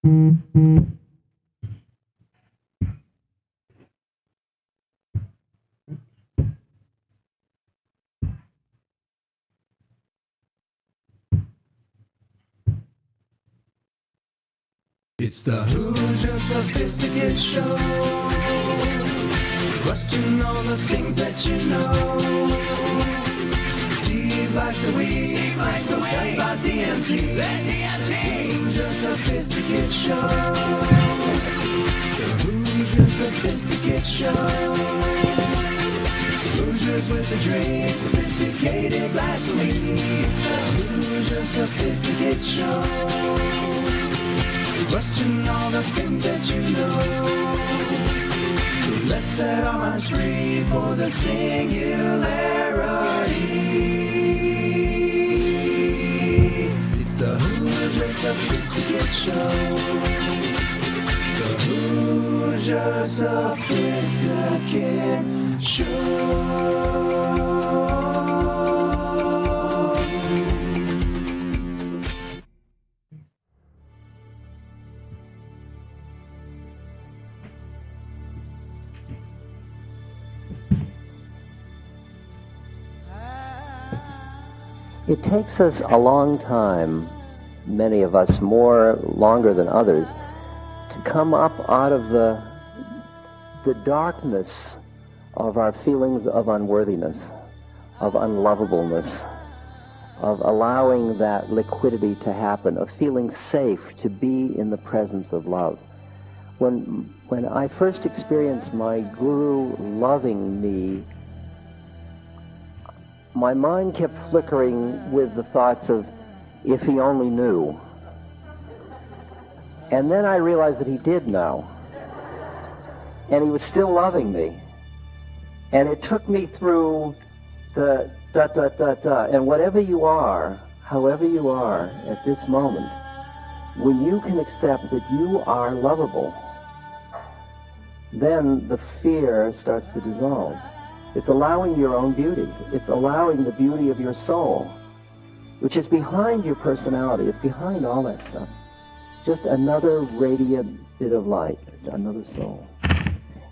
It's the Hoosier Sophisticate Show. Question all the things that you know. Steve likes the weed. Steve likes the weed. Tell you about DMT. The DMT. Hoosier Sophisticate Show. The Hoosier Sophisticate Show. Hoosiers with the dream. Sophisticated blasphemy. It's the Hoosier Sophisticate Show. Question all the things that you know. So let's set our minds free for the singularity. It's the Hoosier Sophisticate Show. The Hoosier Sophisticate Show. It takes us a long time, many of us longer than others, to come up out of the darkness of our feelings of unworthiness, of unlovableness, of allowing that liquidity to happen, of feeling safe to be in the presence of love. When I first experienced my guru loving me, my mind kept flickering with the thoughts of, if he only knew. And then I realized that he did know. And he was still loving me. And it took me through the da-da-da-da. And whatever you are, however you are at this moment, when you can accept that you are lovable, then the fear starts to dissolve. It's allowing your own beauty. It's allowing the beauty of your soul, which is behind your personality. It's behind all that stuff. Just another radiant bit of light, another soul.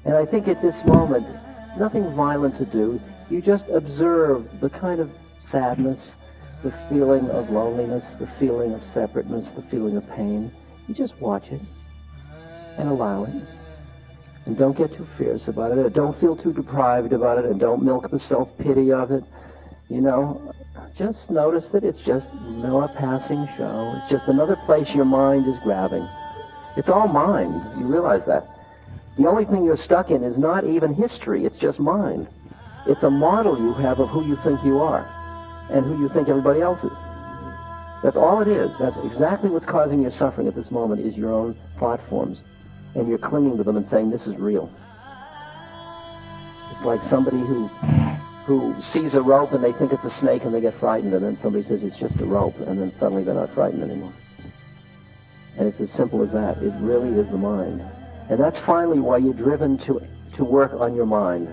And I think at this moment, it's nothing violent to do. You just observe the kind of sadness, the feeling of loneliness, the feeling of separateness, the feeling of pain. You just watch it and allow it. And don't get too fierce about it, or don't feel too deprived about it, and don't milk the self-pity of it. You know, just notice that it's just a passing show. It's just another place your mind is grabbing. It's all mind. You realize that. The only thing you're stuck in is not even history. It's just mind. It's a model you have of who you think you are and who you think everybody else is. That's all it is. That's exactly what's causing your suffering at this moment, is your own thought forms. And you're clinging to them and saying, this is real. It's like somebody who sees a rope and they think it's a snake and they get frightened, and then somebody says it's just a rope, and then suddenly they're not frightened anymore. And it's as simple as that. It really is the mind. And that's finally why you're driven to work on your mind.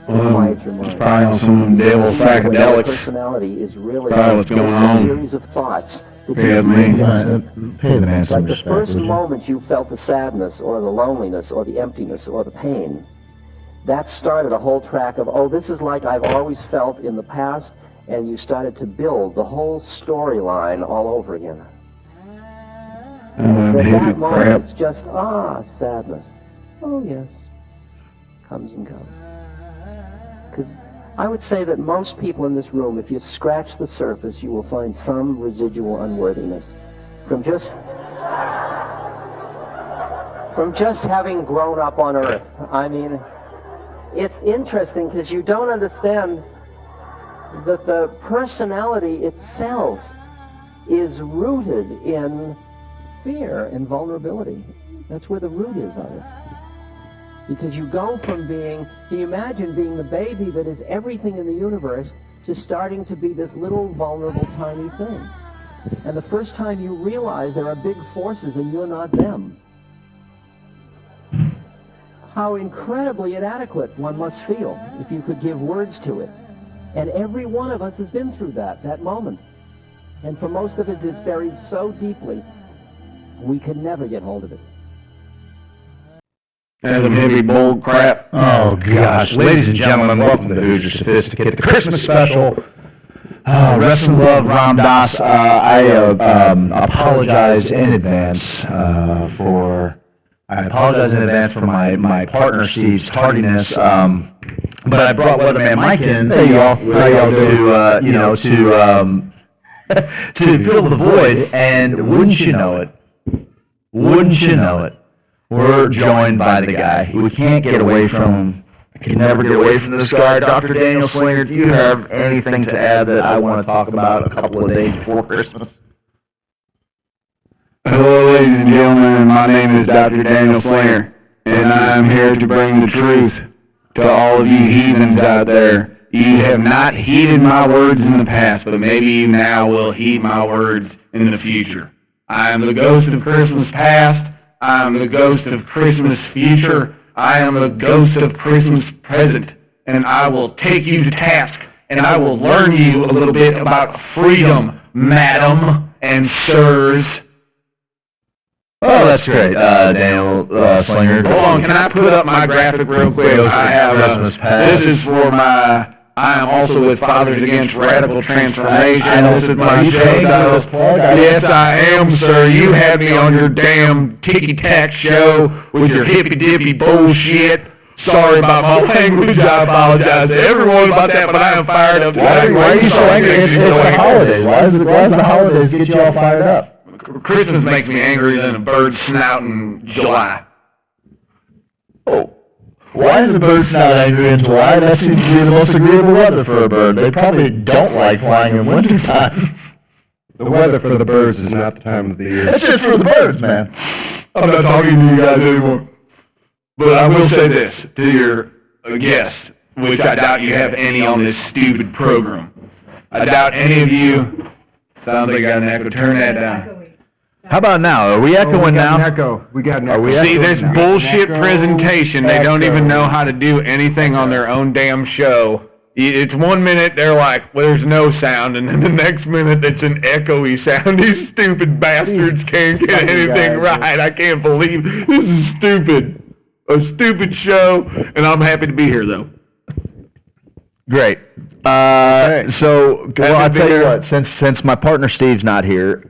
Quiet your mind. Probably on some devil psychedelics. Personality is really probably what's going on. A series of thoughts. Pay the man some like the respect, first moment you felt the sadness or the loneliness or the emptiness or the pain, that started a whole track of, oh, this is like I've always felt in the past, and you started to build the whole storyline all over again. At that moment, it's just, sadness. Oh, yes. Comes and goes. Because I would say that most people in this room, if you scratch the surface, you will find some residual unworthiness from just having grown up on Earth. I mean, it's interesting because you don't understand that the personality itself is rooted in fear and vulnerability. That's where the root is of it. Because you go from being, can you imagine being the baby that is everything in the universe to starting to be this little vulnerable tiny thing. And the first time you realize there are big forces and you're not them, how incredibly inadequate one must feel if you could give words to it. And every one of us has been through that moment. And for most of us, it's buried so deeply we could never get hold of it. That's some heavy bull crap. Oh, gosh. Ladies and gentlemen, welcome to the Hoosier Sophisticate, the Christmas special. Wrestling Love, Ram Dass. I apologize in advance for my partner Steve's tardiness. But I brought Weatherman Mike in. There you go. To fill the void, and wouldn't you know it, we're joined by the guy we can't get away from him. I can never get away from this guy. Dr. Daniel Slinger, do you have anything to add that I want to talk about a couple of days before Christmas? Hello, ladies and gentlemen. My name is Dr. Daniel Slinger, and I am here to bring the truth to all of you heathens out there. You have not heeded my words in the past, but maybe you now will heed my words in the future. I am the ghost of Christmas past. I am the ghost of Christmas future. I am the ghost of Christmas present. And I will take you to task, and I will learn you a little bit about freedom, madam and sirs. Oh, that's great, Daniel Slinger. Hold on, can I put up my graphic real quick? I have this is for my. I am also with Fathers Against Radical Transformation. This is my show. Yes, I am, sir. You had me on your damn ticky-tack show with your hippy-dippy bullshit. Sorry about my language. I apologize to everyone about that, but I am fired up. Why are you so angry? It's the holidays. Why does the holidays get you all fired up? Christmas makes me angrier than a bird snout in July. Oh. Why is a bird snout angry in July? That seems to be the most agreeable weather for a bird. They probably don't like flying in wintertime. The weather for the birds is not the time of the year. It's just for the birds, man. I'm not talking to you guys anymore. But I will say this to your guests, which I doubt you have any on this stupid program. I doubt any of you. Sounds like I got an echo. Turn that down. How about now? Are we echoing now? We got an echo. See, this bullshit presentation, they don't even know how to do anything on their own damn show. It's 1 minute they're like, well, there's no sound, and then the next minute it's an echoey sound. These stupid bastards can't get anything right. I can't believe this is stupid. A stupid show, and I'm happy to be here, though. Great. So, well, I'll tell you what, since my partner Steve's not here,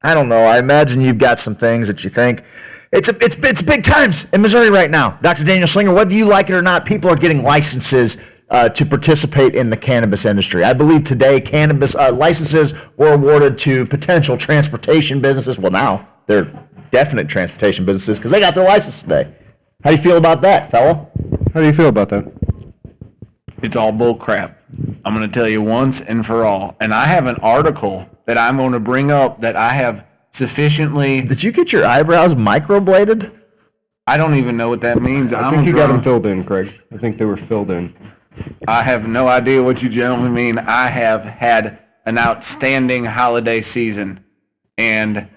I don't know. I imagine you've got some things that you think. It's big times in Missouri right now. Dr. Daniel Slinger, whether you like it or not, people are getting licenses to participate in the cannabis industry. I believe today cannabis licenses were awarded to potential transportation businesses. Well, now they're definite transportation businesses because they got their license today. How do you feel about that, fella? How do you feel about that? It's all bull crap. I'm going to tell you once and for all. And I have an article that I'm going to bring up that I have sufficiently... Did you get your eyebrows microbladed? I don't even know what that means. I think you got them filled in, Craig. I think they were filled in. I have no idea what you gentlemen mean. I have had an outstanding holiday season. And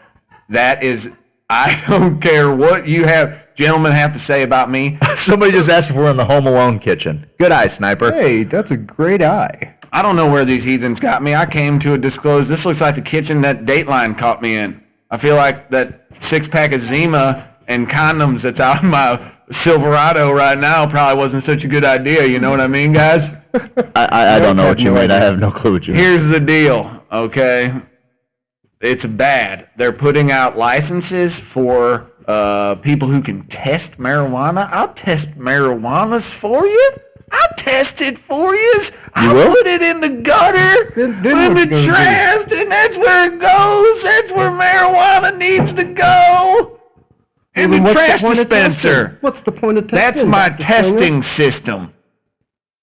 that is... I don't care what you gentlemen have to say about me. Somebody just asked if we're in the Home Alone kitchen. Good eye, Sniper. Hey, that's a great eye. I don't know where these heathens got me. I came to a disclose. This looks like the kitchen that Dateline caught me in. I feel like that 6-pack of Zima and condoms that's out in my Silverado right now probably wasn't such a good idea. You know what I mean, guys? I don't know what you mean. I have no clue what you mean. Here's the deal, okay? It's bad. They're putting out licenses for people who can test marijuana. I'll test marijuanas for you. I'll test it for you. I'll put it in the gutter, in the trash, and that's where it goes. That's where marijuana needs to go. In the trash dispenser. What's the point of testing? That's my testing system.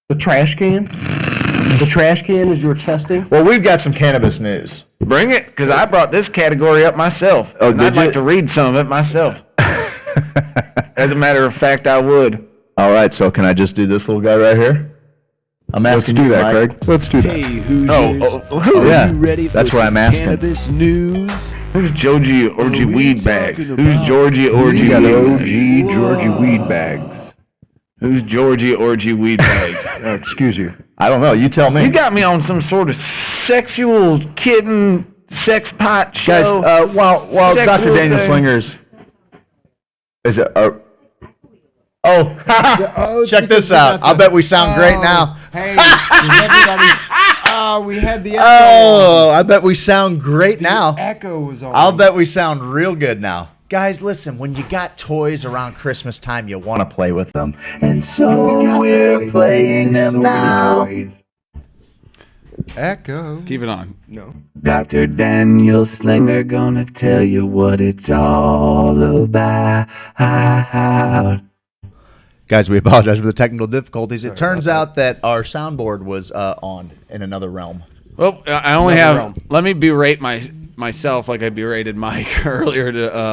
The trash can? The trash can is your testing? Well, we've got some cannabis news. Bring it, because I brought this category up myself. Oh, and I'd like to read some of it myself. As a matter of fact, I would. All right, so can I just do this little guy right here? I'm asking Let's do you, that, Mike. Craig. Let's do that. Hey, Hoosiers. Oh, yeah. Are you ready for That's what some I'm asking. cannabis news? Who's Georgie Orgy we Weed Bags? talking Who's about? Georgie Orgy You got Weed OG Bags? Georgie Weed Bags. Who's Georgie Orgy Weed Bags? Excuse you. I don't know. You tell me. You got me on some sort of sexual kitten sex pot Guys, show. while Dr. Sexual Daniel thing. Slingers is it? Oh, Check because this we out. got I'll the- bet we sound great now. Hey, does everybody? Oh, we had the echo. Oh, I bet we sound great now. Echo was on. I'll bet we sound real good now. Guys, listen, when you got toys around Christmas time, you want to play with them. And so we're playing them now. Echo. Keep it on. No. Dr. Daniel Slinger gonna tell you what it's all about. Guys, we apologize for the technical difficulties. It turns out that our soundboard was on in another realm. Well, I only Another have. realm. Let me berate myself like I berated Mike earlier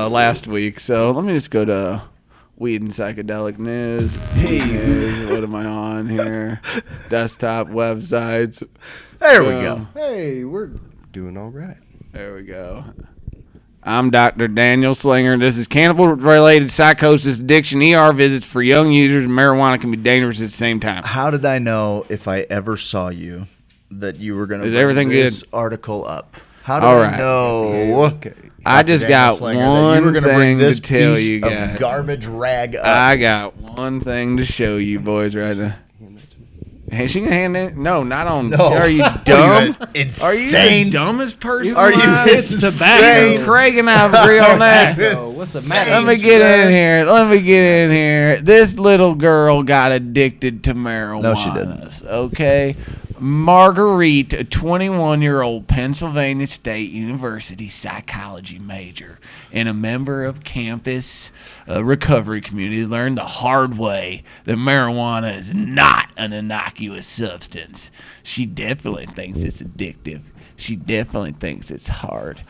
last week. So let me just go to Weed and Psychedelic News. News. What am I on here? Desktop websites. There we go. Hey, we're doing all right. There we go. I'm Dr. Daniel Slinger. This is cannabis-related psychosis, addiction, ER visits for young users. Marijuana can be dangerous at the same time. How did I know if I ever saw you that you were going to Is bring everything this good? article up? How did All I right. know? Okay. I Dr. just Daniel got Slinger, that you were one gonna bring thing this to tell piece you of guys. garbage rag up. I got one thing to show you boys right now. Hey, she can hand it? No, not on. No. Are you What dumb? are you, Are you insane? the dumbest person? Are you alive? insane? Craig and I agree on that. What's the matter? Let me get in here. Let me get in here. This little girl got addicted to marijuana. No, she didn't. Okay. Marguerite, a 21-year-old Pennsylvania State University psychology major and a member of campus recovery community, learned the hard way that marijuana is not an innocuous substance. She definitely thinks it's addictive. She definitely thinks it's not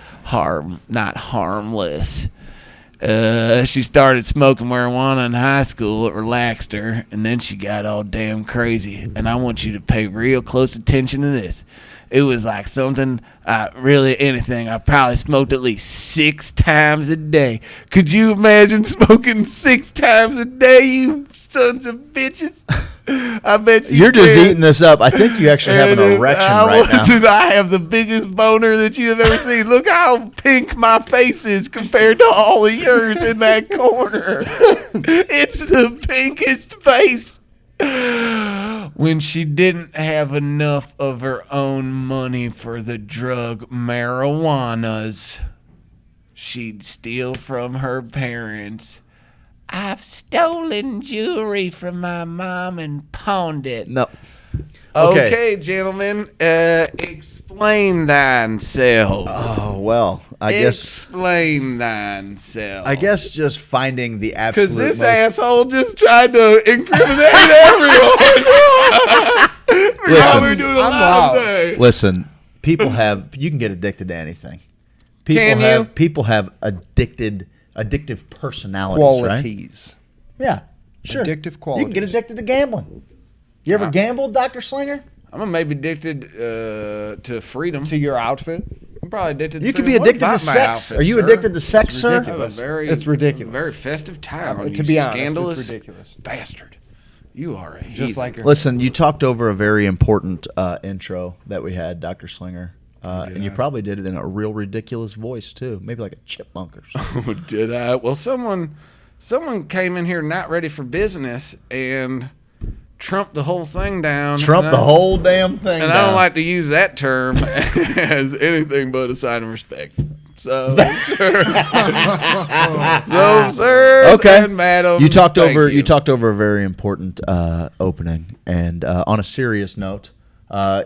harmless. She started smoking marijuana in high school. It relaxed her, and then she got all damn crazy. And I want you to pay real close attention to this. It was like something, anything. I probably smoked at least 6 times a day. Could you imagine smoking 6 times a day, you sons of bitches? I bet You're just can. eating this up. I think you actually have an erection right now. I have the biggest boner that you have ever seen. Look how pink my face is compared to all of yours in that corner. It's the pinkest face. When she didn't have enough of her own money for the drug marijuanas, she'd steal from her parents. I've stolen jewelry from my mom and pawned it. No. Okay, gentlemen, explain thyself. Oh, well, I guess Explain thyself. just finding the absolute Because this most... asshole just tried to incriminate everyone. Listen, We're doing a I'm live lost. thing. Listen, you can get addicted to anything. People have addictive personalities, right? Qualities. Yeah, sure. Addictive You can qualities. get addicted to gambling. You ever gambled, Dr. Slinger? I'm maybe addicted to freedom. To your outfit. I'm probably addicted to You could freedom. be What addicted to about my sex. outfit, Are you sir? addicted to sex, It's sir? I have ridiculous. a very, It's ridiculous. very festive time. To you be honest, scandalous it's ridiculous. bastard. You are a Just heathen. like her. Listen, you talked over a very important intro that we had, Dr. Slinger. And you probably did it in a real ridiculous voice, too. Maybe like a chipmunk or something. Did I? Well, someone came in here not ready for business and trumped the whole thing down. Trump And the I- whole damn thing And down. I don't like to use that term as anything but a sign of respect. So, sirs Okay. and madams, You talked thank over. you. You talked over a very important opening, and on a serious note,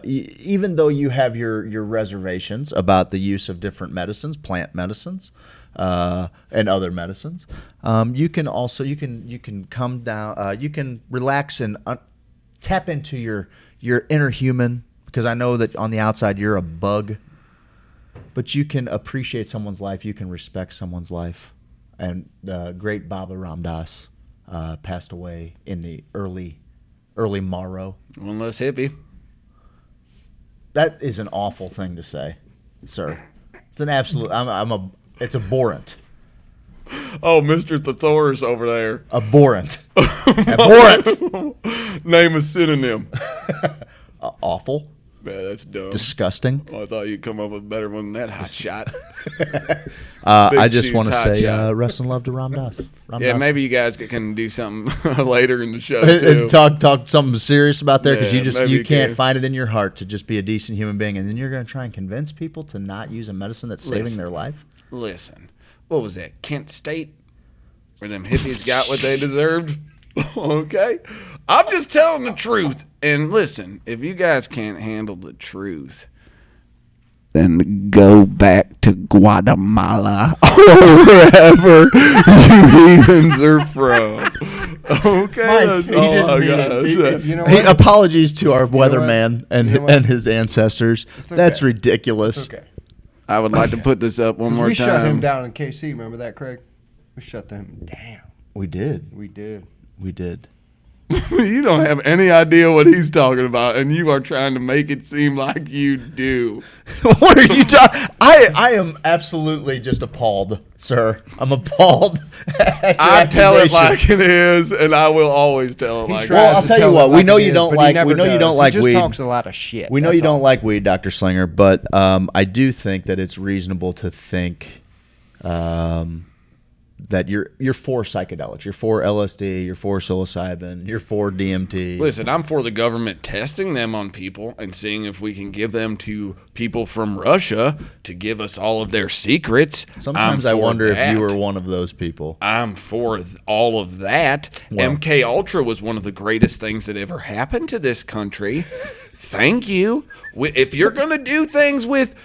even though you have your reservations about the use of different medicines, plant medicines, and other medicines, you can also you can come down. You can relax and tap into your inner human, because I know that on the outside you're a bug. But you can appreciate someone's life. You can respect someone's life. And the great Baba Ram Das passed away in the early morrow. One less hippie. That is an awful thing to say, sir. It's an absolute. It's abhorrent. Oh, Mr. Thesaurus over there. Abhorrent. Abhorrent. Name a synonym. Awful. Man, that's dumb. disgusting. Oh, I thought you'd come up with a better one than that hot shot. I just shoots, want to hot say shot. rest and love to Ram Dass. Ram Yeah, Dass. maybe you guys can do something later in the show too. talk something serious about there because Yeah, you maybe can't can. find it in your heart to just be a decent human being, and then you're going to try and convince people to not use a medicine that's saving Listen. their life. Listen, what was that? Kent State, where them hippies got what they deserved. Okay, I'm just telling the truth. And listen, if you guys can't handle the truth, then go back to Guatemala or wherever you heathens are from. Okay, that's all I gotta say. You know Hey, what? apologies to our what? weatherman and You know what? and his ancestors. okay. That's ridiculous. Okay. I would like to put this up one 'Cause more we time. shut him down in KC. Remember that, Craig? We shut him down. We did. We did. We did. You don't have any idea what he's talking about, and you are trying to make it seem like you do. What are you talking? I am absolutely just appalled, sir. I'm appalled. at your I tell it accusation. like it is, and I will always tell it like tries Well, it I'll is. to tell you it what, we like know it you is, don't but he like- never we know you does. don't like he just weed. talks a lot of shit. We know That's you don't all. like weed, Dr. Slinger, but I do think that it's reasonable to think that you're for psychedelics. You're for LSD. You're for psilocybin. You're for DMT. Listen, I'm for the government testing them on people and seeing if we can give them to people from Russia to give us all of their secrets. Sometimes I'm I for wonder if you that. were one of those people. I'm for all of that. Well- MK Ultra was one of the greatest things that ever happened to this country. Thank you. If you're gonna do things with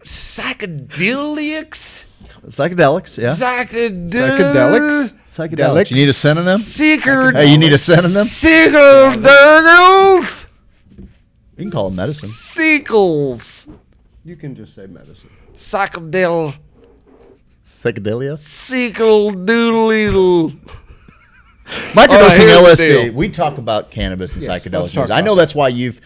psychedelics, Psychedelics, yeah. Psychedelics? Psychedelics. You need a synonym? Secret. Hey, you need a synonym? Secret. You can call it medicine. Sequels. You can just say medicine. Psychedel. Psychedelia? Sequel doodle. Microdosing here's the LSD. deal. We talk about cannabis and Yes, psychedelics. let's talk I know about that's why you've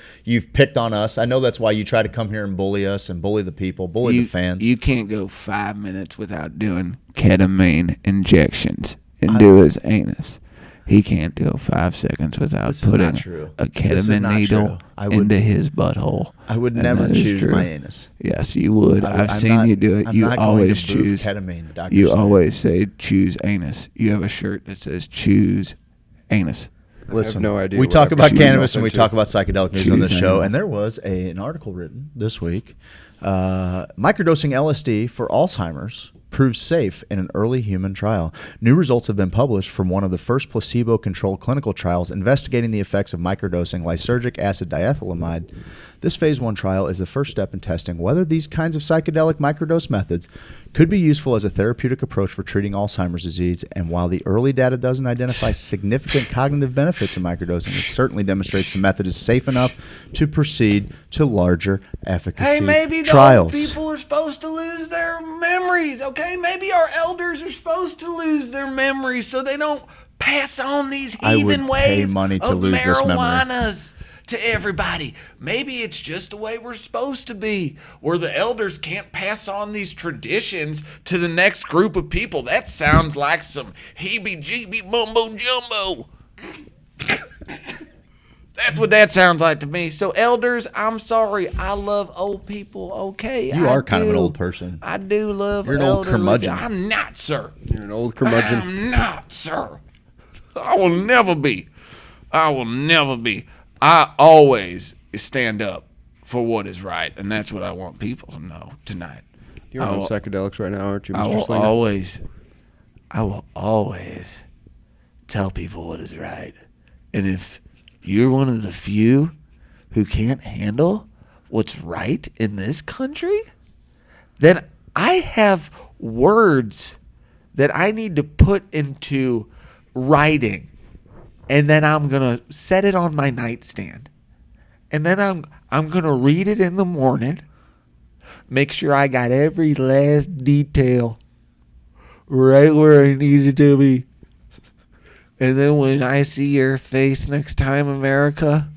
picked on us. I know that's why you try to come here and bully us and bully the people, bully the fans. You can't go 5 minutes without doing ketamine injections and do his anus. He can't go 5 seconds without This is putting not true. a This is ketamine not needle true. I would- into his butthole. I would And never that is choose true. my anus. Yes, you would. I've I'm seen not- you do it. I'm You not going always to boof choose ketamine, Dr. You Slinger. always say choose anus. You have a shirt that says choose anus. Listen, no idea we what talk I've about choose cannabis and we into. talk about psychedelic news on this Choose show, anal. and there was an article written this week. Microdosing LSD for Alzheimer's proves safe in an early human trial. New results have been published from one of the first placebo-controlled clinical trials investigating the effects of microdosing lysergic acid diethylamide. This phase 1 trial is the first step in testing whether these kinds of psychedelic microdose methods could be useful as a therapeutic approach for treating Alzheimer's disease. And while the early data doesn't identify significant cognitive benefits of microdosing, it certainly demonstrates the method is safe enough to proceed to larger efficacy Hey, maybe the trials. old people are supposed to lose their memories, okay? Maybe our elders are supposed to lose their memories so they don't pass on these I would heathen pay ways money to of lose this memory. marijuanas to everybody. Maybe it's just the way we're supposed to be, where the elders can't pass on these traditions to the next group of people. That sounds like some heebie-jeebie mumbo-jumbo. That's what that sounds like to me. So, elders, I'm sorry. I love old people, okay? You I are kind of an do. old person. I do love You're an old elderly curmudgeon. people. I'm not, sir. You're an old curmudgeon. I'm not, sir. I will never be. I will never be. I always stand up for what is right, and that's what I want people to know tonight. You're I on will- psychedelics right now, aren't you, I Mr. will Slinger? always tell people what is right. And if you're one of the few who can't handle what's right in this country, then I have words that I need to put into writing, and then I'm gonna set it on my nightstand, and then I'm gonna read it in the morning, make sure I got every last detail right where I need it to be, and then when I see your face next time, America,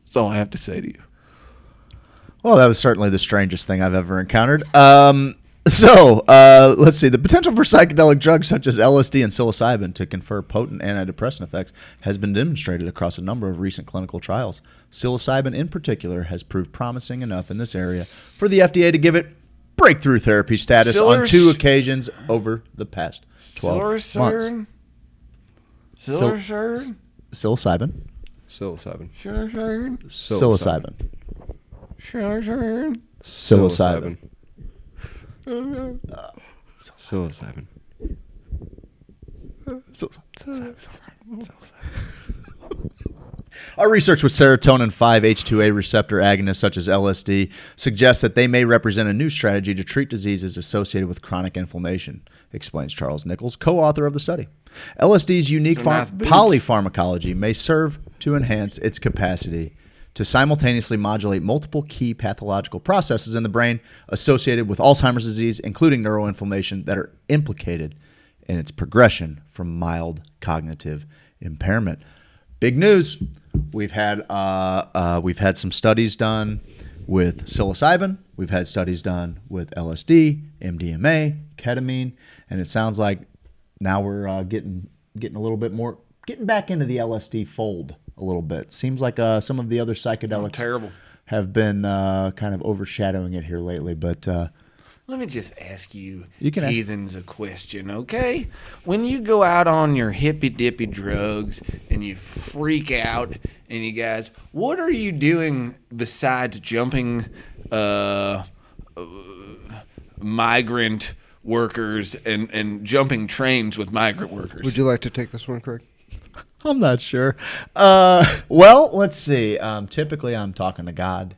that's all I have to say to you. Well, that was certainly the strangest thing I've ever encountered. So, let's see. The potential for psychedelic drugs such as LSD and psilocybin to confer potent antidepressant effects has been demonstrated across a number of recent clinical trials. Psilocybin, in particular, has proved promising enough in this area for the FDA to give it breakthrough therapy status on 2 occasions over the past 12 months. Psilocybin. Psilocybin. Psilocybin. Psilocybin. Psilocybin. Psilocybin. Psilocybin. Our research with serotonin 5-H2A receptor agonists such as LSD suggests that they may represent a new strategy to treat diseases associated with chronic inflammation, explains Charles Nichols, co-author of the study. LSD's unique polypharmacology may serve to enhance its capacity to simultaneously modulate multiple key pathological processes in the brain associated with Alzheimer's disease, including neuroinflammation, that are implicated in its progression from mild cognitive impairment. Big news. We've had some studies done with psilocybin. We've had studies done with LSD, MDMA, ketamine, and it sounds like now we're getting a little bit more, getting back into the LSD fold a little bit. Seems like some of the other psychedelics have been kind of overshadowing it here lately. But let me just ask you can heathens a question, okay? When you go out on your hippy-dippy drugs and you freak out and you guys, what are you doing besides jumping migrant workers and jumping trains with migrant workers? Would you like to take this one, Craig? I'm not sure. Well, let's see. Typically, I'm talking to God.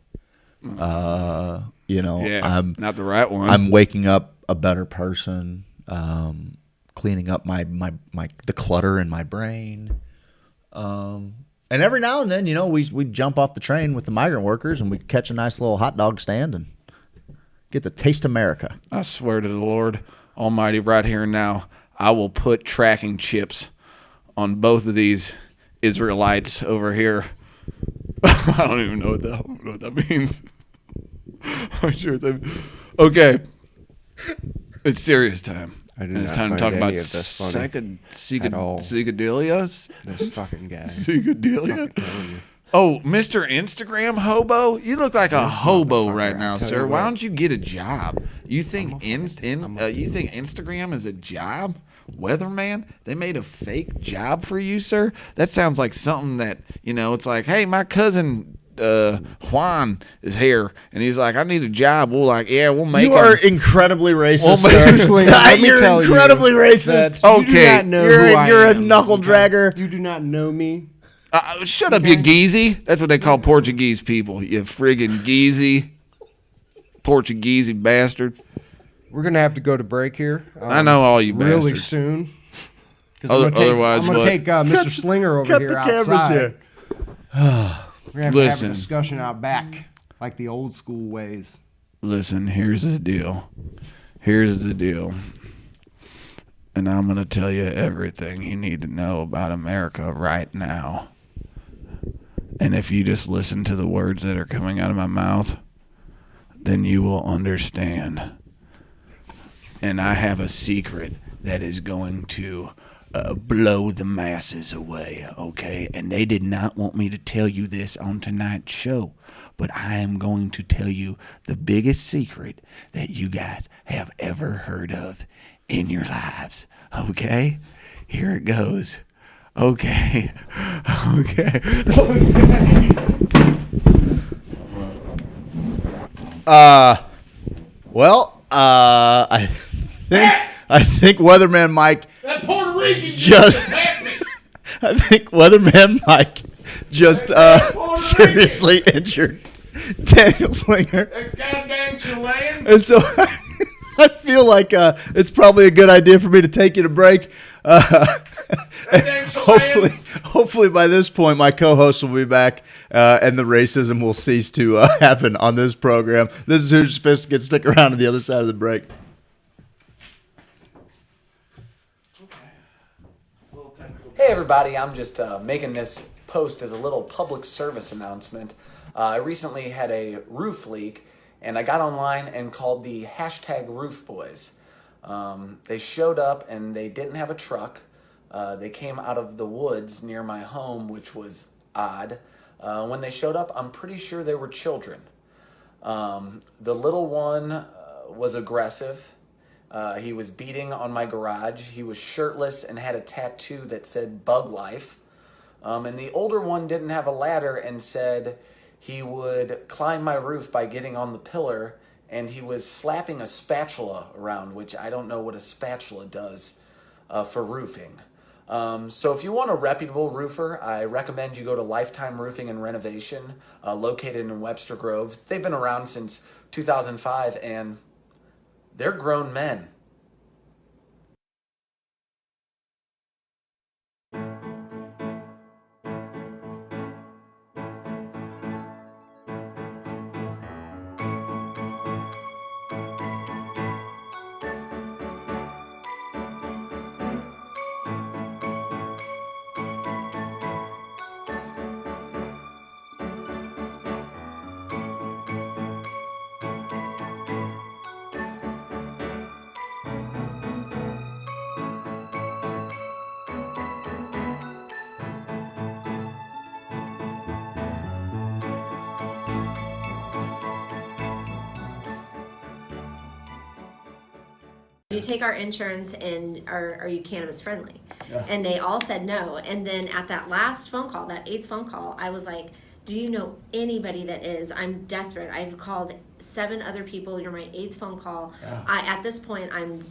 I'm not the right one. I'm waking up a better person, cleaning up the clutter in my brain. And every now and then, we jump off the train with the migrant workers and we catch a nice little hot dog stand and get to taste America. I swear to the Lord Almighty, right here and now, I will put tracking chips on both of these Israelites over here. I don't even know what that means. I'm sure okay. It's serious time. It's time to talk about psychedelias. This fucking guy. Psychedelia. Oh, Mr. Instagram hobo? You look like a hobo right now, sir. Why don't you get a job? You think you think Instagram is a job? Weatherman? They made a fake job for you, sir? That sounds like something that, it's like, hey, my cousin Juan is here, and he's like, I need a job. We'll make You are incredibly racist, Mr. Slinger, let me You're tell you incredibly racist. that you do not know who I You're a am. knuckle dragger. You do not know me. Shut up, you geezy. That's what they call Portuguese people. You friggin' geezy. Portuguese bastard. We're going to have to go to break here. I know all you really bastards. soon. Otherwise, I'm going to take Mr. Slinger over here outside. We're going to have to have a discussion out back, like the old school ways. Listen, here's the deal. And I'm going to tell you everything you need to know about America right now. And if you just listen to the words that are coming out of my mouth, then you will understand. And I have a secret that is going to blow the masses away, okay? And they did not want me to tell you this on tonight's show, but I am going to tell you the biggest secret that you guys have ever heard of in your lives, okay? Here it goes. Okay. I think Weatherman Mike That Puerto Rican I think Weatherman Mike just seriously injured Daniel Slinger. That goddamn Chilean. And so I feel like it's probably a good idea for me to take you to break. Hopefully by this point my co-host will be back and the racism will cease to happen on this program. This is Hoosier Sophisticates. Stick around to the other side of the break. Hey everybody, I'm just making this post as a little public service announcement. I recently had a roof leak And I got online and called the hashtag Roof Boys. They showed up and they didn't have a truck. They came out of the woods near my home, which was odd. When they showed up, I'm pretty sure they were children. The little one was aggressive. He was beating on my garage. He was shirtless and had a tattoo that said Bug Life. And the older one didn't have a ladder and said he would climb my roof by getting on the pillar, and he was slapping a spatula around, which I don't know what a spatula does for roofing. So if you want a reputable roofer, I recommend you go to Lifetime Roofing and Renovation, located in Webster Grove. They've been around since 2005, and they're grown men. You take our insurance and are you cannabis friendly? Yeah. And they all said no. And then at that last phone call, that 8th phone call, I was like, do you know anybody that is? I'm desperate. I've called 7 other people. You're my 8th phone call. Yeah. At this point, I'm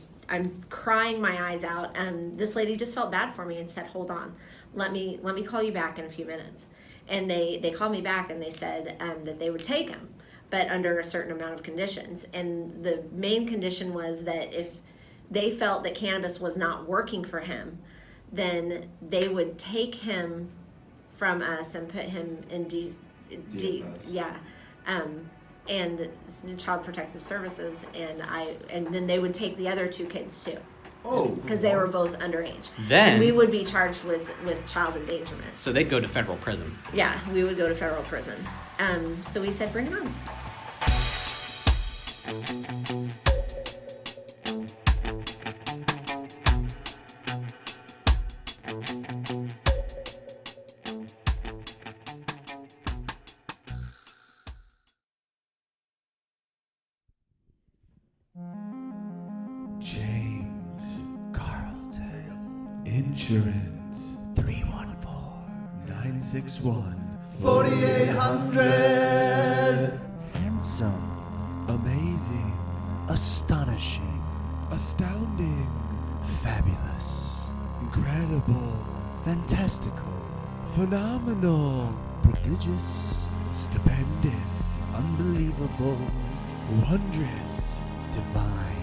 crying my eyes out. And this lady just felt bad for me and said, hold on, let me call you back in a few minutes. And they called me back and they said that they would take him, but under a certain amount of conditions. And the main condition was that if they felt that cannabis was not working for him, then they would take him from us and put him in and Child Protective Services, and then they would take the other 2 kids too. Oh, because they were both underage. Then and we would be charged with child endangerment. So they'd go to federal prison. Yeah, we would go to federal prison. So we said, bring it on. James Carlton Insurance 314-961-4800. Handsome, amazing, astonishing, astounding, fabulous, incredible, fantastical, phenomenal, prodigious, stupendous, unbelievable, wondrous, divine,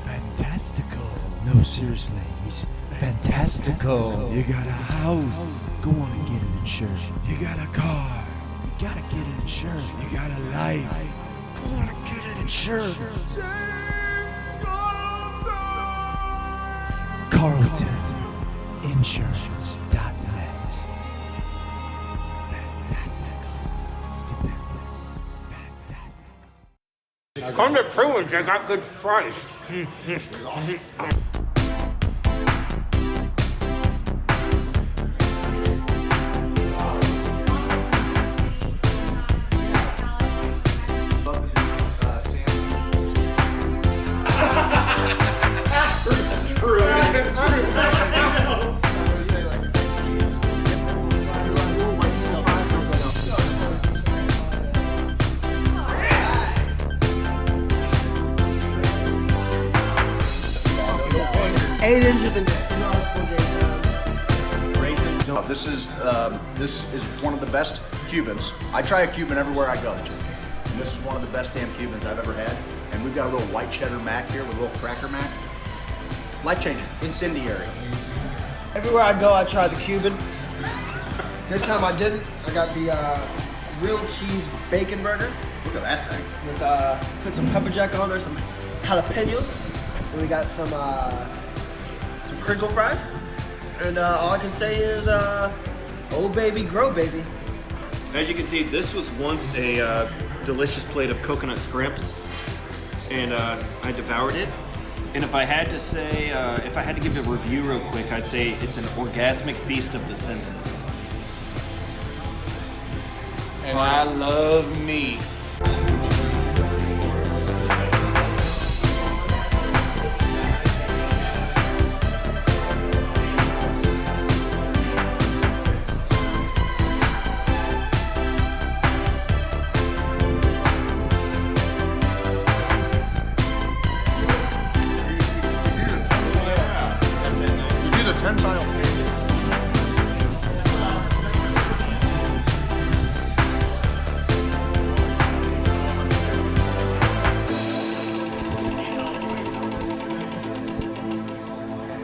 fantastical. No, seriously, he's fantastical. You got a house, go on and get it insured. You got a car, you gotta get it insured. You got a life, go on and get it insured. CarltonInsurance.net. Fantastical, stupendous, fantastic. Come to Privilege, I got good price. This is one of the best Cubans. I try a Cuban everywhere I go. And this is one of the best damn Cubans I've ever had. And we've got a little white cheddar mac here with a little cracker mac. Life-changing, incendiary. Everywhere I go, I try the Cuban. This time I didn't. I got the grilled cheese bacon burger. Look at that thing. With put some pepper jack on there, some jalapenos. And we got some crinkle fries. And all I can say is, oh baby, grow baby. As you can see, this was once a delicious plate of coconut scrimps, and I devoured it. And if I had to say, if I had to give it a review real quick, I'd say it's an orgasmic feast of the senses. And I love meat.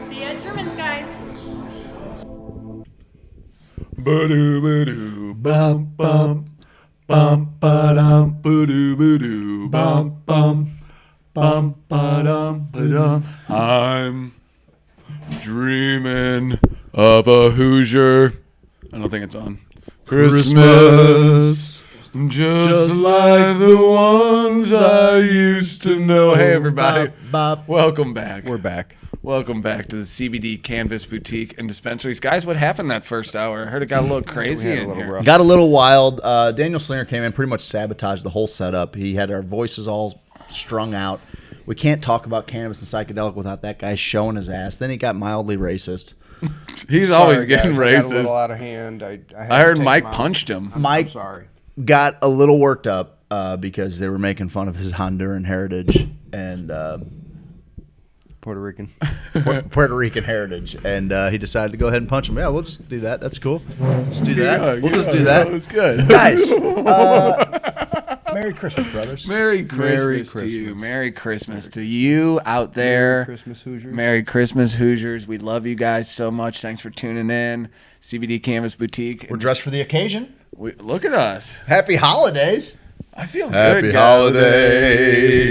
See ya at Truman's, guys. Ba-doo-ba-doo, bum, bum, bum, ba-dum, ba-doo-ba-doo, bum, bum, bum, ba-dum, ba-dum. I'm dreaming of a Hoosier. I don't think it's on. Christmas, just like the ones I used to know. Hey, everybody. Welcome back. We're back. Welcome back to the CBD Canvas Boutique and Dispensaries. Guys, what happened that first hour? I heard it got a little crazy in here. Got a little wild. Daniel Slinger came in, pretty much sabotaged the whole setup. He had our voices all strung out. We can't talk about cannabis and psychedelic without that guy showing his ass. Then he got mildly racist. He's always getting I got a racist. little out of hand. I I heard Mike punched him. Mike I'm sorry. got a little worked up because they were making fun of his Honduran heritage and Puerto Rican. Puerto Rican heritage, and he decided to go ahead and punch him. Yeah, we'll just do that. That's cool. Let's do that. We'll just do that. That was good. Guys, Merry Christmas, brothers. Merry Christmas to you. Merry Christmas to you out there. Merry Christmas, Hoosiers. Merry Christmas, Hoosiers. We love you guys so much. Thanks for tuning in. CBD Canvas Boutique. We're dressed for the occasion. Look at us. Happy holidays. I feel Happy good, holidays.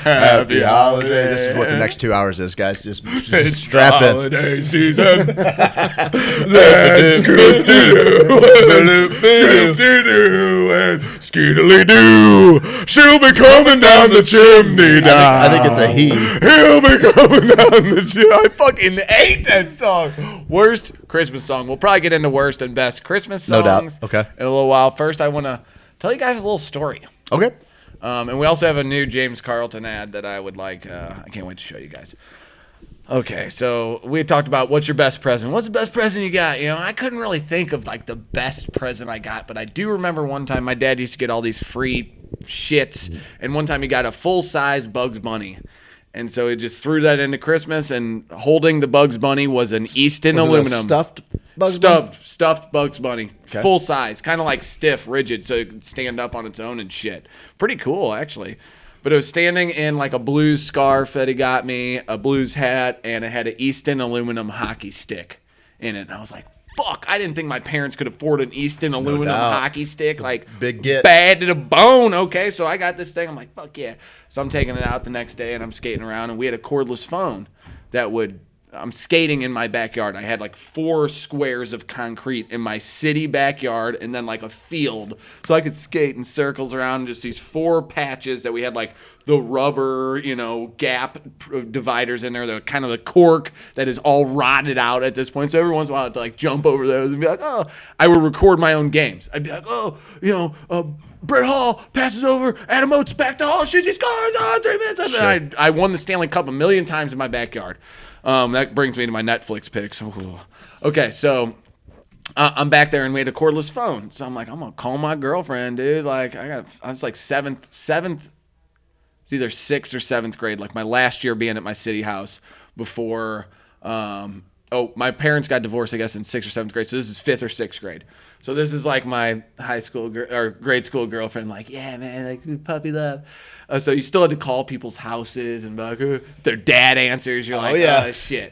Happy holidays. This is what the next 2 hours is, guys. Just It's strap in. holiday season. Let's scoop-dee-doo, and skeetily-doo. She'll be coming down the chimney now. I think it's a he. He'll be coming down the chimney. I fucking hate that song. Worst Christmas song. We'll probably get into worst and best Christmas songs No doubt. Okay. in a little while. First, I want to tell you guys a little story. Okay. And we also have a new James Carlton ad that I would like. I can't wait to show you guys. Okay, so we had talked about what's your best present. What's the best present you got? You know, I couldn't really think of like the best present I got, but I do remember one time my dad used to get all these free shits, and one time he got a full-size Bugs Bunny. And so he just threw that into Christmas, and holding the Bugs Bunny was an Easton Was it a aluminum. stuffed Bugs Bunny? Stuffed Bugs Bunny. Okay. Full size, kind of like stiff, rigid, so it could stand up on its own and shit. Pretty cool, actually. But it was standing in like a blues scarf that he got me, a blues hat, and it had an Easton aluminum hockey stick in it. And I was like, fuck, I didn't think my parents could afford an Easton aluminum doubt. hockey stick. Like, big get. bad to the bone. Okay, so I got this thing. I'm like, fuck yeah. So I'm taking it out the next day, and I'm skating around, and we had a cordless phone that would... I'm skating in my backyard. I had like 4 squares of concrete in my city backyard and then like a field. So I could skate in circles around just these 4 patches that we had like the rubber, gap dividers in there, the kind of the cork that is all rotted out at this point. So every once in a while I'd like jump over those and be like, oh, I would record my own games. I'd be like, Brett Hall passes over, Adam Oates back to Hall, shoots, he scores, 3 minutes. Sure. And I won the Stanley Cup a million times in my backyard. That brings me to my Netflix picks. Ooh. Okay, so I'm back there and we had a cordless phone. So I'm like, I'm gonna call my girlfriend, dude. Like I was like seventh. It's either 6th or 7th grade, like my last year being at my city house before. My parents got divorced, I guess, in 6th or 7th grade. So this is 5th or 6th grade. So this is like my high school or grade school girlfriend. Like, yeah, man, like puppy love. So you still had to call people's houses and be like, their dad answers. You're like, oh, shit.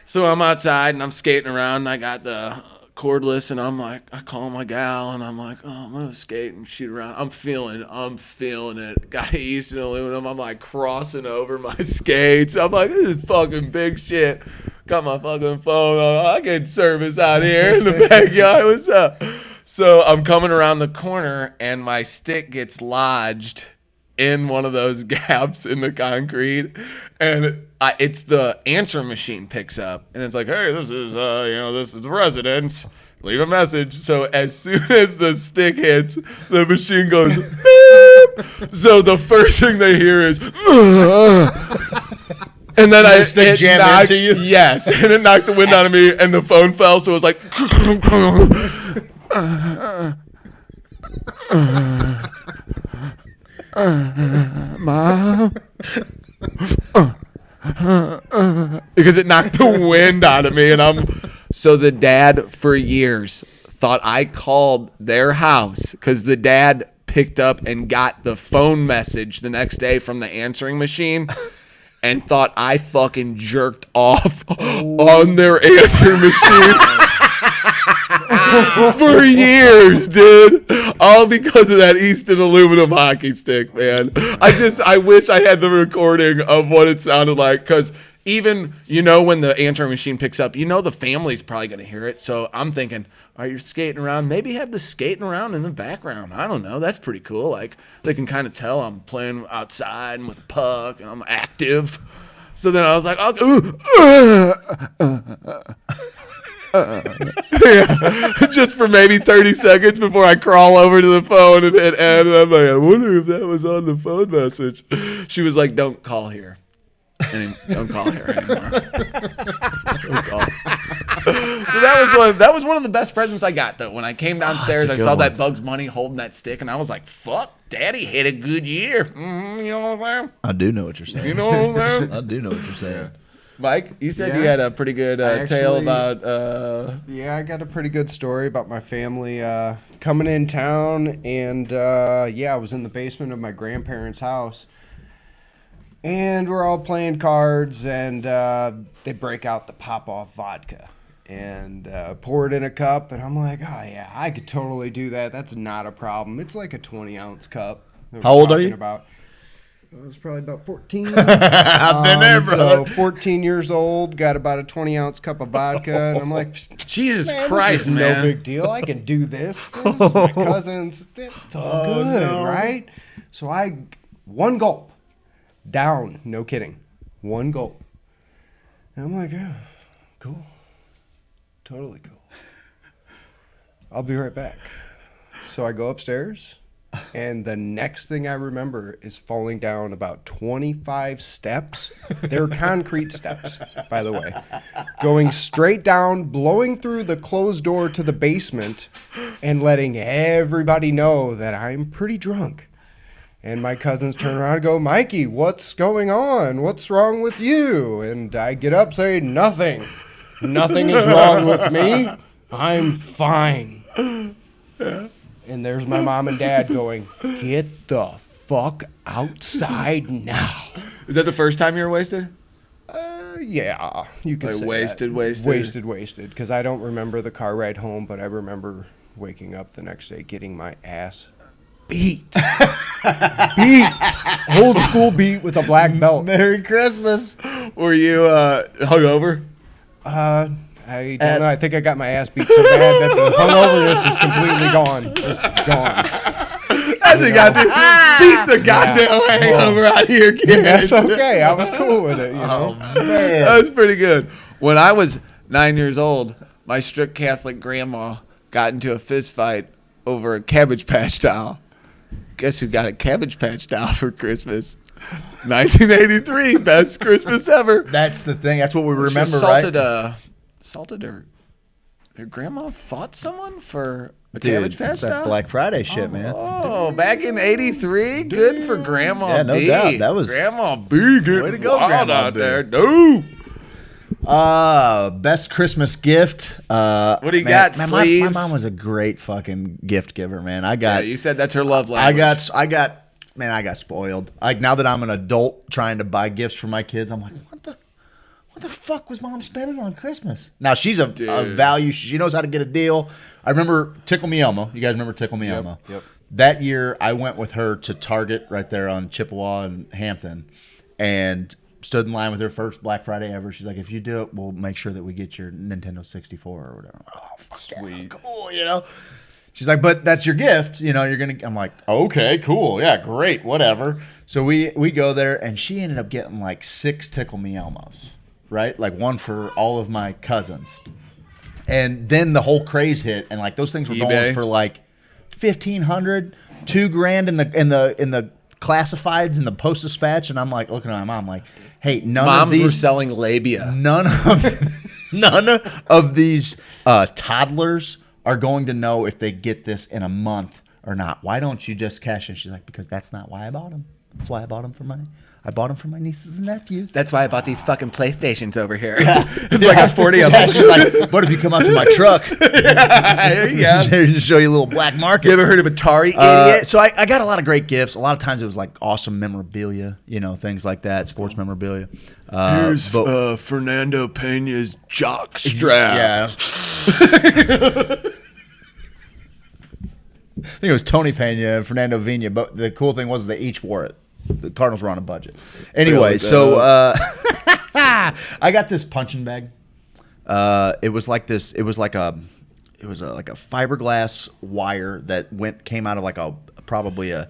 So I'm outside and I'm skating around and I got the cordless and I'm like, I call my gal and I'm like, oh, I'm going to skate and shoot around. I'm feeling it. Got Easton aluminum. I'm like crossing over my skates. I'm like, this is fucking big shit. Got my fucking phone on. I get service out here in the backyard. What's up? So I'm coming around the corner, and my stick gets lodged in one of those gaps in the concrete, and it's the answering machine picks up, and it's like, hey, this is this is the residence. Leave a message. So as soon as the stick hits, the machine goes beep. So the first thing they hear is and then Did the stick jam knocked, into you? Yes, and it knocked the wind out of me, and the phone fell. So it was like Mom. Because it knocked the wind out of me, and so the dad for years thought I called their house because the dad picked up and got the phone message the next day from the answering machine and thought I fucking jerked off on their answering machine. For years, dude. All because of that Easton aluminum hockey stick, man. I wish I had the recording of what it sounded like, because even, when the answering machine picks up, the family's probably going to hear it. So I'm thinking, all right, you're skating around. Maybe have the skating around in the background. I don't know. That's pretty cool. Like, they can kind of tell I'm playing outside and with a puck and I'm active. So then I was like, just for maybe 30 seconds before I crawl over to the phone and hit end. And I'm like, I wonder if that was on the phone message. She was like, don't call here. Don't call here anymore. Don't call. So that was one of the best presents I got, though. When I came downstairs, I saw that Bugs Bunny holding that stick, and I was like, fuck, Daddy had a good year. You know what I'm saying? I do know what you're saying. You know what I'm saying? I do know what you're saying. Mike, you said you had a pretty good tale about... Yeah, I got a pretty good story about my family coming in town, and I was in the basement of my grandparents' house, and we're all playing cards, and they break out the pop-off vodka and pour it in a cup, and I'm like, oh yeah, I could totally do that. That's not a problem. It's like a 20-ounce cup. How old are you? I was probably about 14. I've been there, brother. So 14 years old, got about a 20-ounce cup of vodka, and I'm like, Jesus Christ, this is man. no big deal. I can do this. This is my cousins. It's all good, right? So one gulp, down, no kidding. One gulp. And I'm like, yeah, cool. Totally cool. I'll be right back. So I go upstairs. And the next thing I remember is falling down about 25 steps. They're concrete steps, by the way. Going straight down, blowing through the closed door to the basement, and letting everybody know that I'm pretty drunk. And my cousins turn around and go, Mikey, what's going on? What's wrong with you? And I get up saying, nothing. Nothing is wrong with me. I'm fine. Yeah. And there's my mom and dad going, get the fuck outside now. Is that the first time you were wasted? Yeah, you can say wasted. Wasted, because I don't remember the car ride home, but I remember waking up the next day getting my ass beat. Old school beat with a black belt. Merry Christmas. Were you hungover? I don't know. I think I got my ass beat so bad that the hungoverness is completely gone. Just gone. I think I did beat the goddamn hangover out of here, kid. Yeah, that's okay. I was cool with it, Oh, man. That was pretty good. When I was 9 years old, my strict Catholic grandma got into a fist fight over a Cabbage Patch doll. Guess who got a Cabbage Patch doll for Christmas? 1983, best Christmas ever. That's the thing. That's what we remember, right? Assaulted her grandma fought someone for a Cabbage Patch doll? That Black Friday shit, man. Oh, back in '83, good for Grandma B. Yeah, no doubt. That was Grandma B getting way to go, wild Grandma out B. there. No. Best Christmas gift. What do you got, my sleeves? mom was a great fucking gift giver, man. You said that's her love language. I got spoiled. Like, now that I'm an adult trying to buy gifts for my kids, I'm like, what the fuck was mom spending on Christmas? Now, she's a value. She knows how to get a deal. I remember Tickle Me Elmo. You guys remember Tickle Me Elmo? Yep. That year, I went with her to Target right there on Chippewa and Hampton and stood in line with her first Black Friday ever. She's like, if you do it, we'll make sure that we get your Nintendo 64 or whatever. Oh, fuck sweet. Yeah, cool, She's like, but that's your gift. You know, you're going to, I'm like, okay, cool. Yeah, great, whatever. So we go there, and she ended up getting like 6 Tickle Me Elmos, right? Like one for all of my cousins. And then the whole craze hit, and like those things were going for like $1,500, $2,000 in the classifieds in the Post-Dispatch. And I'm like looking at my mom like, hey, Moms were selling labia. None of these toddlers are going to know if they get this in a month or not. Why don't you just cash in? She's like, because that's not why I bought them. That's why I bought them for my nieces and nephews. That's why I bought these fucking PlayStations over here. Yeah. I got 40 of them. Yeah, she's like, what if you come out to my truck? There you go. Show you a little black market. You ever heard of Atari, idiot? So I got a lot of great gifts. A lot of times it was like awesome memorabilia, you know, things like that, sports memorabilia. Here's Fernando Pena's jock strap. Yeah. I think it was Tony Pena and Fernando Vina, but the cool thing was they each wore it. The Cardinals were on a budget. Anyway, so I got this punching bag. It was like a fiberglass wire that came out of like probably a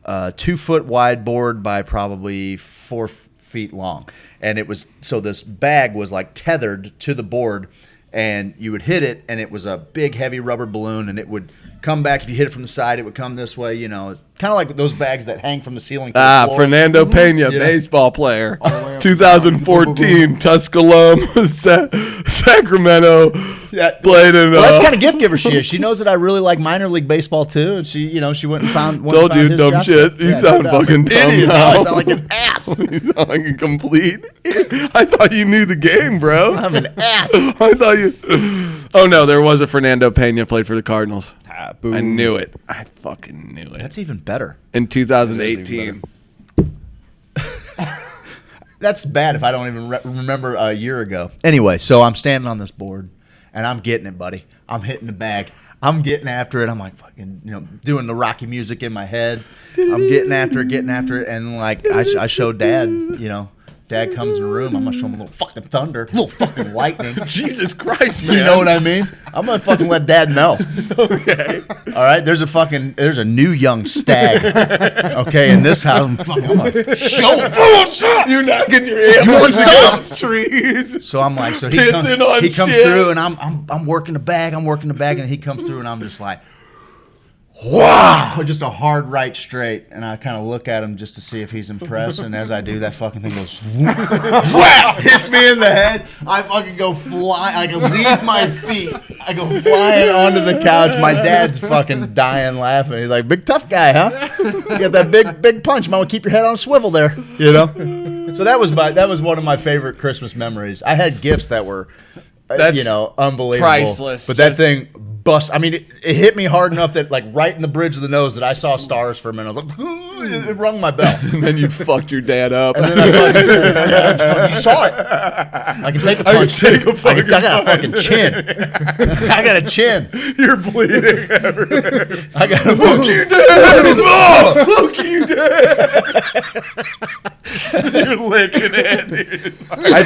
2-foot wide board by probably 4 feet long, and it was so this bag was like tethered to the board, and you would hit it, and it was a big heavy rubber balloon, and it would come back. If you hit it from the side, it would come this way, you know, kind of like those bags that hang from the ceiling to the floor. Fernando Pena, baseball player, 2014 Tusculum, Sacramento. Yeah. Played in. Well, that's the kind of gift giver she is. She knows that I really like minor league baseball too, and she went and found. Don't do dumb job. shit. You sound fucking dumb Idiot. now. I sound like an ass. You sound like a complete. I thought you knew the game, bro. I'm an ass. I thought you. Oh no, there was a Fernando Pena played for the Cardinals. I knew it. I fucking knew it. That's even better. In 2018. That's bad if I don't even remember a year ago. Anyway, so I'm standing on this board, and I'm getting it, buddy. I'm hitting the bag. I'm getting after it. I'm like fucking, you know, doing the Rocky music in my head. I'm getting after it, and like I showed Dad, you know. Dad comes in the room, I'm gonna show him a little fucking thunder, a little fucking lightning. Jesus Christ, man. You know what I mean? I'm gonna fucking let Dad know. Okay. All right. There's a new young stag. Okay, in this house, I'm like, show. You're knocking your head against trees. So I'm like, he comes through, and I'm working the bag, and he comes through, and I'm just like, wow, just a hard right straight, and I kind of look at him just to see if he's impressed, and as I do, that fucking thing goes whap, hits me in the head. I fucking go fly, I can leave my feet, I go flying onto the couch. My dad's fucking dying laughing. He's like, big tough guy, huh? You got that big punch. Might want to keep your head on a swivel there, you know. So that was one of my favorite Christmas memories. I had gifts that were, you know, unbelievable, priceless. But that thing bust. I mean, it hit me hard enough that, like, right in the bridge of the nose, that I saw stars for a minute. I was like, it rung my bell. And then you fucked your dad up. And then I fucking, you saw it. I can take a punch. I got a fucking chin. I got a chin. You're bleeding. I got a fuck you, Dad. Oh, fuck you, Dad. You're licking it. I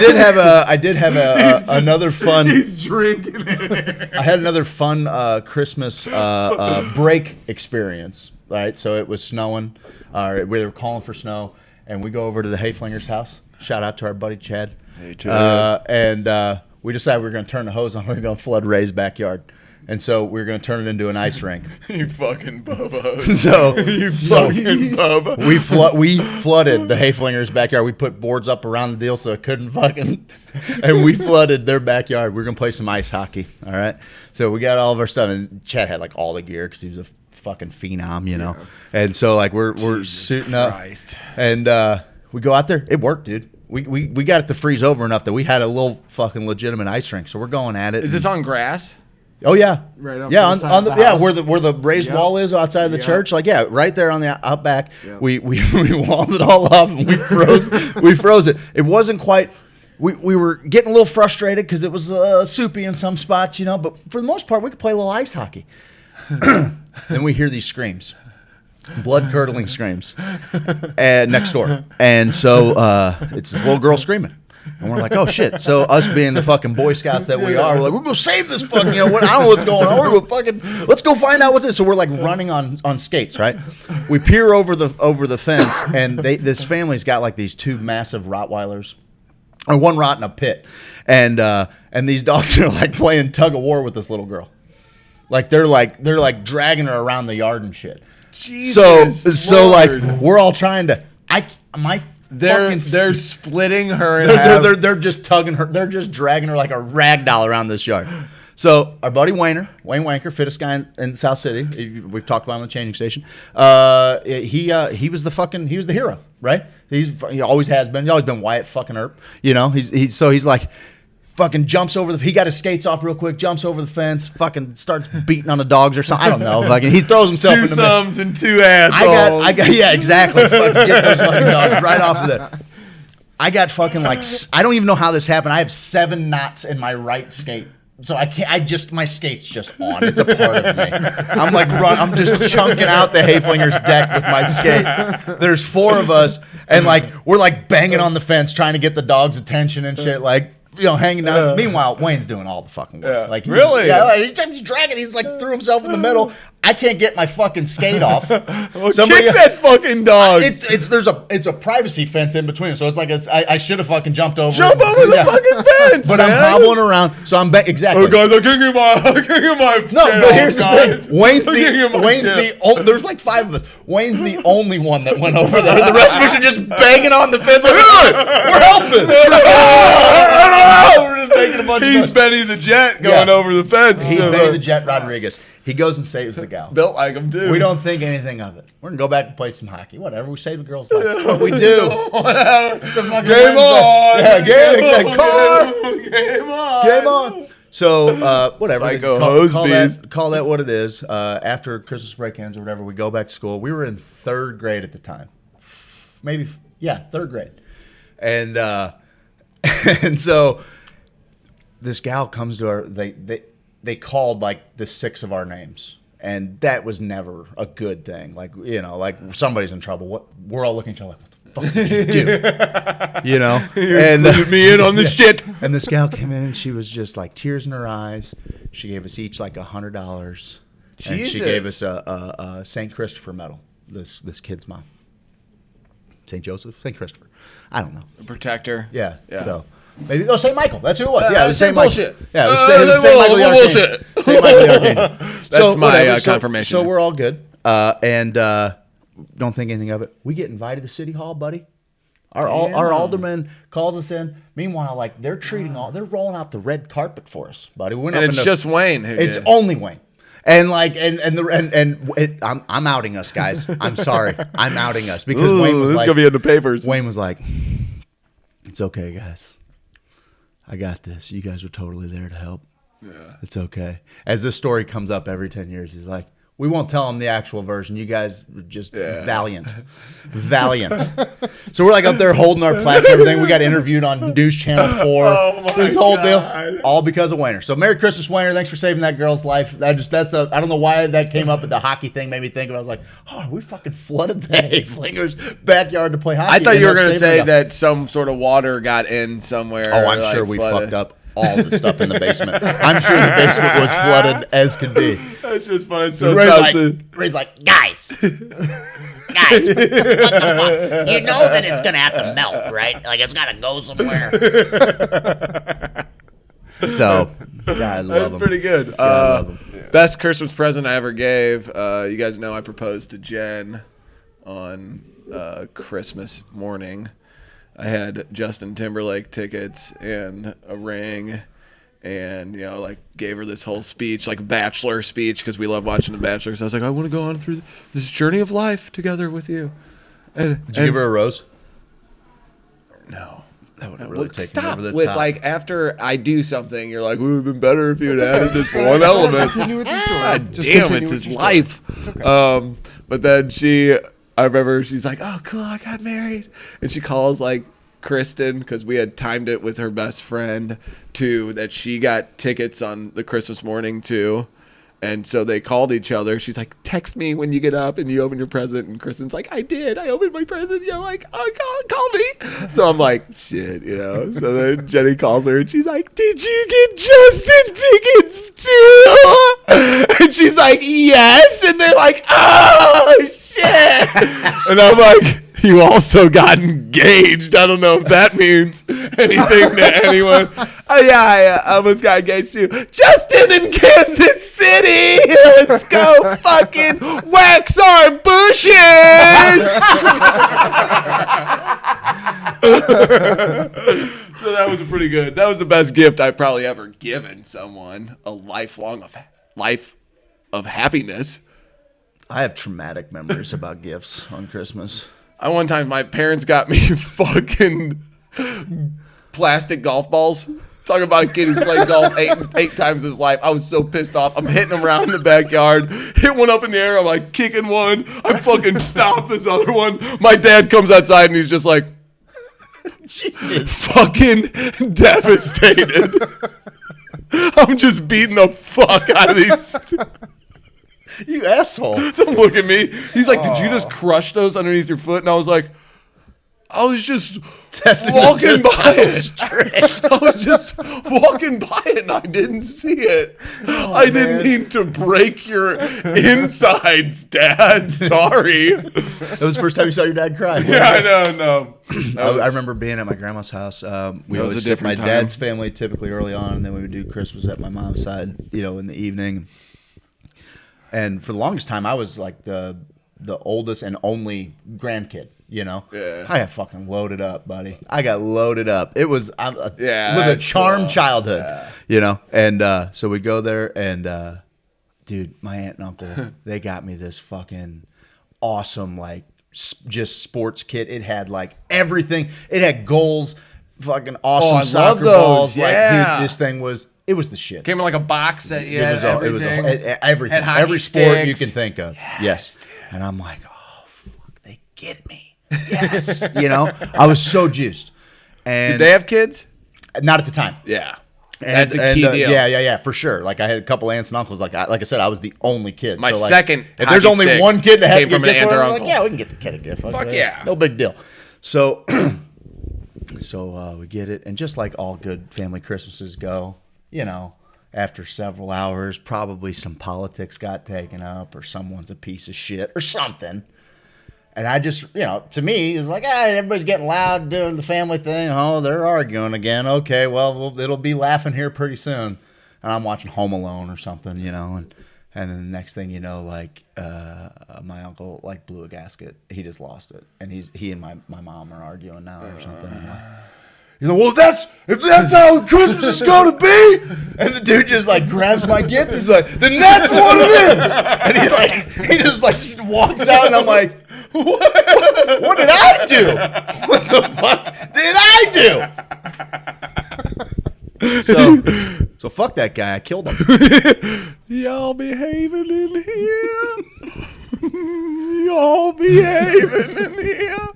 did have another fun. He's drinking it. I had another fun Christmas break experience. Right, so it was snowing. We were calling for snow, and we go over to the Hayflingers' house. Shout out to our buddy Chad. Hey, Chad. And we decided we were going to turn the hose on. We were going to flood Ray's backyard. And so we were going to turn it into an ice rink. You fucking bubba. Fucking bubba. We flooded the Hayflingers' backyard. We put boards up around the deal so it couldn't fucking... And we flooded their backyard. We were going to play some ice hockey, all right? So we got all of our stuff. And Chad had, like, all the gear because he was a fucking phenom, you know? Yeah. And so, like, we're suiting Christ. up. And we go out there. It worked, dude. We got it to freeze over enough that we had a little fucking legitimate ice rink. So we're going at it. Is this on grass? Oh yeah, right up on the house. where the raised wall is outside of the church, like right there on the out back. Yep. We walled it all up and we froze it. It wasn't quite. We were getting a little frustrated because it was soupy in some spots, you know. But for the most part, we could play a little ice hockey. Then we hear these screams, blood curdling screams, and next door, and so it's this little girl screaming. And we're like, oh shit. So us being the fucking Boy Scouts that we are, we're like, we're gonna save this fucking, I don't know what's going on. We're gonna fucking, let's go find out what's this. So we're like running on skates, right? We peer over the fence, and this family's got like these 2 massive Rottweilers, or one rot in a pit, and these dogs are like playing tug of war with this little girl. Like they're dragging her around the yard and shit. Jesus So like Lord. we're all trying to They're splitting her in half. they're just tugging her. They're just dragging her like a rag doll around this yard. So our buddy Wayne Wanker, fittest guy in South City. We've talked about him on the changing station. He was the hero, right? He always has been. He's always been Wyatt fucking Earp. He's like fucking jumps over he got his skates off real quick, jumps over the fence, fucking starts beating on the dogs or something. I don't know. Fucking he throws himself in the 2 thumbs and 2 assholes. I got yeah, exactly. Fucking get those fucking dogs right off of that. I got fucking I don't even know how this happened. I have 7 knots in my right skate. So I can't, my skate's just on. It's a part of me. I'm just chunking out the Hayflinger's deck with my skate. There's 4 of us, and we're banging on the fence trying to get the dog's attention and shit, hanging down. Meanwhile, Wayne's doing all the fucking work. Really? Yeah, he's dragging. He's threw himself in the middle. I can't get my fucking skate off. Kick that fucking dog. It's a privacy fence in between, so it's like I should have fucking jumped over. Jump over the fucking fence, but man. I'm hobbling around, so I'm exactly. Oh guys, I'm kicking my No, but here's guys. the thing. Wayne's the there's 5 of us. Wayne's the only one that went over there. The rest of us are just banging on the fence like, we're helping. We're just making a bunch He's of Benny the Jet going over the fence. He's Benny the Jet Rodriguez. He goes and saves the gal. Built like him too. We don't think anything of it. We're gonna go back and play some hockey. Whatever. We save a girl's life. That's what we do. Whatever. It's a fucking Game on. Yeah, game on. Game on. So whatever. Psycho Call that what it is. After Christmas break ends or whatever, we go back to school. We were in 3rd grade at the time. Maybe 3rd grade. And and so this gal comes to our they called the 6 of our names, and that was never a good thing. Somebody's in trouble. We're all looking at each other like, what the fuck did you do? And included me in on this shit. And this gal came in and she was just tears in her eyes. She gave us each $100. And she gave us a St. Christopher medal. This kid's mom. St. Joseph, St. Christopher. I don't know. Protector. Yeah. So. Maybe St. Michael. That's who it was. Yeah, it was St. Michael. Yeah, it was St. Michael the Archangel. St. Michael the Archangel. That's my confirmation. So we're all good, and don't think anything of it. We get invited to City Hall, buddy. Our alderman calls us in. Meanwhile, they're they're rolling out the red carpet for us, buddy. And it's just Wayne. It's only Wayne. And I'm outing us, guys. I'm sorry. I'm outing us because Wayne was this is gonna be in the papers. Wayne was like, "It's okay, guys. I got this. You guys were totally there to help. Yeah. It's okay." As this story comes up every 10 years, he's like, we won't tell him the actual version. You guys were just valiant. So we're up there holding our plaques and everything. We got interviewed on News Channel 4. This whole deal, all because of Wayner. So Merry Christmas, Wayner. Thanks for saving that girl's life. I don't know why that came up, but the hockey thing made me think of it. I was like, oh, we fucking flooded the Hayflinger's backyard to play hockey. I thought you were going to say that some sort of water got in somewhere. Oh, I'm sure we fucked up all the stuff in the basement. I'm sure the basement was flooded as could be. That's just fun. Ray's like, guys, what the fuck? You know that it's gonna have to melt, right? It's gotta go somewhere. So, I love That's him. pretty good. I love him. Best Christmas present I ever gave. You guys know I proposed to Jen on Christmas morning. I had Justin Timberlake tickets and a ring, and gave her this whole speech, bachelor speech, because we love watching The Bachelor. So I was like, I want to go on through this journey of life together with you. And Did you give her a rose? No. That would have really taken Stop over the with top. after I do something, you're like, it would have been better if you had added this one element. Continue with the story. God Just damn, continue it's with his your life. story. It's okay. But then I remember she's like, oh, cool, I got married. And she calls Kristen, because we had timed it with her best friend, that she got tickets on the Christmas morning too. And so they called each other. She's like, text me when you get up and you open your present. And Kristen's like, I did. I opened my present. You're like, oh, call me. So I'm like, shit, So then Jenny calls her and she's like, did you get Justin tickets too? And she's like, yes. And they're like, oh, shit. And I'm like, you also got engaged. I don't know if that means anything to anyone. Oh, yeah, I almost got engaged too. Justin in Kansas City. Let's go fucking wax our bushes. So that was pretty good. That was the best gift I've probably ever given someone. A life of happiness. I have traumatic memories about gifts on Christmas. One time my parents got me fucking plastic golf balls. Talking about a kid who's played golf eight times his life. I was so pissed off. I'm hitting them around in the backyard. Hit one up in the air. I'm like kicking one. I fucking stop this other one. My dad comes outside and he's just like, Jesus. Fucking devastated. I'm just beating the fuck out of these. You asshole. Don't look at me. He's like, did you just crush those underneath your foot? And I was like, I was just walking by it. I was just walking by it and I didn't see it. I didn't mean to break your insides, Dad. Sorry. That was the first time you saw your dad cry. Yeah, I know. I remember being at my grandma's house. We was a always different my time. dad's family typically early on, and then we would do Christmas at my mom's side, in the evening. And for the longest time, I was like the oldest and only grandkid. Yeah. I got fucking loaded up, buddy. I got loaded up. It was with a that's charmed cool. childhood, And so we go there, and dude, my aunt and uncle, they got me this fucking awesome just sports kit. It had like everything. It had goals, fucking awesome I soccer love those. balls. Yeah. Like, dude, this thing was. It was the shit. Came in like a box that you had everything. Everything. Had hockey Every sport you sticks. can think of. Yes. And I'm like, oh, fuck, they get me. Yes. I was so juiced. And Did they have kids? Not at the time. Yeah. And, That's a key deal. Yeah, for sure. Like I had a couple aunts and uncles. Like I said, I was the only kid. My so, like, second if there's hockey only stick one kid that had to came get from an gifts, aunt or I'm like, uncle. yeah, we can get the kid a gift. Fuck yeah. No big deal. So, we get it, and just like all good family Christmases go, after several hours, probably some politics got taken up, or someone's a piece of shit, or something. And I just, to me, it's like, everybody's getting loud doing the family thing. Oh, they're arguing again. Okay, well, it'll be laughing here pretty soon. And I'm watching Home Alone or something, and then the next thing you know, my uncle blew a gasket. He just lost it, and he and my mom are arguing now or something. He's like, well, if that's how Christmas is gonna be, and the dude just grabs my gift. He's like, then that's what it is. And he just walks out, and I'm like, what did I do? What the fuck did I do? So fuck that guy. I killed him. Y'all behaving in here. Y'all behaving in here.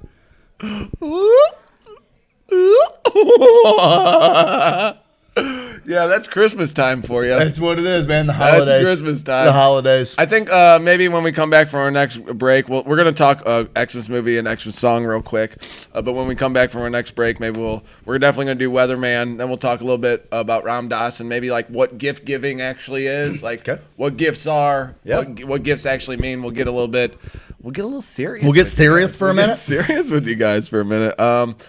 Yeah, that's Christmas time for you. That's what it is, man. The holidays. That's Christmas time. The holidays. I think maybe when we come back from our next break, we're going to talk Xmas movie and Xmas song real quick. But when we come back from our next break, maybe we're definitely going to do Weatherman. Then we'll talk a little bit about Ram Dass and maybe what gift giving actually is, what gifts are, what gifts actually mean. We'll get a little serious. We'll get serious for a minute. Serious with you guys for a minute.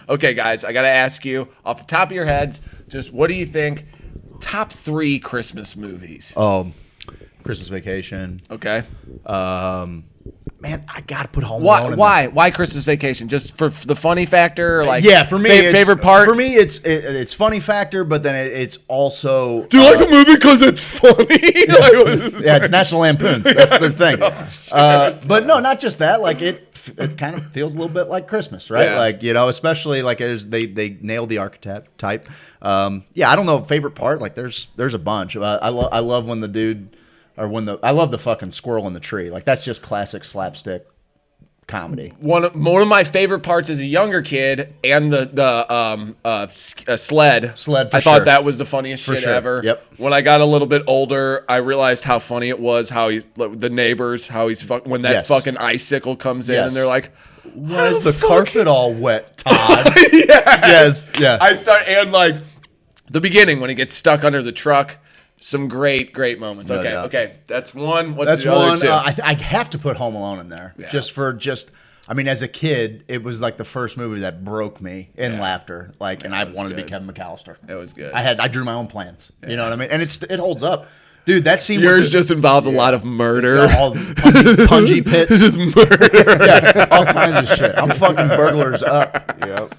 Okay, guys, I got to ask you off the top of your heads, just what do you think? Top 3 Christmas movies. Christmas Vacation. Okay. Man, I gotta put Home Alone. Why Christmas Vacation? Just for the funny factor? For me, favorite part. For me, it's funny factor, but then it's also. Do you like the movie because it's funny? Yeah, it's National Lampoons. That's their thing. But no, not just that. It kind of feels a little bit like Christmas, right? Yeah. Especially as they nailed the archetype. I don't know favorite part. There's a bunch. I love when the dude. I love the fucking squirrel in the tree. That's just classic slapstick comedy. One of my favorite parts as a younger kid, and the sled. Sled, for I thought sure. that was the funniest For shit sure. ever. Yep. When I got a little bit older, I realized how funny it was. How the neighbors, how he's when that Yes. fucking icicle comes in, Yes. and they're like, Why is the carpet all wet, Todd? yes. Yeah. And like the beginning when he gets stuck under the truck. Some great moments. No Okay, doubt. okay, that's one. What's That's the other one. two? I have to put Home Alone in there. Yeah. I mean, as a kid, it was like the first movie that broke me in laughter. Like, and I wanted to be good. Kevin McAllister. It was good. I drew my own plans. You know what I mean? And it holds up, dude. That scene. Yours with the- just involved a lot of murder. all pungy pits, Just murder. yeah, all kinds of shit. I'm fucking burglars up. Yep.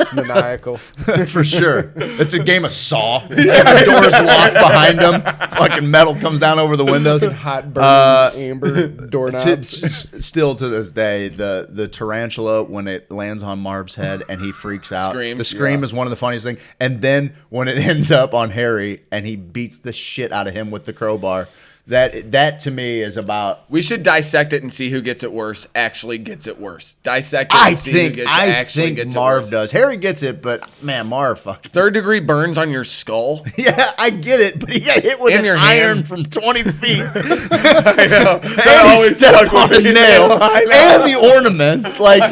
It's maniacal. For sure. It's a game of Saw. The door's locked behind them. Fucking metal comes down over the windows. Hot burning amber doorknobs. Still to this day, the tarantula, when it lands on Marv's head and he freaks out. Screams. The scream is one of the funniest things. And then when it ends up on Harry and he beats the shit out of him with the crowbar, that to me is about. We should dissect it and see who gets it worse. Actually gets it worse. Dissect it. And see who gets, I actually think gets Marv it worse. does. Harry gets it, but man, Marv fucking. 3rd-degree burns on your skull. Yeah, I get it, but he got hit with In an your iron hand. from 20 feet. I know. And he stepped on a nail. And the ornaments. Like,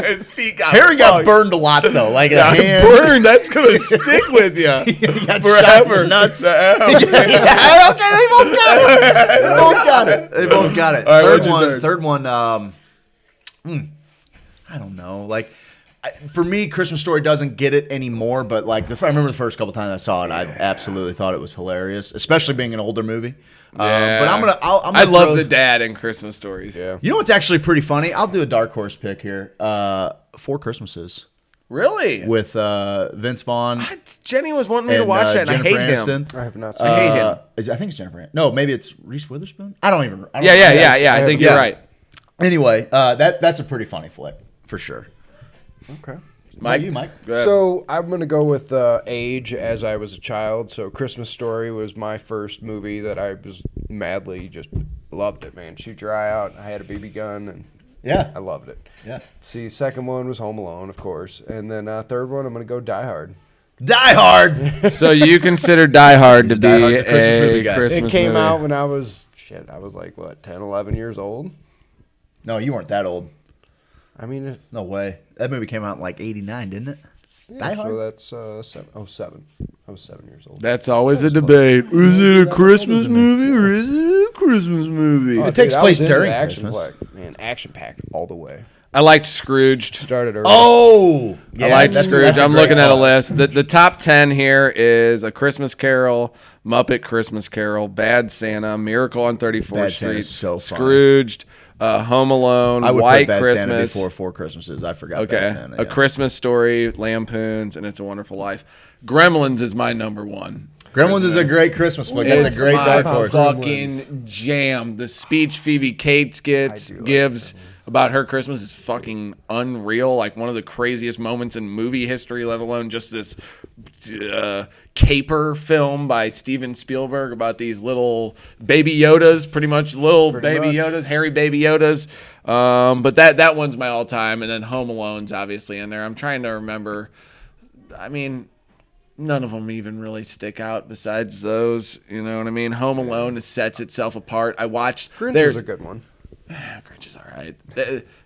His feet got Harry got fucked. burned a lot, though. Like, a Got hand. burned. That's gonna stick with you He got shot in the forever. nuts. Yeah. Yeah, okay, they both got it. They both got it. All right, what's your Third one. I don't know. Like, for me, Christmas Story doesn't get it anymore. But like, I remember the first couple times I saw it, I absolutely thought it was hilarious, especially being an older movie. But I'm gonna. I love the dad in Christmas Stories. Yeah. You know what's actually pretty funny? I'll do a dark horse pick here. 4 Christmases Really? with Vince Vaughn. Jenny was wanting me to and, watch that, and I Jennifer hate him. Aniston. I have not seen I hate Uh, him. I think it's Jennifer. No, maybe it's Reese Witherspoon. I don't know. Yeah. I think you're right. Anyway, that's a pretty funny flick for sure. Okay. Mike, Mike? Go ahead. So I'm gonna go with age as I was a child. So Christmas Story was my first movie that I was madly just loved it, man. Shoot your eye out. I had a BB gun and Yeah. I loved it. Yeah. See, second one was Home Alone, of course, and then third one I'm gonna go Die Hard. Die Hard. So you consider Die Hard to be Die Hard's a Christmas movie guy. Christmas It came movie. out when I was like what 10, 11 years old. No, you weren't that old. I mean, No way. That movie came out in like '89, didn't it? Die so Hard. that's 7. I was 7 years old. That's always a debate. Is it a Christmas movie or is it a Christmas movie? Oh, It takes dude, I place was into during the action Christmas. pack, man. Action pack all the way. I liked Scrooged. Started early. Oh, yeah, I liked that's- Scrooge. that's I'm great looking at a call. list. The top 10 here is A Christmas Carol, Muppet Christmas Carol, Bad Santa, Miracle on 34th Bad Street, Santa's so funny. Scrooged, Home Alone, I would White put Bad Christmas. Santa before 4 Christmases. I forgot. Okay, Bad Santa, A Christmas Story, Lampoons, and It's a Wonderful Life. Gremlins is my number one. Gremlins is a great Christmas flick. That's It's a great my dark horse. fucking jam. The speech Phoebe Cates gives about her Christmas is fucking unreal. Like one of the craziest moments in movie history, let alone just this caper film by Steven Spielberg about these little baby Yodas, pretty much Yodas, hairy baby Yodas. But that one's my all time, and then Home Alone's obviously in there. I'm trying to remember. I mean, none of them even really stick out besides those. You know what I mean? Home Alone sets itself apart. I watched. Grinch There's is a good one. Grinch is all right.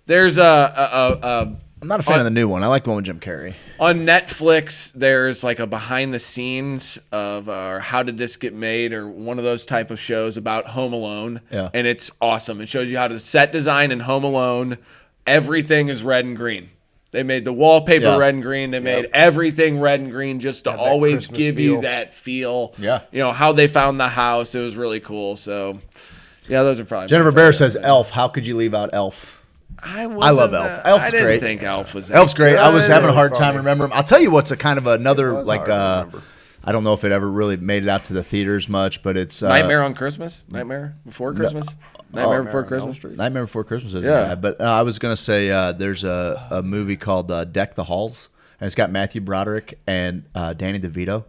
There's a I'm not a fan of the new one. I like the one with Jim Carrey. on Netflix. There's like a behind the scenes of how did this get made, or one of those type of shows about Home Alone. Yeah. And it's awesome. It shows you how to set design in Home Alone. Everything is red and green. They made the wallpaper Yeah. red and green. They made everything red and green just to Have that always Christmas give you feel. that feel. Yeah. You know, how they found the house. It was really cool. So, yeah, those are probably Jennifer my Bear favorite. says Elf. How could you leave out Elf? I love Elf. Elf's I didn't great. think Elf was that Elf's great. I was good. having a hard Funny. time remembering. I'll tell you what's a kind of another was like hard to remember. I don't know if it ever really made it out to the theaters much, but it's Nightmare on Christmas? Nightmare Before Christmas? Nightmare Before Christmas? Nightmare Before Christmas isn't Yeah. bad. But I was gonna say there's a movie called Deck the Halls, and it's got Matthew Broderick and Danny DeVito.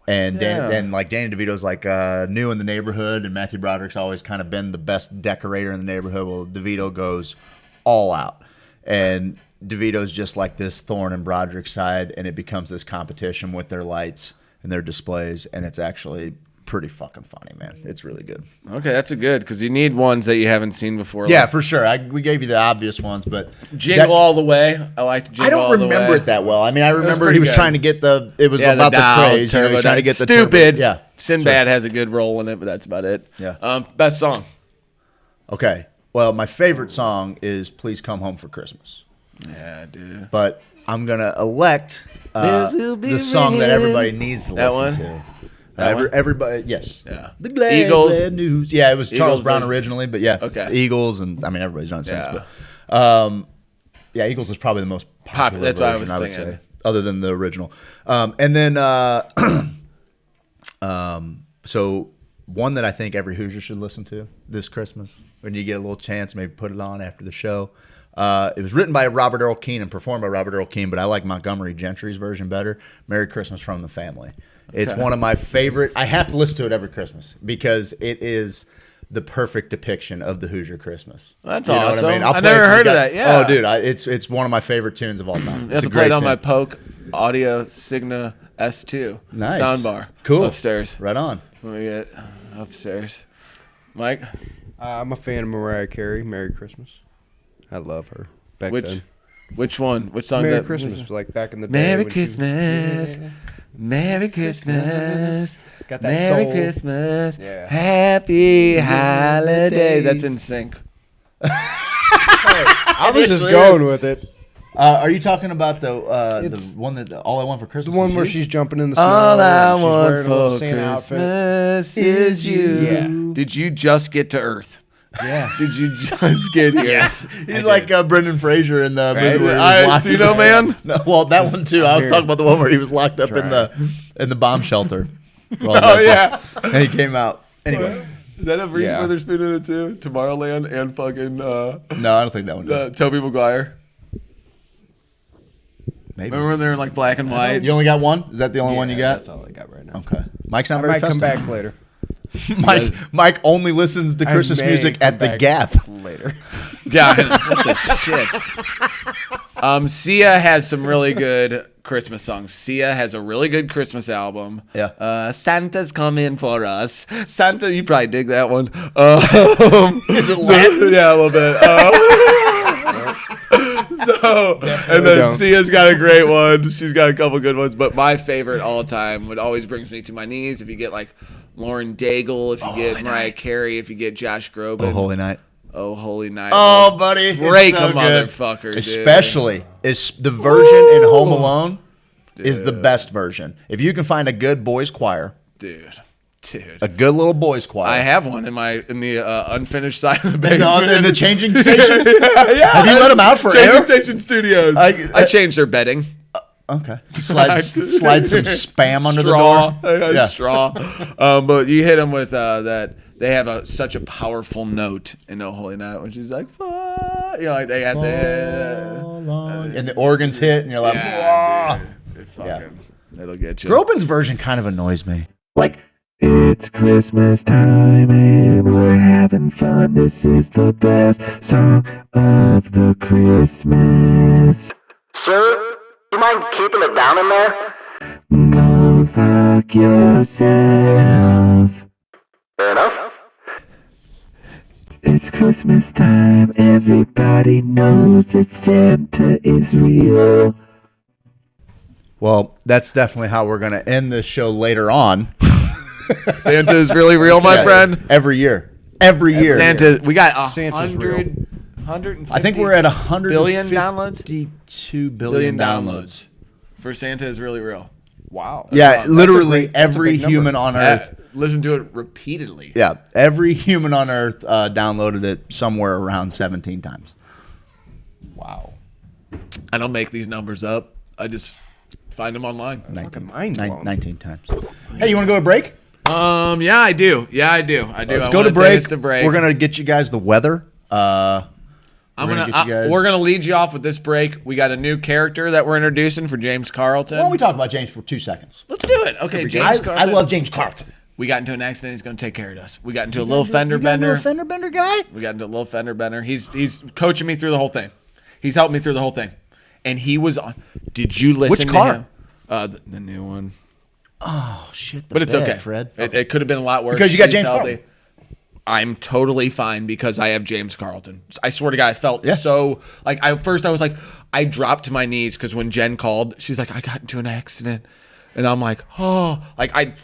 And like Danny DeVito's like new in the neighborhood, and Matthew Broderick's always kind of been the best decorator in the neighborhood. Well, DeVito goes all out, and DeVito's just like this thorn in Broderick's side, and it becomes this competition with their lights and their displays, and it's actually pretty fucking funny, man. It's really good. Okay, that's a good, because you need ones that you haven't seen before. Yeah, for sure. We gave you the obvious ones, but Jingle All the Way. I like Jingle I don't All the remember Way. it that well. I mean, I remember pretty he was good. trying to get it was about the dial, craze. You know, he was trying to get the stupid. turbo. Yeah, Sinbad has a good role in it, but that's about it. Yeah. Best song. Okay. Well, my favorite song is "Please Come Home for Christmas." Yeah, dude. But I'm gonna elect Bells will be the song that ringing. everybody needs to That listen one? to. That one? Everybody, yes. Yeah. The glad, Eagles. glad news. Yeah, it was Charles Eagles Brown version. originally, but yeah, Okay. the Eagles, and I mean everybody's done it since. Yeah. But yeah, Eagles is probably the most popular That's what I version, was I would thinking. say, other than the original. And then so one that I think every Hoosier should listen to this Christmas when you get a little chance, maybe put it on after the show. It was written by Robert Earl Keen and performed by Robert Earl Keen, but I like Montgomery Gentry's version better. Merry Christmas from the Family. It's Okay. one of my favorite. I have to listen to it every Christmas because it is the perfect depiction of the Hoosier Christmas. That's You know what awesome. I'll I play never it for you heard of guys. that, yeah. Oh, dude, it's one of my favorite tunes of all time. You It's have a to play it great on my tune. Polk Audio Signa S2 Nice. soundbar. Cool. Upstairs. Right on. Let me get upstairs. Mike? I'm a fan of Mariah Carey. Merry Christmas. I love her. Back then. Which one? Which song? Merry that, Christmas, like back in the day. Merry when she- Christmas. Merry Christmas. Got that Merry soul. Christmas. Yeah. Happy holidays. That's in sync. I was just going with it. Are you talking about the It's- one that All I Want for Christmas? The one Is where You? she's jumping in the snow. All I and she's want wearing a little for Santa outfit. Christmas is you. Yeah. Did you just get to Earth? Yeah. Did you just get here? Yes. He's like Brendan Fraser in the Right? movie where he was I locked see in no the- man. No, well, that one too. I was Here. talking about the one where he was locked up in the bomb shelter. Oh, yeah. And he came out. Anyway. Does that have Reese Yeah. Witherspoon in it too? Tomorrowland and fucking No, I don't think that one did. Tobey Maguire. Maybe. Remember when they were in like black and white? You only got one? Is that the only one you got? That's all I got right now. Okay. Mike's not I very might come festive. back later. Mike only listens to I Christmas may music come at the back Gap. later. Yeah, what the shit. Sia has some really good Christmas songs. Sia has a really good Christmas album. Yeah. Santa's coming for us. Santa, you probably dig that one. Is it Latin? Yeah, a little bit. And then don't. Sia's got a great one. She's got a couple good ones, but my favorite all time, what always brings me to my knees, if you get like Lauren Daigle, if you get Mariah Carey, if you get Josh Groban. Oh, Holy Night. Oh, Holy Night. Oh, buddy. Break it's so a good. motherfucker, dude. Especially is the version in Home Alone is the best version. If you can find a good boys choir, Dude. a good little boys choir. I have one in the unfinished side of the in basement. the changing station. yeah. Have you let them out for Changing air? Station Studios. I changed their bedding. Okay. Slide some spam under Straw. the door. Yeah. Straw. But you hit them with that. They have such a powerful note in No Holy Night, which is like, fuck. You know, like they had and the organs hit, and you're like, yeah, "Wah." dude, it fucking, it'll get you. Groban's version kind of annoys me. Like, It's Christmas time and we're having fun. This is the best song of the Christmas. Sir, you mind keeping it down in there? Go fuck yourself. Fair enough. It's Christmas time. Everybody knows that Santa is real. well, that's definitely how we're gonna end this show later on. Santa is really real, my Yeah, friend. Every year. Santa, we got Santa's 150 I think we're at 100 billion downloads. 52 billion downloads. For Santa is really real. Wow. Yeah, a literally great- that's a every big number. human on Earth. Listen to it repeatedly. Yeah, every human on Earth downloaded it somewhere around 17 times. Wow. I don't make these numbers up. I just find them online. Fucking mind blown. 19 times. Hey, you want to go to break? Yeah, I do. I do. Let's I go wanna to break. take us to break. We're gonna get you guys the weather. We're gonna lead you off with this break. We got a new character that we're introducing for James Carlton. Why don't we talk about James for 2 seconds? Let's do it. Okay, James Carlton. I love James Carlton. We got into an accident. He's gonna take care of us. We got into a little fender bender. A fender bender guy? We got into a little fender bender. He's coaching me through the whole thing. He's helped me through the whole thing. And he was on. Did you listen Which car? to him? The new one. Oh shit! But it's okay, Fred. It could have been a lot worse because you got She's James healthy. Carlton. I'm totally fine because I have James Carlton. I swear to God, I felt so like I was like, I dropped to my knees because when Jen called, she's like, I got into an accident. And I'm like, oh, like I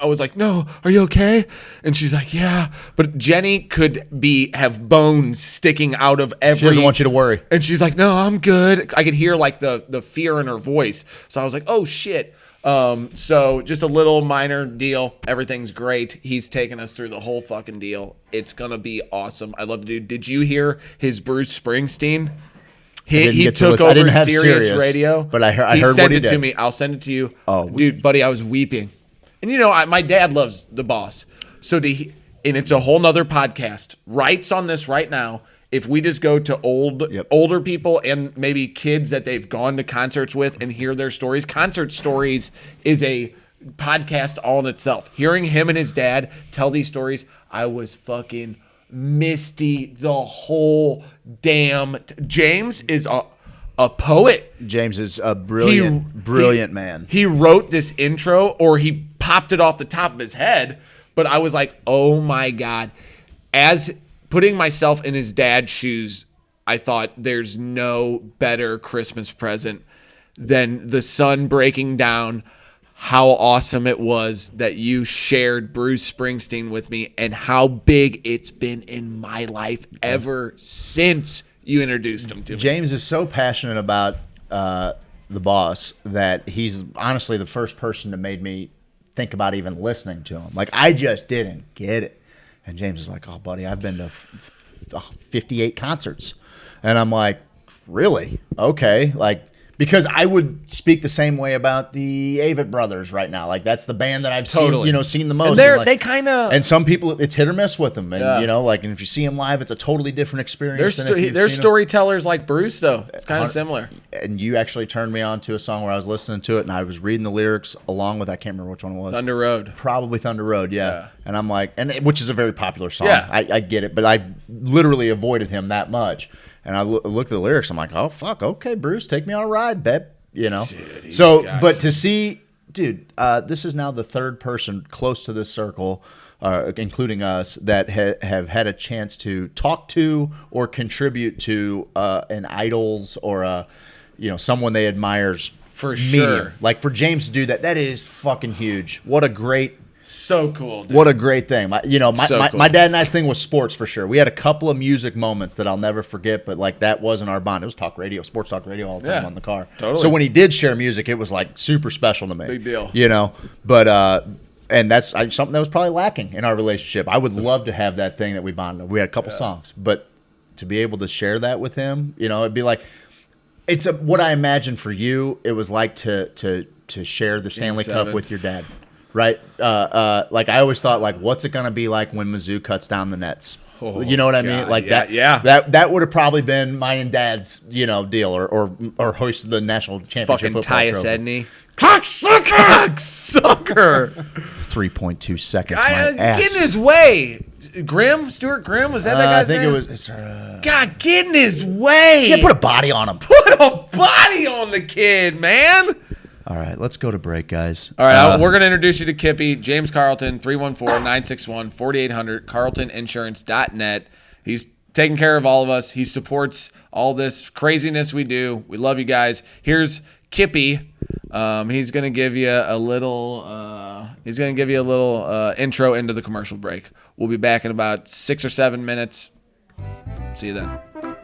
was like, no, are you okay? And she's like, yeah. But Jenny could have bones sticking out of every. She doesn't want you to worry. And she's like, no, I'm good. I could hear like the fear in her voice. So I was like, oh shit. So just a little minor deal. Everything's great. He's taking us through the whole fucking deal. It's gonna be awesome. I love to do. Did you hear his Bruce Springsteen? He took over Sirius Radio, but I heard what he sent it did. to me. I'll send it to you. Oh, dude, buddy, I was weeping, and my dad loves The Boss, and it's a whole nother podcast. Writes on this right now. If we just go to older people and maybe kids that they've gone to concerts with and hear their stories, Concert Stories is a podcast all in itself. Hearing him and his dad tell these stories, I was fucking misty the whole damn. James is a poet. James is a brilliant man. He wrote this intro, or he popped it off the top of his head, but I was like, oh my God. As putting myself in his dad's shoes, I thought there's no better Christmas present than the sun breaking down. How awesome it was that you shared Bruce Springsteen with me and how big it's been in my life ever since you introduced him to me. James is so passionate about The Boss that he's honestly the first person that made me think about even listening to him. Like, I just didn't get it. And James is like, oh, buddy, I've been to 58 concerts. And I'm like, really? Okay. Like, because I would speak the same way about the Avett Brothers right now. Like, that's the band that I've seen the most. And they kind of... And some people, it's hit or miss with them. And, and if you see them live, it's a totally different experience. They're storytellers like Bruce, though. It's kind of similar. And you actually turned me on to a song where I was listening to it, and I was reading the lyrics along with, I can't remember which one it was. Thunder Road. Probably Thunder Road, yeah. And I'm like, which is a very popular song. Yeah. I get it, but I literally avoided him that much. And I looked at the lyrics. I'm like, oh, fuck. Okay, Bruce, take me on a ride, babe. Dude, but to see, dude, this is now the third person close to this circle, including us, that have had a chance to talk to or contribute to an idol's or someone they admire's for medium. sure. Like, for James to do that is fucking huge. What a great. So cool, dude. What a great thing. My cool. My dad and I's thing was sports for sure. We had a couple of music moments that I'll never forget, but like that wasn't our bond. It was talk radio, sports talk radio all the time on the car. Totally. So when he did share music, it was like super special to me. Big deal. But and that's something that was probably lacking in our relationship. I would love to have that thing that we bonded. We had a couple songs, but to be able to share that with him, it'd be like what I imagine for you. It was like to share the Stanley Cup with your dad. Right, like I always thought, like, what's it gonna be like when Mizzou cuts down the nets? You know what I mean? Like that would have probably been mine and Dad's, deal, or hoisted the national championship. Fucking Tyus Edney, cocksucker. 3.2 seconds. Get in his way. Stuart Grimm, was that guy's name? I think it was. God, get in his way. Yeah, put a body on him. Put a body on the kid, man. All right, let's go to break, guys. All right, we're going to introduce you to Kippy. James Carlton, 314-961-4800, carltoninsurance.net. He's taking care of all of us. He supports all this craziness we do. We love you guys. Here's Kippy. He's going to give you a little intro into the commercial break. We'll be back in about 6 or 7 minutes. See you then.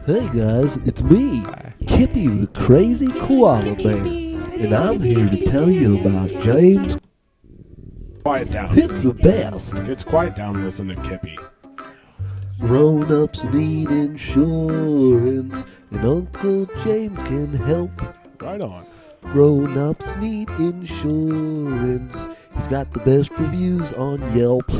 Hey guys, it's me, Kippy the Crazy Koala Bear. And I'm here to tell you about James. Quiet down. It's the best. It's quiet down. Listen to Kippy. Grown-ups need insurance, and Uncle James can help. Right on. Grown-ups need insurance. He's got the best reviews on Yelp.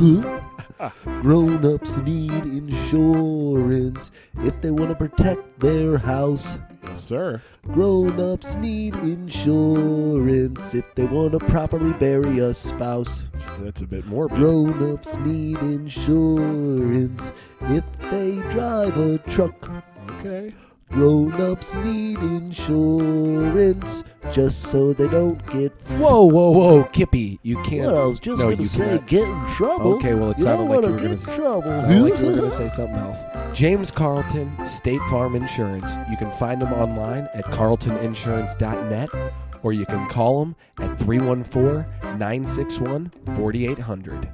Grown-ups need insurance if they want to protect their house. Yes, sir. Grown-ups need insurance if they want to properly bury a spouse. That's a bit morbid. Grown-ups need insurance if they drive a truck. Okay. Grown-ups need insurance just so they don't get... Whoa, Kippy, you can't. Well, I was just going to say cannot. get in trouble. Okay, well, it You sounded don't like wanna you were going get in trouble. Sounded like you were going to say something else. James Carlton, State Farm Insurance. You can find him online at carltoninsurance.net, or you can call him at 314-961-4800.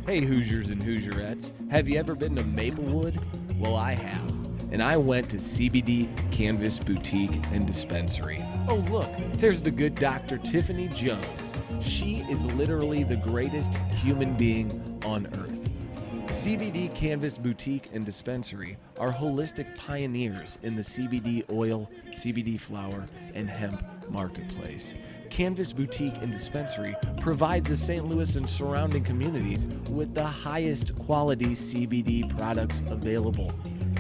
Hey Hoosiers and Hoosierettes, have you ever been to Maplewood? Well, I have, and I went to CBD Canvas Boutique and Dispensary. Oh look, there's the good Dr. Tiffany Jones. She is literally the greatest human being on earth. CBD Canvas Boutique and Dispensary are holistic pioneers in the CBD oil, CBD flower, and hemp marketplace. Canvas Boutique and Dispensary provides the St. Louis and surrounding communities with the highest quality CBD products available,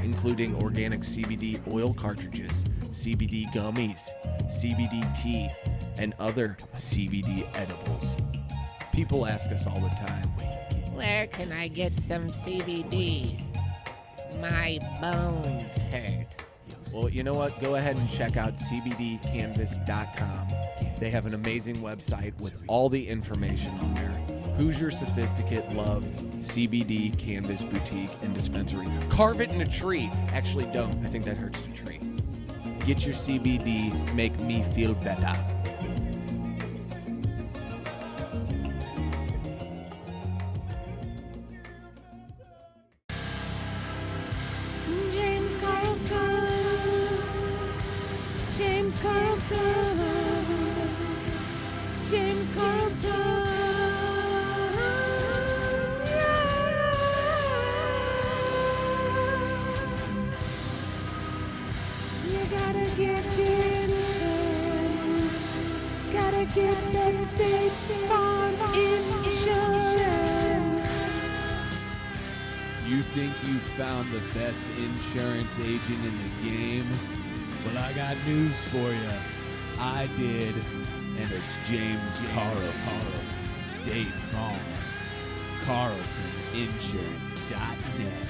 including organic CBD oil cartridges, CBD gummies, CBD tea, and other CBD edibles. People ask us all the time, where can I get some CBD? My bones hurt. Well, you know what? Go ahead and check out cbdcanvas.com. They have an amazing website with all the information on there. Hoosier Sophisticate loves CBD Canvas Boutique and Dispensary. Carve it in a tree. Actually, don't. I think that hurts the tree. Get your CBD. Make me feel better. James Carlton. James Carlton. James Carlton. You gotta get your insurance. Gotta get that State Farm insurance. You think you found the best insurance agent in the game? Well, I got news for you. I did, and it's James Carlton, State Farm, carltoninsurance.net.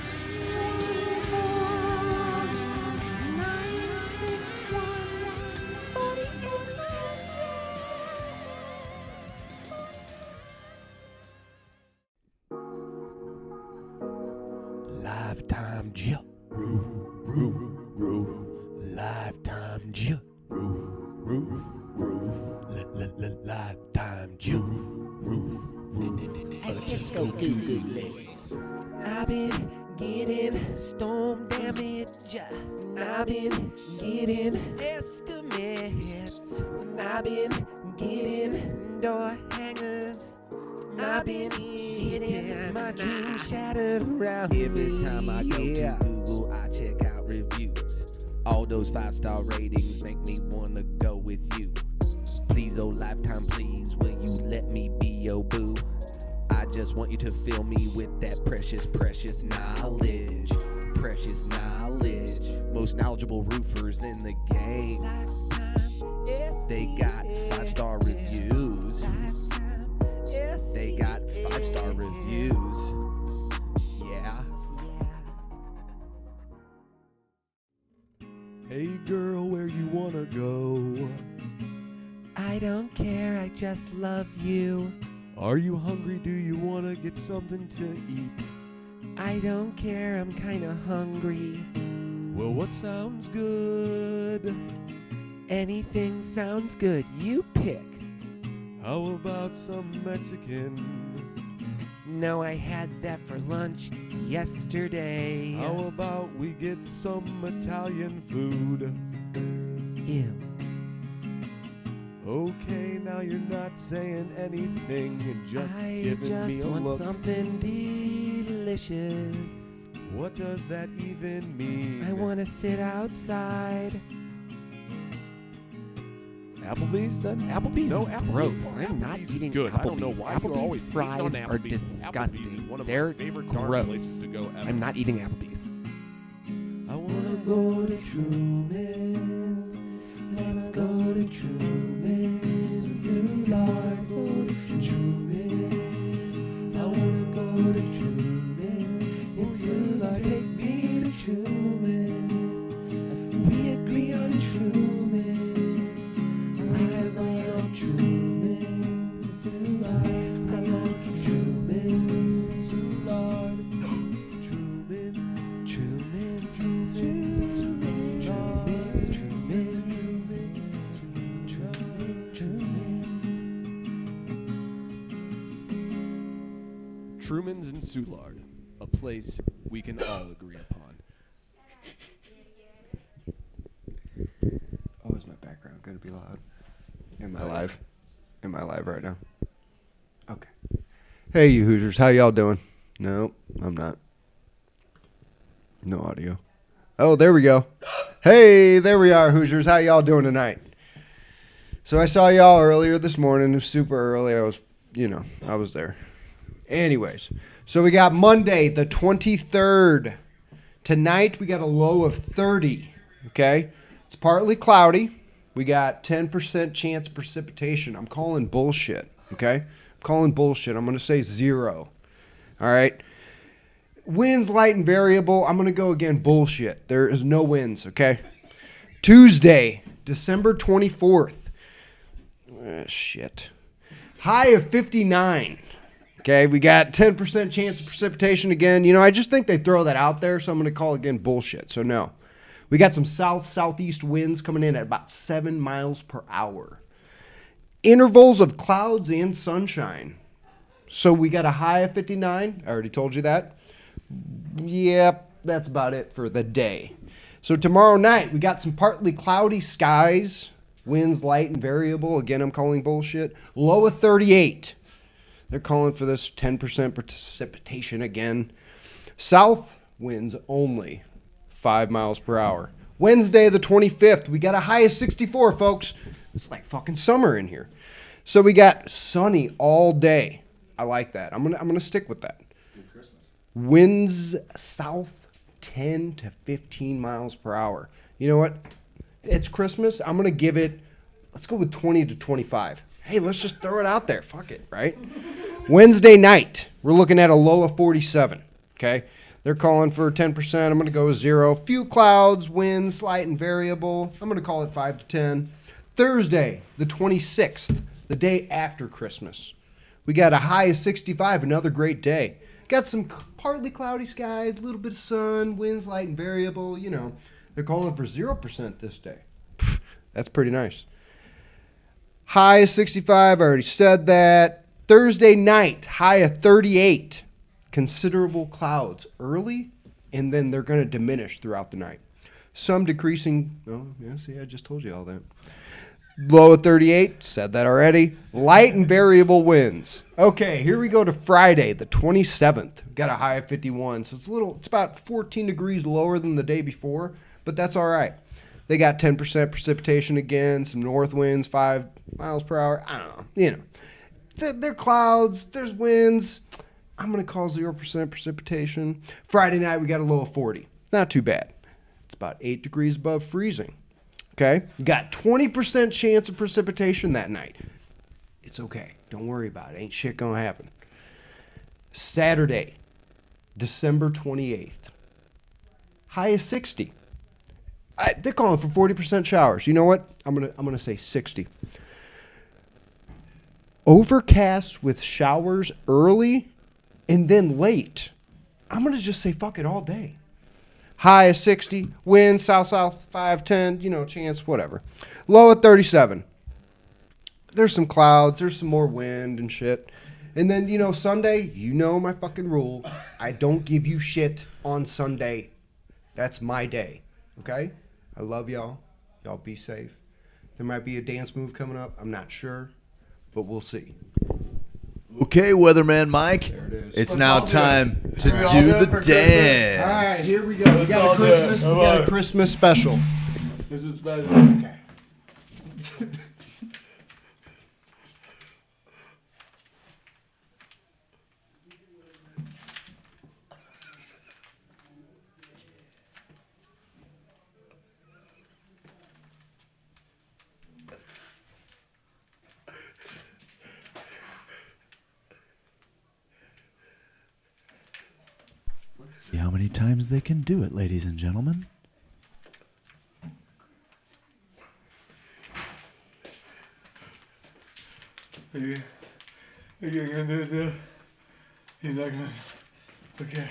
Lifetime Jill. Lifetime Jill. Lifetime Jill. Let's go good. I've been getting storm damage. I've been getting estimates. I've been getting door hangers. I've been getting my dreams shattered around every time I go to Google. I check out reviews. All those 5-star ratings make me wanna go with you. Please, oh Lifetime, please, will you let me be your boo? I just want you to fill me with that precious, precious knowledge. Precious knowledge. Most knowledgeable roofers in the game. They got 5-star reviews. They got 5-star reviews. Yeah. Hey girl, where you wanna go? I don't care, I just love you. Are you hungry? Do you wanna get something to eat? I don't care, I'm kinda hungry. Well, what sounds good? Anything sounds good, you pick. How about some Mexican? No, I had that for lunch yesterday. How about we get some Italian food? Ew. Okay, now you're not saying anything and just I giving just me a want look. something delicious. What does that even mean? I want to sit outside. Applebee's then? Applebee's No, is Applebee's. gross. I'm Applebee's not is eating good. Applebee's. I don't know why you're Applebee's always hating fries on are Applebee's. disgusting. Applebee's is one of They're my favorite darn gross. places to go ever. I'm not eating Applebee's. I wanna go to Truman's. Let's go to Truman's. Lord, go to Truman's. I wanna go to Truman's. It's Lord, take me to Truman's. We agree on Truman's. I agree on Truman's. I love Truman's. Lord, Truman, Truman, Truman's and Soulard, a place we can all agree upon. Oh, is my background going to be loud? Am I live? Am I live right now? Okay. Hey, you Hoosiers. How y'all doing? No, I'm not. No audio. Oh, there we go. Hey, there we are, Hoosiers. How y'all doing tonight? So I saw y'all earlier this morning. It was super early. I was there. Anyways, so we got Monday, the 23rd. Tonight, we got a low of 30, okay? It's partly cloudy. We got 10% chance of precipitation. I'm calling bullshit, okay? I'm calling bullshit. I'm going to say 0, all right? Winds light and variable. I'm going to go again bullshit. There is no winds, okay? Tuesday, December 24th. Shit. High of 59. Okay, we got 10% chance of precipitation again. I just think they throw that out there, so I'm going to call again bullshit. So no. We got some southeast winds coming in at about 7 miles per hour. Intervals of clouds and sunshine. So we got a high of 59. I already told you that. Yep, that's about it for the day. So tomorrow night, we got some partly cloudy skies. Winds light and variable. Again, I'm calling bullshit. Low of 38. They're calling for this 10% precipitation again. South winds only 5 miles per hour. Wednesday, the 25th, we got a high of 64, folks. It's like fucking summer in here. So we got sunny all day. I like that. I'm gonna stick with that. Winds south 10 to 15 miles per hour. You know what? It's Christmas. I'm gonna give it. Let's go with 20 to 25. Hey, let's just throw it out there. Fuck it, right? Wednesday night, we're looking at a low of 47, okay? They're calling for 10%. I'm going to go with 0. Few clouds, winds, light and variable. I'm going to call it 5 to 10. Thursday, the 26th, the day after Christmas. We got a high of 65, another great day. Got some partly cloudy skies, a little bit of sun, winds, light and variable. They're calling for 0% this day. That's pretty nice. High of 65, I already said that. Thursday night, high of 38. Considerable clouds early, and then they're going to diminish throughout the night. Some decreasing. Oh, yeah, see, I just told you all that. Low of 38, said that already. Light and variable winds. Okay, here we go to Friday, the 27th. Got a high of 51, so it's about 14 degrees lower than the day before, but that's all right. They got 10% precipitation again, some north winds, 5 miles per hour. I don't know. There are clouds, there's winds. I'm going to call 0% precipitation. Friday night, we got a low of 40. Not too bad. It's about 8 degrees above freezing. Okay? You got 20% chance of precipitation that night. It's okay. Don't worry about it. Ain't shit going to happen. Saturday, December 28th. High of 60. They're calling for 40% showers. You know what? I'm gonna say 60. Overcast with showers early and then late. I'm gonna just say fuck it all day. High of 60. Wind south 5-10. Chance whatever. Low at 37. There's some clouds. There's some more wind and shit. And then, you know, Sunday, you know my fucking rule. I don't give you shit on Sunday. That's my day. Okay? I love y'all. Y'all be safe. There might be a dance move coming up. I'm not sure, but we'll see. Okay, Weatherman Mike. It's now time to do the dance. All right, here we go. We got a Christmas special. This is special. Okay. See how many times they can do it, ladies and gentlemen. Are you gonna do it too? He's not gonna. Okay.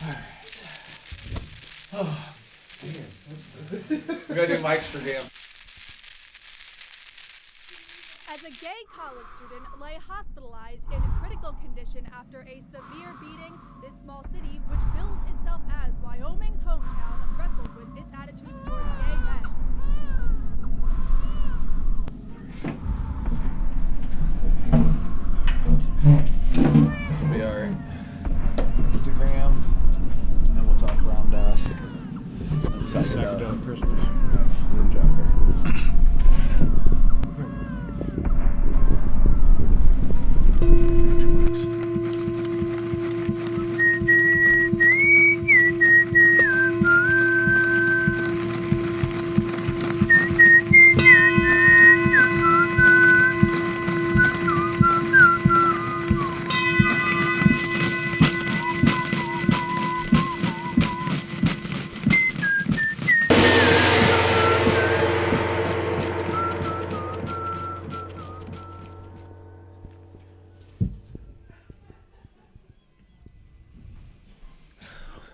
Alright. Oh, damn. We gotta do Mike's for damn. As a gay college student lay hospitalized in critical condition after a severe beating, this small city, which bills itself as Wyoming's hometown, wrestled with its attitudes towards gay men. This will be our Instagram, and then we'll talk around Psychedelic Christmas. And then job fair.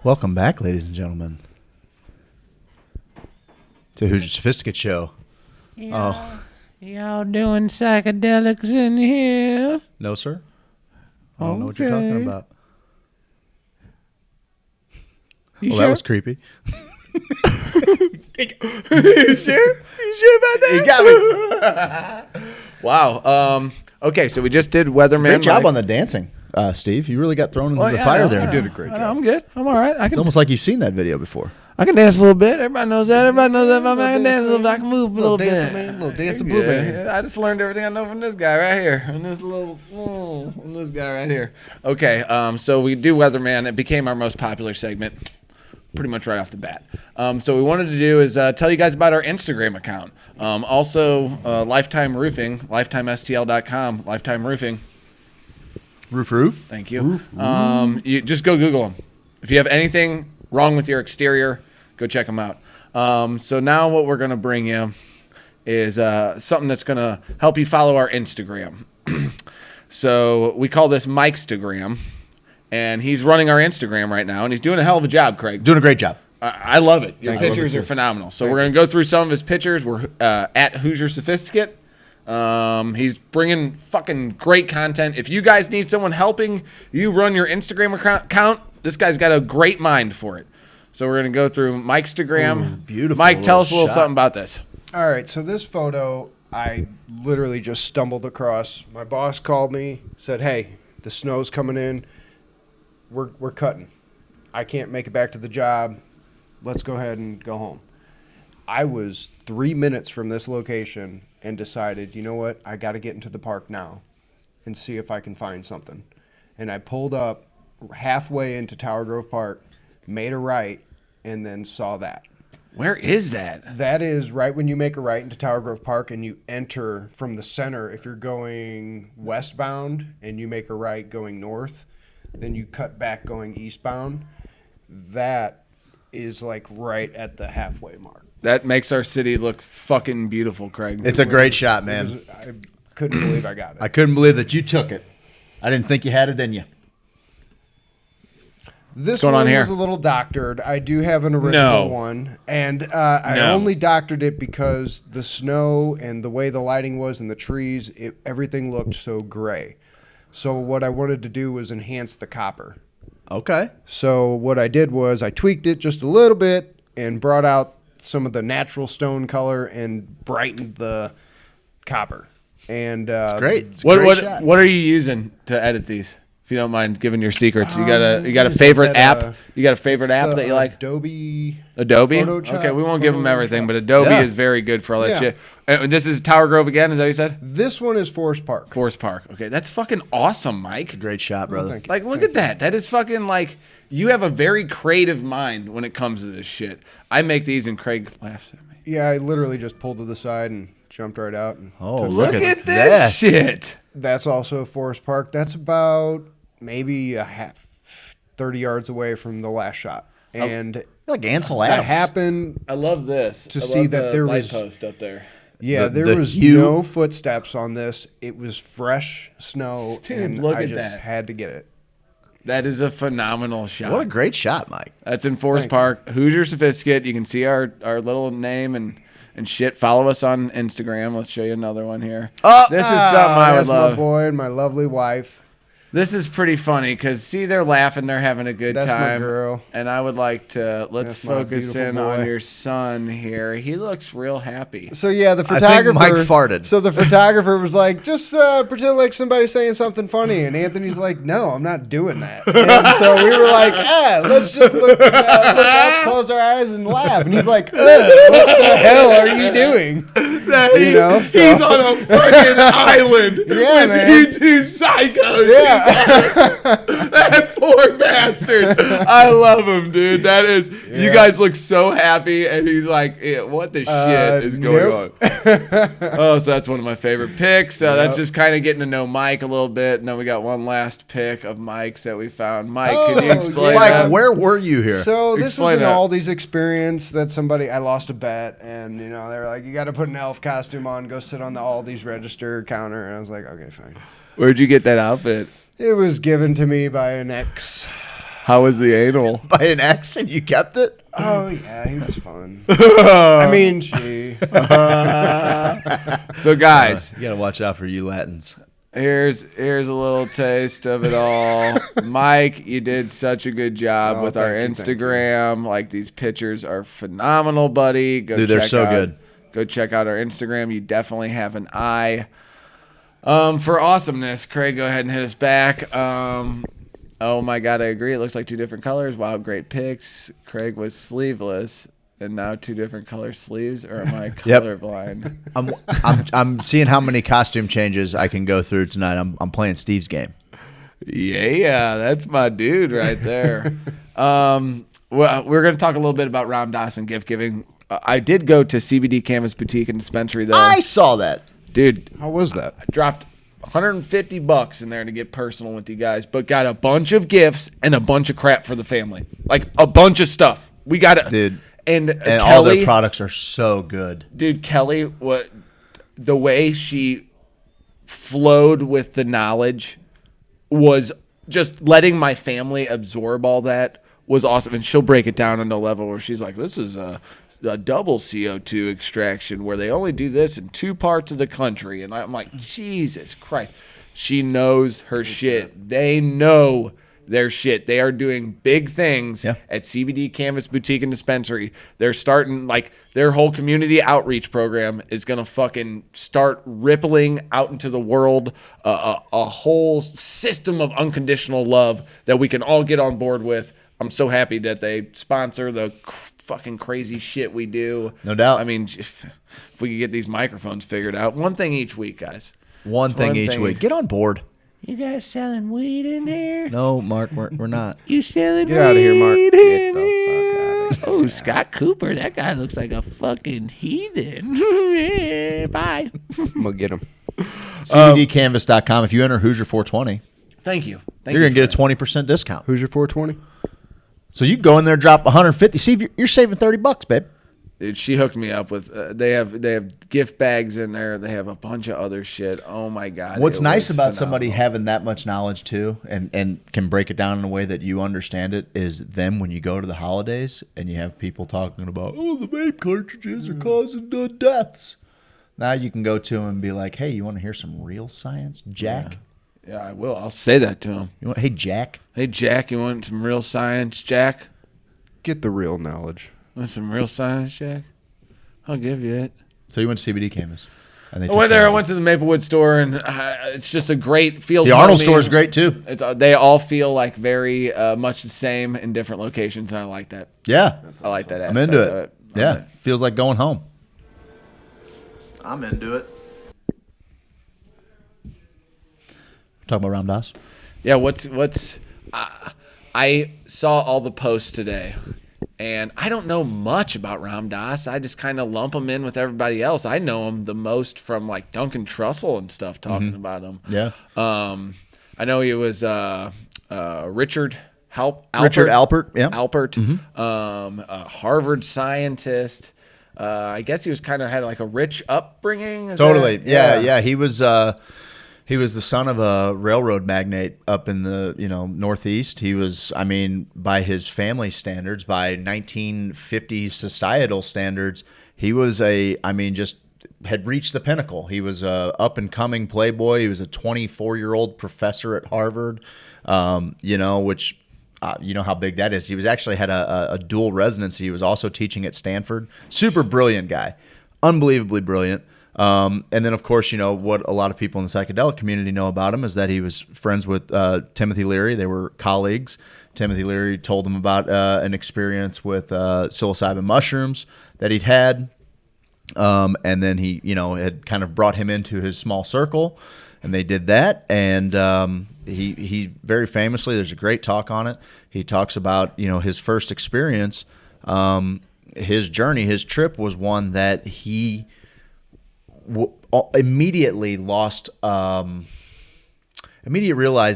Welcome back, ladies and gentlemen, to Hoosier Sophisticate Show. Y'all doing psychedelics in here? No, sir. I don't know what you're talking about. You Well, sure? that was creepy. You sure? You sure about that? You got me. Wow. Okay, so we just did Weatherman. Great job Mike. on the dancing, Steve. You really got thrown into the yeah, fire no, there. you did a great job. I'm good. I'm all right. It's almost like you've seen that video before. I can dance a little bit. Everybody knows that. Everybody knows that. I can dance a little bit. I can move a little bit. dancing man, little dancing blue man. I just learned everything I know from this guy right here, and this from this guy right here. Okay, so we do Weatherman. It became our most popular segment, pretty much right off the bat. So what we wanted to do is tell you guys about our Instagram account. Also, Lifetime Roofing, lifetimestl.com, Lifetime Roofing. Roof. Thank you. You just go Google them. If you have anything wrong with your exterior, go check them out. So now what we're going to bring you is something that's going to help you follow our Instagram. So we call this Mike'stagram, and he's running our Instagram right now, and he's doing a hell of a job, Craig. Doing a great job. I love it. Your Thank you. pictures are phenomenal. So we're going to go through some of his pictures. We're at Hoosier Sophisticate. He's bringing fucking great content. If you guys need someone helping you run your Instagram account, this guy's got a great mind for it. So we're going to go through Mike'stagram. Beautiful. Mike, tell us a little shot. something about this. All right, so this photo I literally just stumbled across. My boss called me, said, "Hey, the snow's coming in. We're cutting. I can't make it back to the job. Let's go ahead and go home." I was 3 minutes from this location and decided, you know what? I got to get into the park now and see if I can find something. And I pulled up halfway into Tower Grove Park, made a right, and then saw that. Where is that? That is right when you make a right into Tower Grove Park and you enter from the center. If you're going westbound and you make a right going north, then you cut back going eastbound. That is like right at the halfway mark. That makes our city look fucking beautiful, Craig. It's a great shot, man. I couldn't believe I got it. I couldn't believe that you took it. I didn't think you had it in you. This What's going one on here? was a little doctored. I do have an original No. one, and I No. only doctored it because the snow and the way the lighting was and the trees, everything looked so gray. So what I wanted to do was enhance the copper. Okay. So what I did was I tweaked it just a little bit and brought out some of the natural stone color and brightened the copper. And It's great. It's a What great what shot. what are you using to edit these? If you don't mind giving your secrets, you got a what is favorite that, app? You got a favorite it's app the that you like? Adobe. Adobe. Photoshop, Okay, we won't give them everything, Photoshop. but Adobe Yeah. is very good for all that Yeah. shit. And this is Tower Grove again. Is that what you said? This one is Forest Park. Forest Park. Okay, that's fucking awesome, Mike. Great shot, brother. thank you. Like, look at that. That is fucking like you have a very creative mind when it comes to this shit. I make these and Craig laughs at me. Yeah, I literally just pulled to the side and jumped right out. And Oh, took look it. at this that. shit. That's also Forest Park. That's about maybe a half 30 yards away from the last shot. And Like Ansel that Adams. happened I love this. to I see love that the there light was post up there. yeah, The- there the was hue. no footsteps on this. It was fresh snow, Dude, and look I at just that. had to get it. That is a phenomenal shot. What a great shot, Mike. That's in Forest Thank you. Park. Hoosier Sophisticate. You can see our little name and shit. Follow us on Instagram. Let's show you another one here. This is something I would That's my love. boy and my lovely wife. This is pretty funny because see, they're laughing, they're having a good That's my time. girl. And I would like to let's That's my focus beautiful in on boy. your son here. He looks real happy. So yeah, the I think photographer. Mike farted. So the photographer was like, "Just pretend like somebody's saying something funny," and Anthony's like, "No, I'm not doing that." And so we were like, let's just look up, close our eyes, and laugh." And he's like, "What the hell are you doing?" You know, so- He's on a fucking island Yeah, with man. you two psychos. Yeah. That poor bastard. I love him, dude. That is, you Yeah. guys look so happy, and he's like, what the shit is going nope. on? Oh, so that's one of my favorite picks. That's Yep. just kind of getting to know Mike a little bit. And then we got one last pick of Mike's that we found. Mike, could you Oh, explain yeah. Mike, that? where were you here? So this Explain was an that. Aldi's experience that I lost a bet, and you know they were like, "You got to put an elf costume on, go sit on the Aldi's register counter," and I was like, "Okay, fine." Where'd you get that outfit? It was given to me by an ex. How was the anal? By an ex and you kept it? Oh yeah, he was fun. I mean, she. So guys, You got to watch out for you Latins. here's a little taste of it all. Mike, you did such a good job Oh, with our thank you. Instagram. Like these pictures are phenomenal, buddy. Go Dude, they're check so out- good. Go check out our Instagram. You definitely have an eye for awesomeness. Craig, go ahead and hit us back. Oh my God, I agree. It looks like two different colors. Wow, great picks. Craig was sleeveless, and now two different color sleeves. Or am I Yep. colorblind? I'm seeing how many costume changes I can go through tonight. I'm playing Steve's game. Yeah, that's my dude right there. Well, we're going to talk a little bit about Ram Dass and gift giving. I did go to CBD Canvas Boutique and Dispensary though. I saw that. Dude, How was that? I dropped $150 in there to get personal with you guys, but got a bunch of gifts and a bunch of crap for the family. Like a bunch of stuff. We got it. Dude. And And all Kelly, their products are so good. dude, Kelly, the way she flowed with the knowledge was just letting my family absorb all that was awesome. And she'll break it down on a level where she's like, this is a double CO2 extraction where they only do this in 2 parts of the country. And I'm like, Jesus Christ. She knows her shit. They know their shit. They are doing big things at CBD Canvas Boutique and Dispensary. They're starting, like, their whole community outreach program is going to fucking start rippling out into the world a whole system of unconditional love that we can all get on board with. I'm so happy that they sponsor the fucking crazy shit we do. No doubt. I mean, if we could get these microphones figured out. One thing each week, guys. One thing each week. Get on board. You guys selling weed in here? No, Mark, we're not. You selling Get out of here, Mark. weed Get in the here? fuck out Oh, Scott Cooper. That guy looks like a fucking heathen. Yeah, bye. I'm gonna get him. CBDcanvas.com. If you enter Hoosier 420, Thank you. you're going to get a 20% discount. Who's your 420? So you go in there, drop 150. See if you're saving $30, babe. Dude, she hooked me up with. They have gift bags in there. They have a bunch of other shit. Oh my god! What's it nice was about phenomenal. somebody having that much knowledge too, and can break it down in a way that you understand it, is them when you go to the holidays and you have people talking about, oh, the vape cartridges are causing deaths. Now you can go to them and be like, hey, you want to hear some real science, Jack? Yeah, I will. I'll say that to him. You want, hey, Jack? Hey, Jack, you want some real science, Jack? Get the real knowledge. Want some real science, Jack? I'll give you it. So you went to CBD Canvas. And they I went there. I went to the Maplewood store, and it's just a great feels. The Arnold homey. store is great too. They all feel like very much the same in different locations, and I like that. Yeah, I like that. I'm aspect into of it. Yeah, feels like going home. I'm into it. Talking about Ram Dass. Yeah. What's? I saw all the posts today. And I don't know much about Ram Dass. I just kind of lump him in with everybody else. I know him the most from like Duncan Trussell and stuff talking about him. Yeah. I know he was Richard Alpert. Richard Alpert. Yeah. Alpert. A Harvard scientist. I guess he was kind of had like a rich upbringing. Totally. Yeah. He was the son of a railroad magnate up in the Northeast. He was, I mean, by his family standards, by 1950s societal standards, he was just had reached the pinnacle. He was a up and coming playboy. He was a 24-year-old professor at Harvard, which you know how big that is. He was actually had a dual residency. He was also teaching at Stanford. Super brilliant guy, unbelievably brilliant. And then, of course, what a lot of people in the psychedelic community know about him is that he was friends with Timothy Leary. They were colleagues. Timothy Leary told him about an experience with psilocybin mushrooms that he'd had. And then he, had kind of brought him into his small circle, and they did that. And he very famously, there's a great talk on it. He talks about, his first experience, his journey, his trip was one that he immediately realized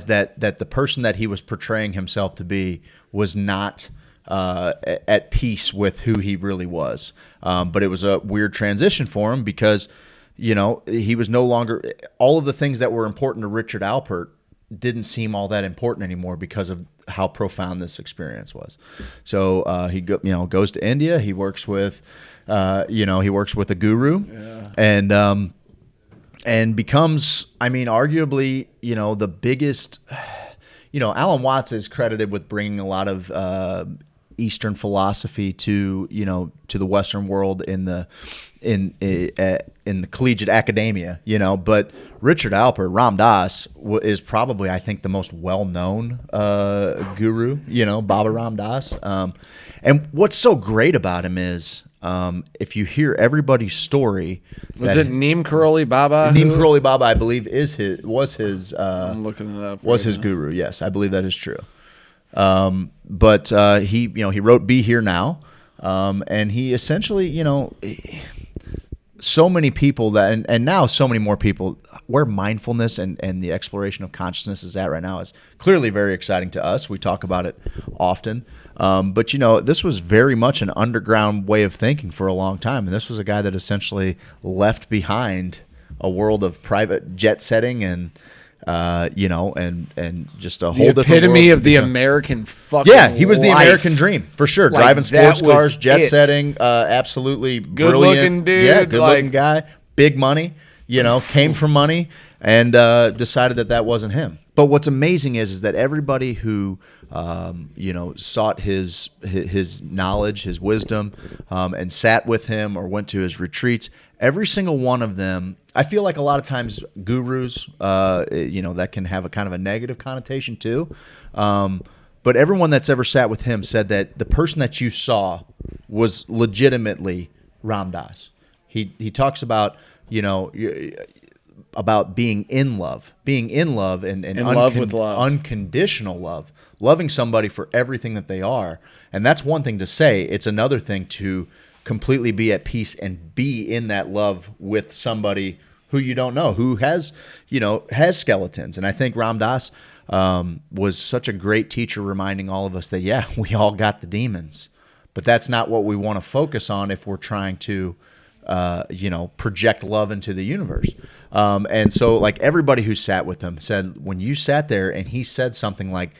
that the person that he was portraying himself to be was not at peace with who he really was. But it was a weird transition for him because, he was no longer, all of the things that were important to Richard Alpert didn't seem all that important anymore because of how profound this experience was. So he goes to India. He works with he works with a guru, and becomes, arguably, the biggest. Alan Watts is credited with bringing a lot of Eastern philosophy to the Western world in the collegiate academia. But Richard Alpert, Ram Dass, is probably, I think, the most well-known guru. Baba Ram Dass. And what's so great about him is, if you hear everybody's story, was it Neem Karoli Baba? Neem Karoli Baba, I believe, was his. I'm looking it up. Was his guru? Yes, I believe that is true. But he wrote "Be Here Now," and he essentially, so many people that, and now so many more people, where mindfulness and the exploration of consciousness is at right now is clearly very exciting to us. We talk about it often. But this was very much an underground way of thinking for a long time, and this was a guy that essentially left behind a world of private jet setting and just a whole different epitome world of the American fucking he was the life. American dream for sure. Like, Driving sports that was cars, jet it. setting, absolutely Good brilliant, looking dude, yeah, good looking like- guy, big money. Came from money and decided that wasn't him. But what's amazing is that everybody who sought his knowledge, his wisdom, and sat with him or went to his retreats, every single one of them, I feel like a lot of times gurus, that can have a kind of a negative connotation too. But everyone that's ever sat with him said that the person that you saw was legitimately Ram Dass. He talks about, about being in love and In love with love. unconditional love, loving somebody for everything that they are. And that's one thing to say. It's another thing to completely be at peace and be in that love with somebody who you don't know, who has skeletons. And I think Ram Dass was such a great teacher, reminding all of us that, we all got the demons, But that's not what we want to focus on if we're trying to, project love into the universe. And so, like, everybody who sat with him said, when you sat there and he said something like,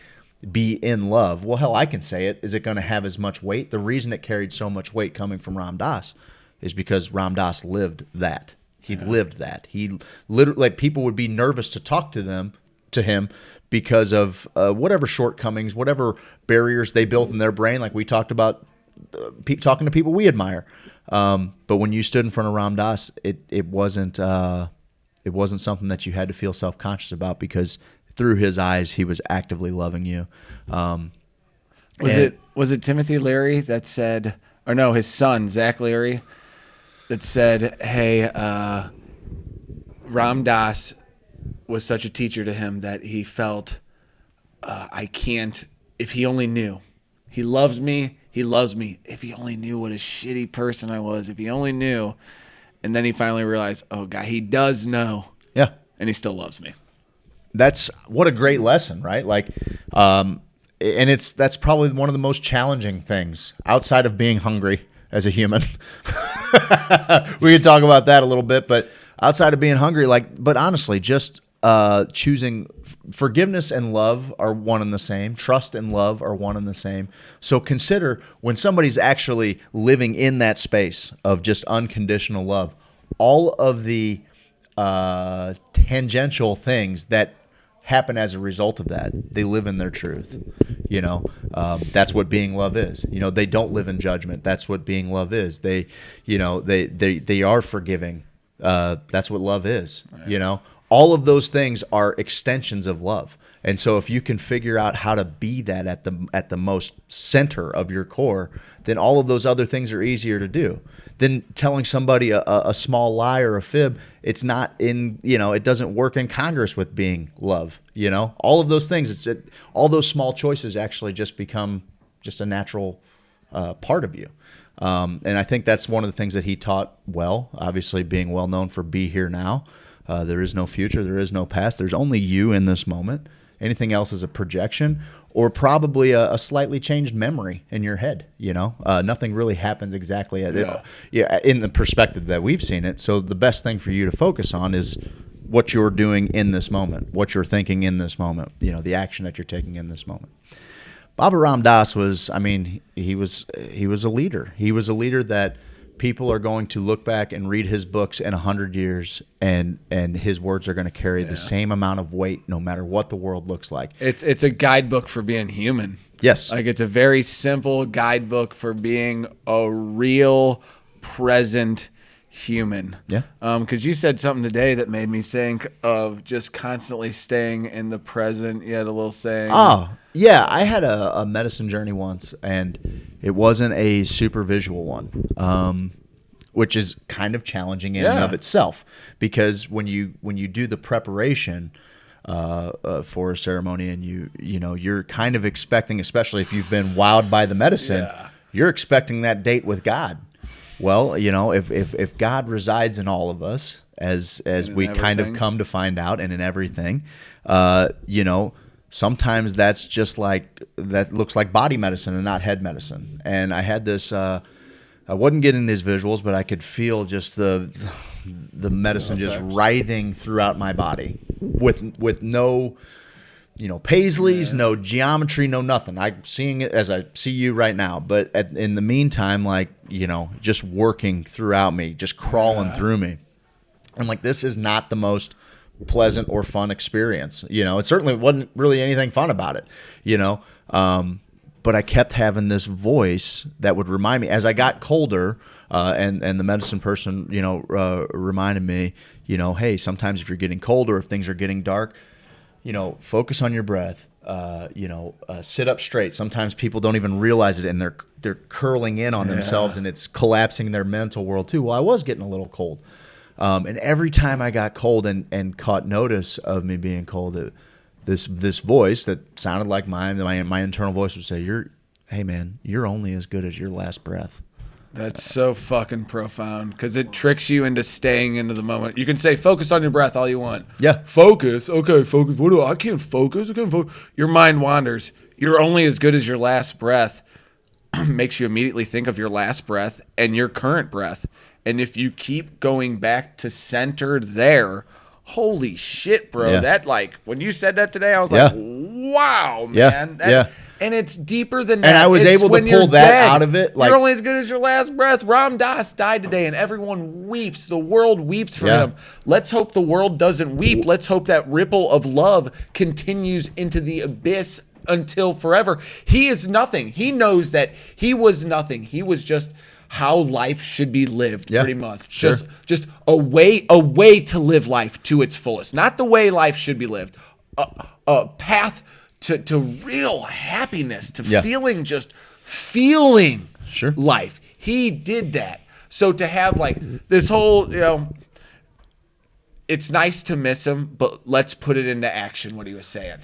be in love, well, hell, I can say it. Is it going to have as much weight? The reason it carried so much weight coming from Ram Dass is because Ram Dass lived that. He lived that. He literally, like, people would be nervous to talk to him because of whatever shortcomings, whatever barriers they built in their brain, like we talked about, talking to people we admire. But when you stood in front of Ram Dass, it wasn't something that you had to feel self-conscious about, because through his eyes, he was actively loving you. Was it Timothy Leary that said, or no, his son Zach Leary, that said, "Hey, Ram Dass was such a teacher to him that he felt, I can't. If he only knew, he loves me. He loves me. If he only knew what a shitty person I was. If he only knew." And then he finally realized, oh God, he does know. Yeah, and he still loves me. That's what a great lesson, right? Like, and that's probably one of the most challenging things outside of being hungry as a human. We could talk about that a little bit, but outside of being hungry, but honestly, just choosing forgiveness and love are one and the same. Trust and love are one and the same. So consider when somebody's actually living in that space of just unconditional love, all of the tangential things that happen as a result of that. They live in their truth. That's what being love is. They don't live in judgment. That's what being love is. They are forgiving. That's what love is. Right. All of those things are extensions of love. And so if you can figure out how to be that at the most center of your core, then all of those other things are easier to do. Then telling somebody a small lie or a fib, it's not it doesn't work in Congress with being love. All of those things, all those small choices actually just become just a natural part of you. And I think that's one of the things that he taught well, obviously being well known for Be Here Now. There is no future. There is no past. There's only you in this moment. Anything else is a projection or probably a slightly changed memory in your head. Nothing really happens exactly in the perspective that we've seen it. So the best thing for you to focus on is what you're doing in this moment, what you're thinking in this moment, the action that you're taking in this moment. Baba Ram Dass was, he was a leader. He was a leader that people are going to look back and read his books in 100 years, and his words are going to carry the same amount of weight no matter what the world looks like. It's a guidebook for being human. Yes. Like, it's a very simple guidebook for being a real present human. Yeah. Because you said something today that made me think of just constantly staying in the present. You had a little saying. Oh, yeah. I had a medicine journey once, and it wasn't a super visual one, which is kind of challenging in and of itself, because when you do the preparation for a ceremony, and you're kind of expecting, especially if you've been wowed by the medicine, you're expecting that date with God. Well, if God resides in all of us, as we kind of come to find out, and in everything, sometimes that's just that looks like body medicine and not head medicine. And I had this, I wasn't getting these visuals, but I could feel just the medicine just writhing throughout my body with no, paisleys, no geometry, no nothing. I'm seeing it as I see you right now. But in the meantime, just working throughout me, just crawling through me. I'm like, this is not the most pleasant or fun experience. It certainly wasn't really anything fun about it, but I kept having this voice that would remind me as I got colder, and the medicine person, reminded me, hey, sometimes if you're getting colder, if things are getting dark, focus on your breath, sit up straight. Sometimes people don't even realize it, and they're curling in on themselves, and it's collapsing their mental world too. Well, I was getting a little cold. And every time I got cold and caught notice of me being cold, this voice that sounded like mine, my internal voice would say, hey man, you're only as good as your last breath. That's so fucking profound, because it tricks you into staying into the moment. You can say, focus on your breath all you want. Yeah. Focus. Okay, focus. I can't focus. I can't focus. Your mind wanders. You're only as good as your last breath. makes you immediately think of your last breath and your current breath. And if you keep going back to centered there, holy shit, bro. Yeah. That, like, when you said that today, I was Yeah. like, wow, Yeah. man. Yeah. And it's deeper than that. And I was It's able to when pull you're that dead. out of it, like- you're only as good as your last breath. Ram Dass died today, and everyone weeps. The world weeps for Yeah. him. Let's hope the world doesn't weep. Let's hope that ripple of love continues into the abyss until forever. He is nothing. He knows that he was nothing. He was just how life should be lived, Yeah, pretty much. sure. Just a way to live life to its fullest. Not the way life should be lived. A path to real happiness, to Yeah. feeling life. He did that. So to have like this whole, it's nice to miss him, but let's put it into action, what he was saying.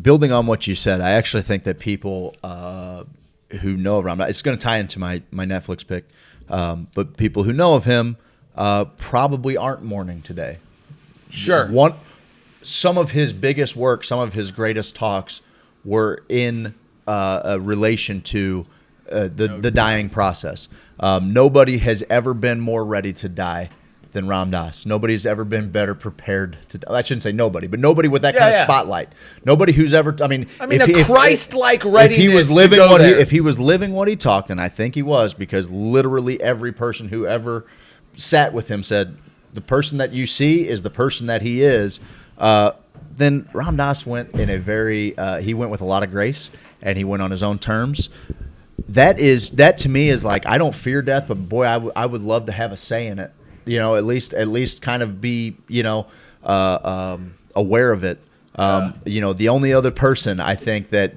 Building on what you said, I actually think that people who know of Ram Dass, it's going to tie into my Netflix pick, but people who know of him probably aren't mourning today. Sure. Some of his biggest work, some of his greatest talks were in relation to the dying process. Nobody has ever been more ready to die than Ram Dass. Nobody's ever been better prepared to die. I shouldn't say nobody, but nobody with that kind of spotlight. Nobody who's ever, I mean, a Christ-like readiness if he was to living go there. if he was living what he talked, and I think he was, because literally every person who ever sat with him said, the person that you see is the person that he is. Then Ram Dass went in a very, he went with a lot of grace, and he went on his own terms. That to me is like, I don't fear death, but boy, I would love to have a say in it. At least kind of be, aware of it. The only other person I think that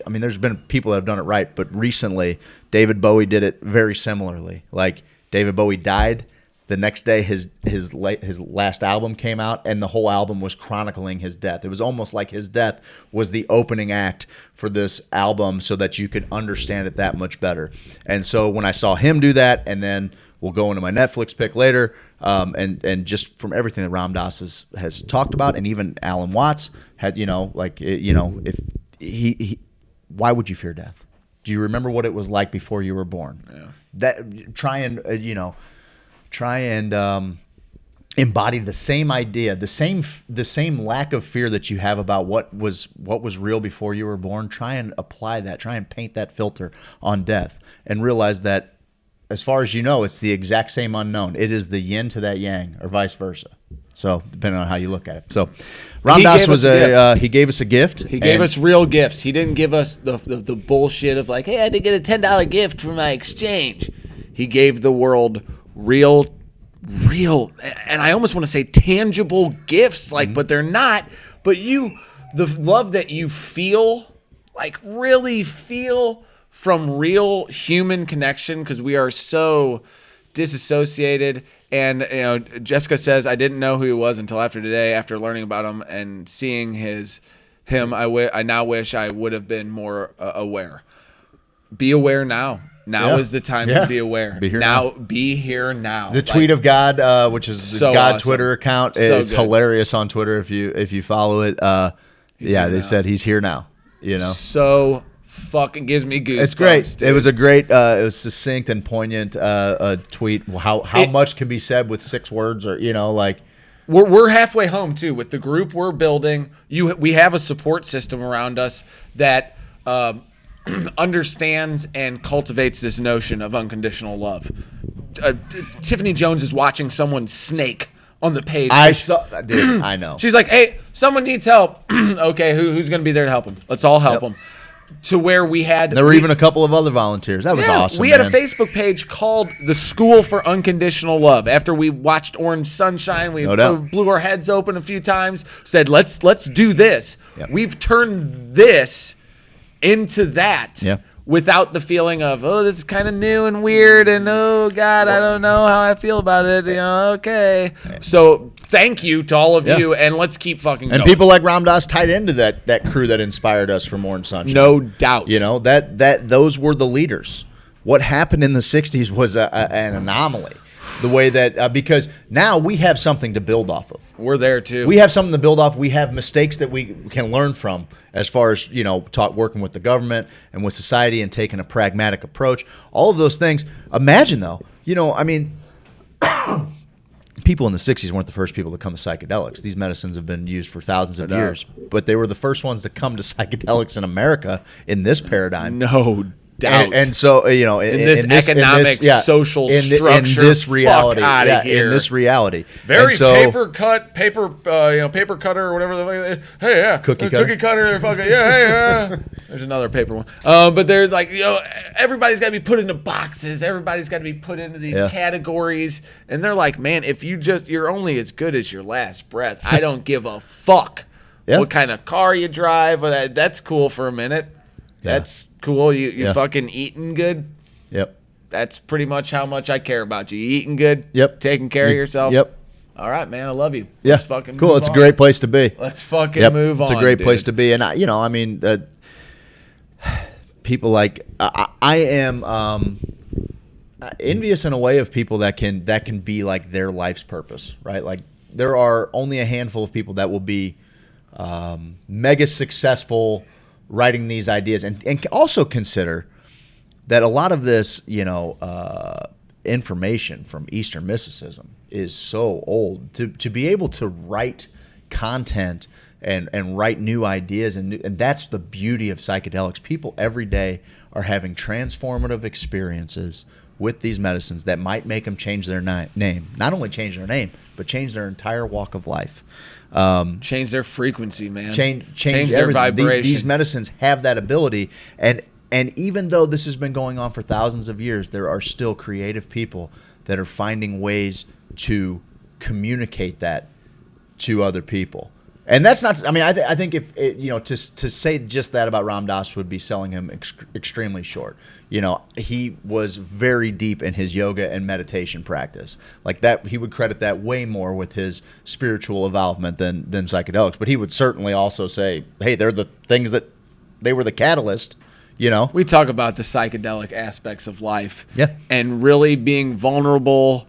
I mean, there's been people that have done it right, but recently David Bowie did it very similarly. Like, David Bowie died. The next day, his last album came out, and the whole album was chronicling his death. It was almost like his death was the opening act for this album, so that you could understand it that much better. And so when I saw him do that, and then we'll go into my Netflix pick later, and just from everything that Ram Dass has talked about, and even Alan Watts had, if he why would you fear death? Do you remember what it was like before you were born? Yeah. That try and embody the same idea, the same lack of fear that you have about what was real before you were born. Try and apply that. Try and paint that filter on death, and realize that, as far as you know, it's the exact same unknown. It is the yin to that yang, or vice versa. So depending on how you look at it. So Ram Dass he gave us a gift. He gave us real gifts. He didn't give us the bullshit of like, hey, I had to get a $10 gift for my exchange. He gave the world real, and I almost want to say tangible gifts, like, but they're not. But the love that you feel, like really feel from real human connection, because we are so disassociated. And Jessica says, I didn't know who he was until after today, after learning about him and seeing him. I now wish I would have been more aware. Be aware now. Now is the time to be aware. Be here now. Be here now. The tweet of God, which is the so God awesome. Twitter account, So it's good. hilarious on Twitter if you follow it. They said he's here now. So fucking gives me goosebumps. It's great. Dude. It was a great, it was succinct and poignant tweet. How much can be said with 6 words, or We're halfway home too with the group we're building. We have a support system around us that understands and cultivates this notion of unconditional love. Tiffany Jones is watching someone snake on the page. I saw, dude. I know. She's like, "Hey, someone needs help." Okay, who's going to be there to help him? Let's all help him. To where there were even a couple of other volunteers. That was awesome. We had a Facebook page called the School for Unconditional Love. After we watched Orange Sunshine, we blew our heads open a few times, said, let's do this. Yep. We've turned this into that Yeah. without the feeling of, oh, this is kind of new and weird, and oh, God, I don't know how I feel about it. Okay. So thank you to all of you, and let's keep fucking going. And people like Ram Dass tied into that crew that inspired us from Orange Sunshine. No doubt. That those were the leaders. What happened in the 60s was an anomaly. the way that because now we have something to build off of. We're there too. We have something to build off. We have mistakes that we can learn from as far as, working with the government and with society and taking a pragmatic approach. All of those things. Imagine, though, people in the 60s weren't the first people to come to psychedelics. These medicines have been used for thousands of years, but they were the first ones to come to psychedelics in America in this paradigm. No doubt. And so, in this economic, social structure, in this reality, fuck outta here. in this reality, Very and so, paper cutter or whatever the fuck. Hey, yeah, Cookie cookie cutter. Fucking yeah, hey, yeah. There's another paper one. But they're like, everybody's got to be put into boxes. Everybody's got to be put into these categories. And they're like, man, if you're only as good as your last breath. I don't give a fuck what kind of car you drive. That's cool for a minute. That's cool. You fucking eating good. Yep. That's pretty much how much I care about you. You eating good. Yep. Taking care of yourself. Yep. All right, man. I love you. Yeah. Let's fucking cool. move It's on. a great place to be. Let's fucking move on. It's a great dude. place to be, and people like I am envious in a way of people that can be like their life's purpose, right? Like there are only a handful of people that will be mega successful writing these ideas, and also consider that a lot of this, information from Eastern mysticism is so old. To be able to write content and write new ideas, and that's the beauty of psychedelics. People every day are having transformative experiences with these medicines that might make them change their name. Not only change their name, but change their entire walk of life. Change their frequency, man. Change their everything. vibration. These medicines have that ability, and even though this has been going on for thousands of years, there are still creative people that are finding ways to communicate that to other people. And that's not. I mean, I think if to say just that about Ram Dass would be selling him extremely short. He was very deep in his yoga and meditation practice. Like that, he would credit that way more with his spiritual involvement than psychedelics. But he would certainly also say, "Hey, they're the things that they were the catalyst." We talk about the psychedelic aspects of life, and really being vulnerable,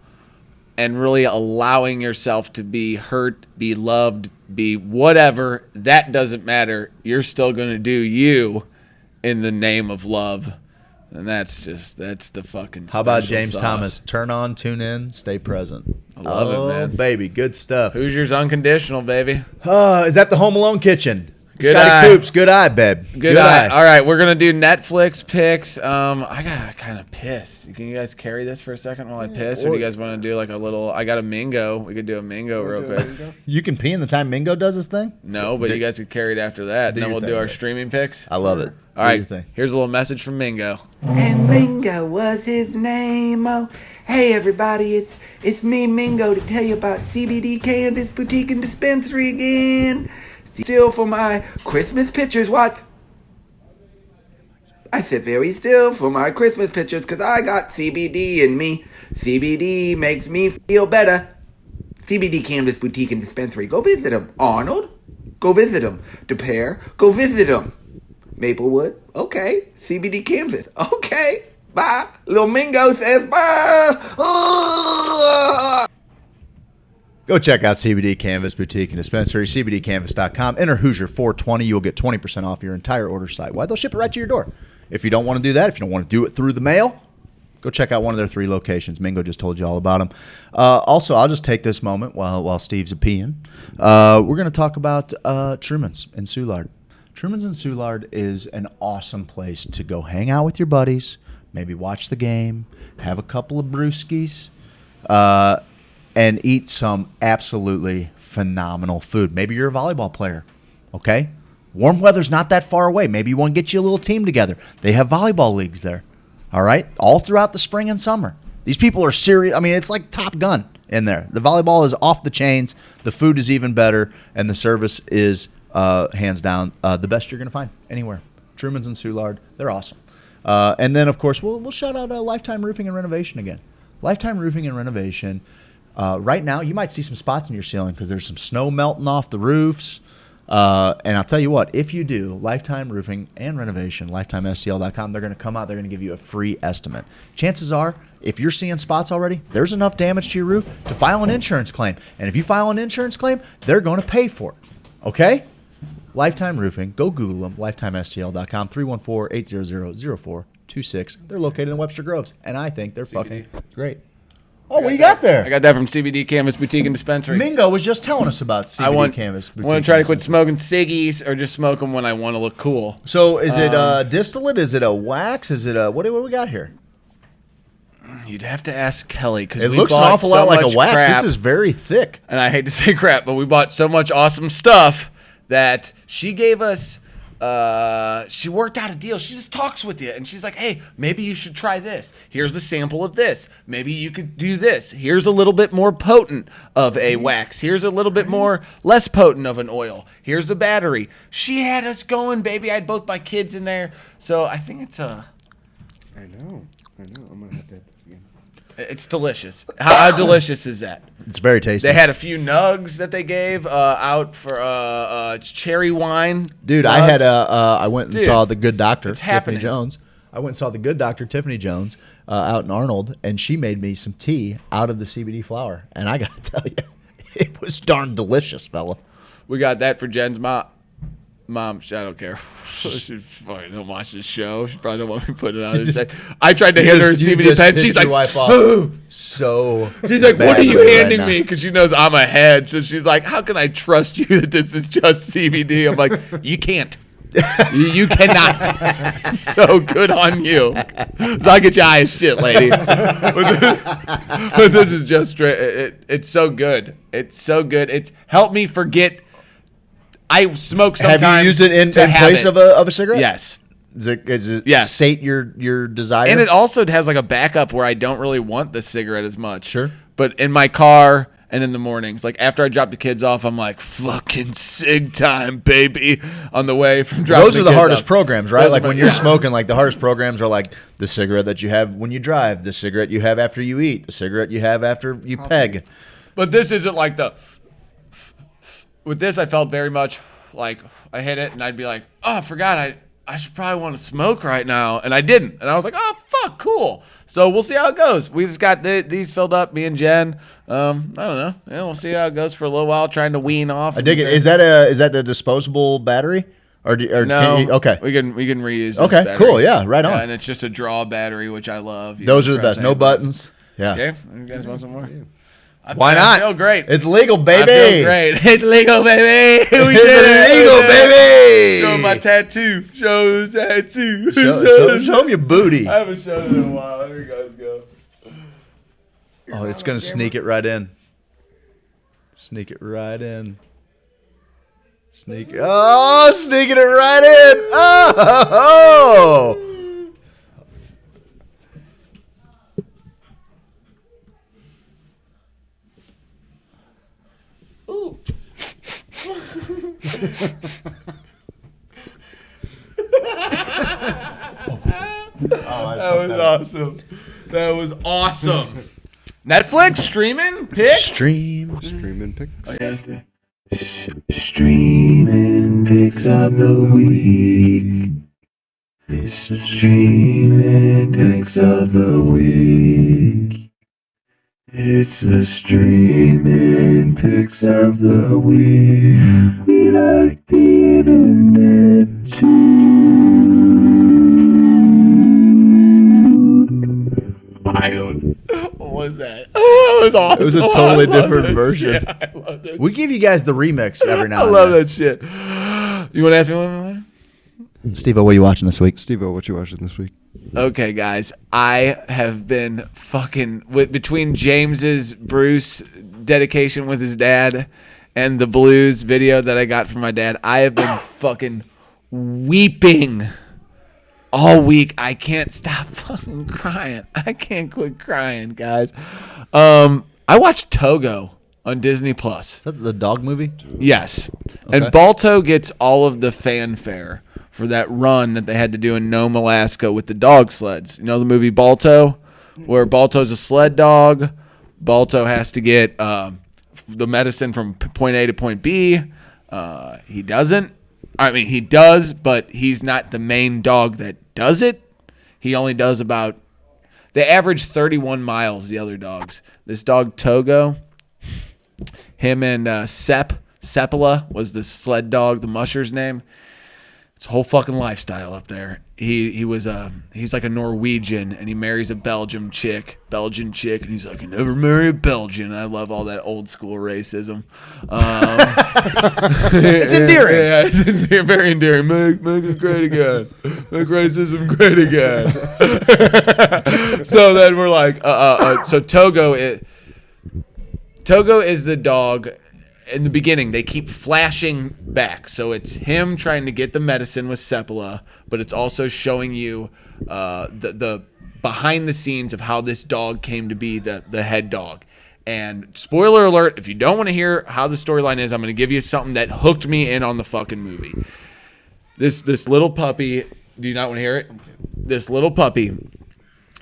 and really allowing yourself to be hurt, be loved, be whatever. That doesn't matter. You're still going to do you in the name of love. And that's the fucking How about special James sauce. Thomas? Turn on, tune in, stay present. I love it, man. Baby, good stuff. Hoosiers Unconditional, baby. Is that the Home Alone kitchen? Good Scotty eye. Coops, good eye, babe. Good eye. All right, we're gonna do Netflix picks. I got kind of pissed. Can you guys carry this for a second while I piss, or do you guys want to do like a little? I got a Mingo. We could do a Mingo real quick. You can pee in the time Mingo does his thing? No, but you guys could carry it after that, and then we'll do our streaming picks. I love it. All right, here's a little message from Mingo. And Mingo was his name. Oh, hey everybody, it's me, Mingo, to tell you about CBD Cannabis Boutique and Dispensary again. Still for my Christmas pictures. What? I sit very still for my Christmas pictures because I got CBD in me. CBD makes me feel better. CBD Cannabis Boutique and Dispensary. Go visit them. Arnold? Go visit them. DePere? Go visit them. Maplewood? Okay. CBD Canvas? Okay. Bye. Little Mingo says bye. Go check out CBD Canvas Boutique and Dispensary, cbdcanvas.com. Enter Hoosier420. You'll get 20% off your entire order site-wide. They'll ship it right to your door. If you don't want to do that, if you don't want to do it through the mail, go check out one of their 3 locations. Mingo just told you all about them. Also, I'll just take this moment while Steve's peeing. We're going to talk about Truman's in Soulard. Truman's in Soulard is an awesome place to go hang out with your buddies, maybe watch the game, have a couple of brewskis, and eat some absolutely phenomenal food. Maybe you're a volleyball player, okay? Warm weather's not that far away. Maybe you want to get you a little team together. They have volleyball leagues there, all right? All throughout the spring and summer. These people are serious. I mean, it's like Top Gun in there. The volleyball is off the chains. The food is even better, and the service is, hands down, the best you're going to find anywhere. Truman's and Soulard, they're awesome. And then, of course, we'll shout out Lifetime Roofing and Renovation again. Lifetime Roofing and Renovation. Right now, you might see some spots in your ceiling because there's some snow melting off the roofs. And I'll tell you what, if you do Lifetime Roofing and Renovation, lifetimestl.com, they're going to come out, they're going to give you a free estimate. Chances are, if you're seeing spots already, there's enough damage to your roof to file an insurance claim. And if you file an insurance claim, they're going to pay for it. Okay? Lifetime Roofing, go Google them, lifetimestl.com, 314-800-0426. They're located in Webster Groves, and I think they're fucking great. Oh, what you got there? I got that from CBD Canvas Boutique and Dispensary. Mingo was just telling us about CBD Canvas Boutique. I want to try to quit smoking ciggies or just smoke them when I want to look cool. So is it distillate? Is it a wax? Is it a what do we got here? You'd have to ask Kelly because it looks an awful lot like a wax. This is very thick. And I hate to say crap, but we bought so much awesome stuff that she gave us. She worked out a deal. She just talks with you, and she's like, "Hey, maybe you should try this. Here's the sample of this. Maybe you could do this. Here's a little bit more potent of a wax. Here's a little bit more less potent of an oil. Here's the battery." She had us going, baby. I had both my kids in there, so I think it's I know. I'm gonna have to have this again. It's delicious. How delicious is that? It's very tasty. They had a few nugs that they gave out for it's cherry wine. Dude, nugs. I had I went and saw the Good Doctor, it's Tiffany happening. Jones. I went and saw the Good Doctor, Tiffany Jones, out in Arnold, and she made me some tea out of the CBD flower. And I gotta tell you, it was darn delicious, fella. We got that for Jen's mom. I don't care. She probably don't watch this show. She probably don't want me to put it out. I tried to hand her a CBD pen. She's like, so. She's like, what are you handing me? Because she knows I'm ahead. So she's like, how can I trust you that this is just CBD? I'm like, you can't. You cannot. So good on you. So I get you high as shit, lady. But this is just straight. It's so good. It's so good. It's helped me forget. I smoke sometimes. Have you used it in place of a cigarette? Yes. Does it sate your desire? And it also has like a backup where I don't really want the cigarette as much. Sure. But in my car and in the mornings, like after I drop the kids off, I'm like, fucking cig time, baby, on the way from dropping Those are the hardest programs, right? Those Like are when you're smoking, like the hardest programs are like the cigarette that you have when you drive, the cigarette you have after you eat, the cigarette you have after you peg. But this isn't like the... With this, I felt very much like I hit it and I'd be like, oh, I forgot I should probably want to smoke right now. And I didn't. And I was like, oh, fuck, cool. So we'll see how it goes. We just got these filled up, me and Jen. I don't know. Yeah, we'll see how it goes for a little while, trying to wean off. I dig it. Is that the disposable battery? Or no, okay. We can reuse this Okay, battery. cool. Yeah, right on. And it's just a draw battery, which I love. Those are the best. No buttons. Yeah. Okay. You guys want some more? Yeah. Why not? I feel great. It's legal, baby. I feel great. It's legal, baby. We It's did it. legal, baby. Show my tattoo. Show the tattoo. Show them your booty. I haven't shown it in a while. Here you guys go. Oh, it's going to sneak it right in. Sneak it right in. Sneak it right in. Oh! Ooh. That was awesome. That was awesome. Netflix streaming picks. Streaming picks. Oh, yes, Streaming picks of the week. It's the streaming picks of the week. It's the streaming picks of the week. We like the internet too. I don't. What was that? Oh, it was awesome. It was a totally I love different that version. shit. I love that. We give you guys the remix every now I and love then. that shit. You want to ask me one? Steve-O, what are you watching this week? Steve-O, what you watching this week? Okay, guys, I have been fucking between James's Bruce dedication with his dad and the blues video that I got from my dad. I have been fucking weeping all week. I can't stop fucking crying. I can't quit crying, guys. I watched Togo on Disney Plus. Is that the dog movie? Yes. Okay. And Balto gets all of the fanfare for that run that they had to do in Nome, Alaska with the dog sleds. You know the movie Balto? Where Balto's a sled dog. Balto has to get the medicine from point A to point B. He doesn't. I mean, he does, but he's not the main dog that does it. He only does about. They average 31 miles. The other dogs. This dog Togo, him and Seppala was the sled dog, the musher's name. It's a whole fucking lifestyle up there. He's like a Norwegian, and he marries a Belgian chick, and he's like, "I never marry a Belgian." I love all that old school racism. It's endearing. Yeah, it's very endearing. Make it great again. Make racism great again. So then we're like, so Togo is the dog. In the beginning, they keep flashing back. So it's him trying to get the medicine with Seppala, but it's also showing you the behind the scenes of how this dog came to be the head dog. And spoiler alert, if you don't want to hear how the storyline is, I'm going to give you something that hooked me in on the fucking movie. This little puppy, do you not want to hear it? This little puppy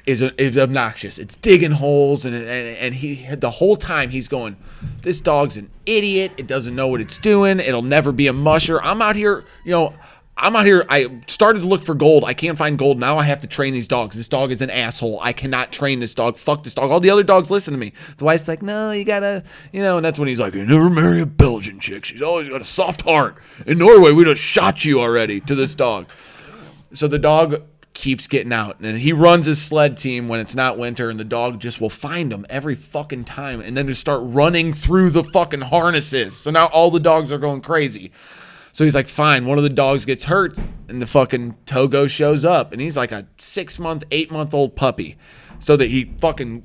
is obnoxious. It's digging holes, and he the whole time he's going, this dog's an idiot. It doesn't know what it's doing. It'll never be a musher. I'm out here. I started to look for gold. I can't find gold. Now I have to train these dogs. This dog is an asshole. I cannot train this dog. Fuck this dog. All the other dogs listen to me. The wife's like, no, you gotta, and that's when he's like, you never marry a Belgian chick. She's always got a soft heart. In Norway, we'd have shot you already to this dog. So the dog keeps getting out, and he runs his sled team when it's not winter, and the dog just will find him every fucking time and then just start running through the fucking harnesses. So now all the dogs are going crazy. So he's like, fine, one of the dogs gets hurt, and the fucking Togo shows up, and he's like a 6-month, 8-month-old puppy. So that he fucking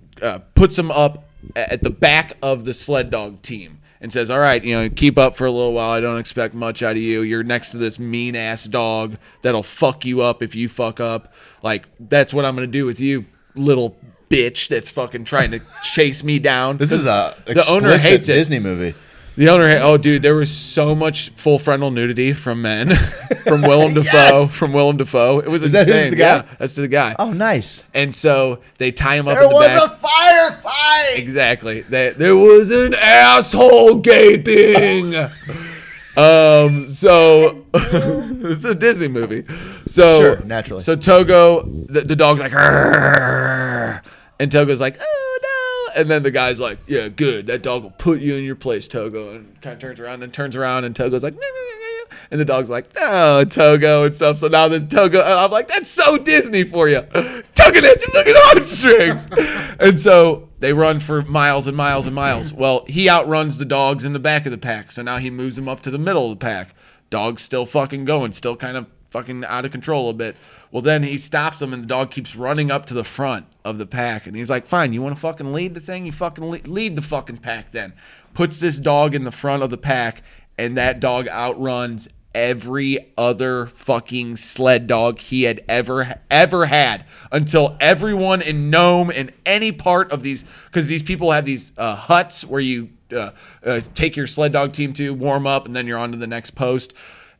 puts him up at the back of the sled dog team and says, all right, keep up for a little while. I don't expect much out of you. You're next to this mean-ass dog that'll fuck you up if you fuck up. Like, that's what I'm going to do with you, little bitch that's fucking trying to chase me down. This is a the owner hates it. Disney movie. The owner, oh dude, there was so much full frontal nudity from men, from Willem Dafoe, Yes! It was Is that insane. who's the guy? Yeah, that's the guy. Oh, nice. And so they tie him up There in the was back. a firefight. Exactly. There was an asshole gaping. So it's a Disney movie. So Sure, naturally. So Togo, the dog's like, "Arr!" And Togo's like, oh no. And then the guy's like, yeah, good. That dog will put you in your place, Togo. And kind of turns around, and Togo's like, and the dog's like, oh, Togo and stuff. So now this Togo, and I'm like, that's so Disney for you. Tugging at your fucking heartstrings. And so they run for miles and miles and miles. Well, he outruns the dogs in the back of the pack. So now he moves them up to the middle of the pack. Dog's still fucking going, still kind of fucking out of control a bit. Well, then he stops him, and the dog keeps running up to the front of the pack. And he's like, fine, you want to fucking lead the thing? You fucking lead the fucking pack then. Puts this dog in the front of the pack, and that dog outruns every other fucking sled dog he had ever had, until everyone in Nome and any part of these, because these people have these huts where you take your sled dog team to warm up, and then you're on to the next post.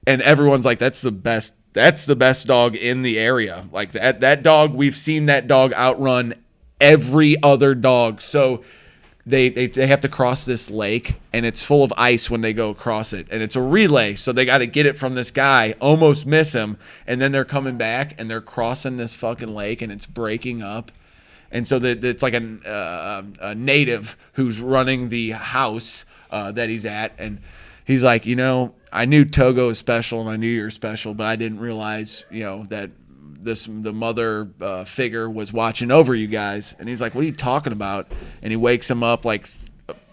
And everyone's like, that's the best dog in the area. Like that dog, we've seen that dog outrun every other dog. So they have to cross this lake, and it's full of ice when they go across it. And it's a relay, so they got to get it from this guy, almost miss him, and then they're coming back, and they're crossing this fucking lake, and it's breaking up. And so it's like a native who's running the house that he's at, and he's like, I knew Togo was special, and I knew you were special, but I didn't realize, that the mother figure was watching over you guys. And he's like, what are you talking about? And he wakes him up like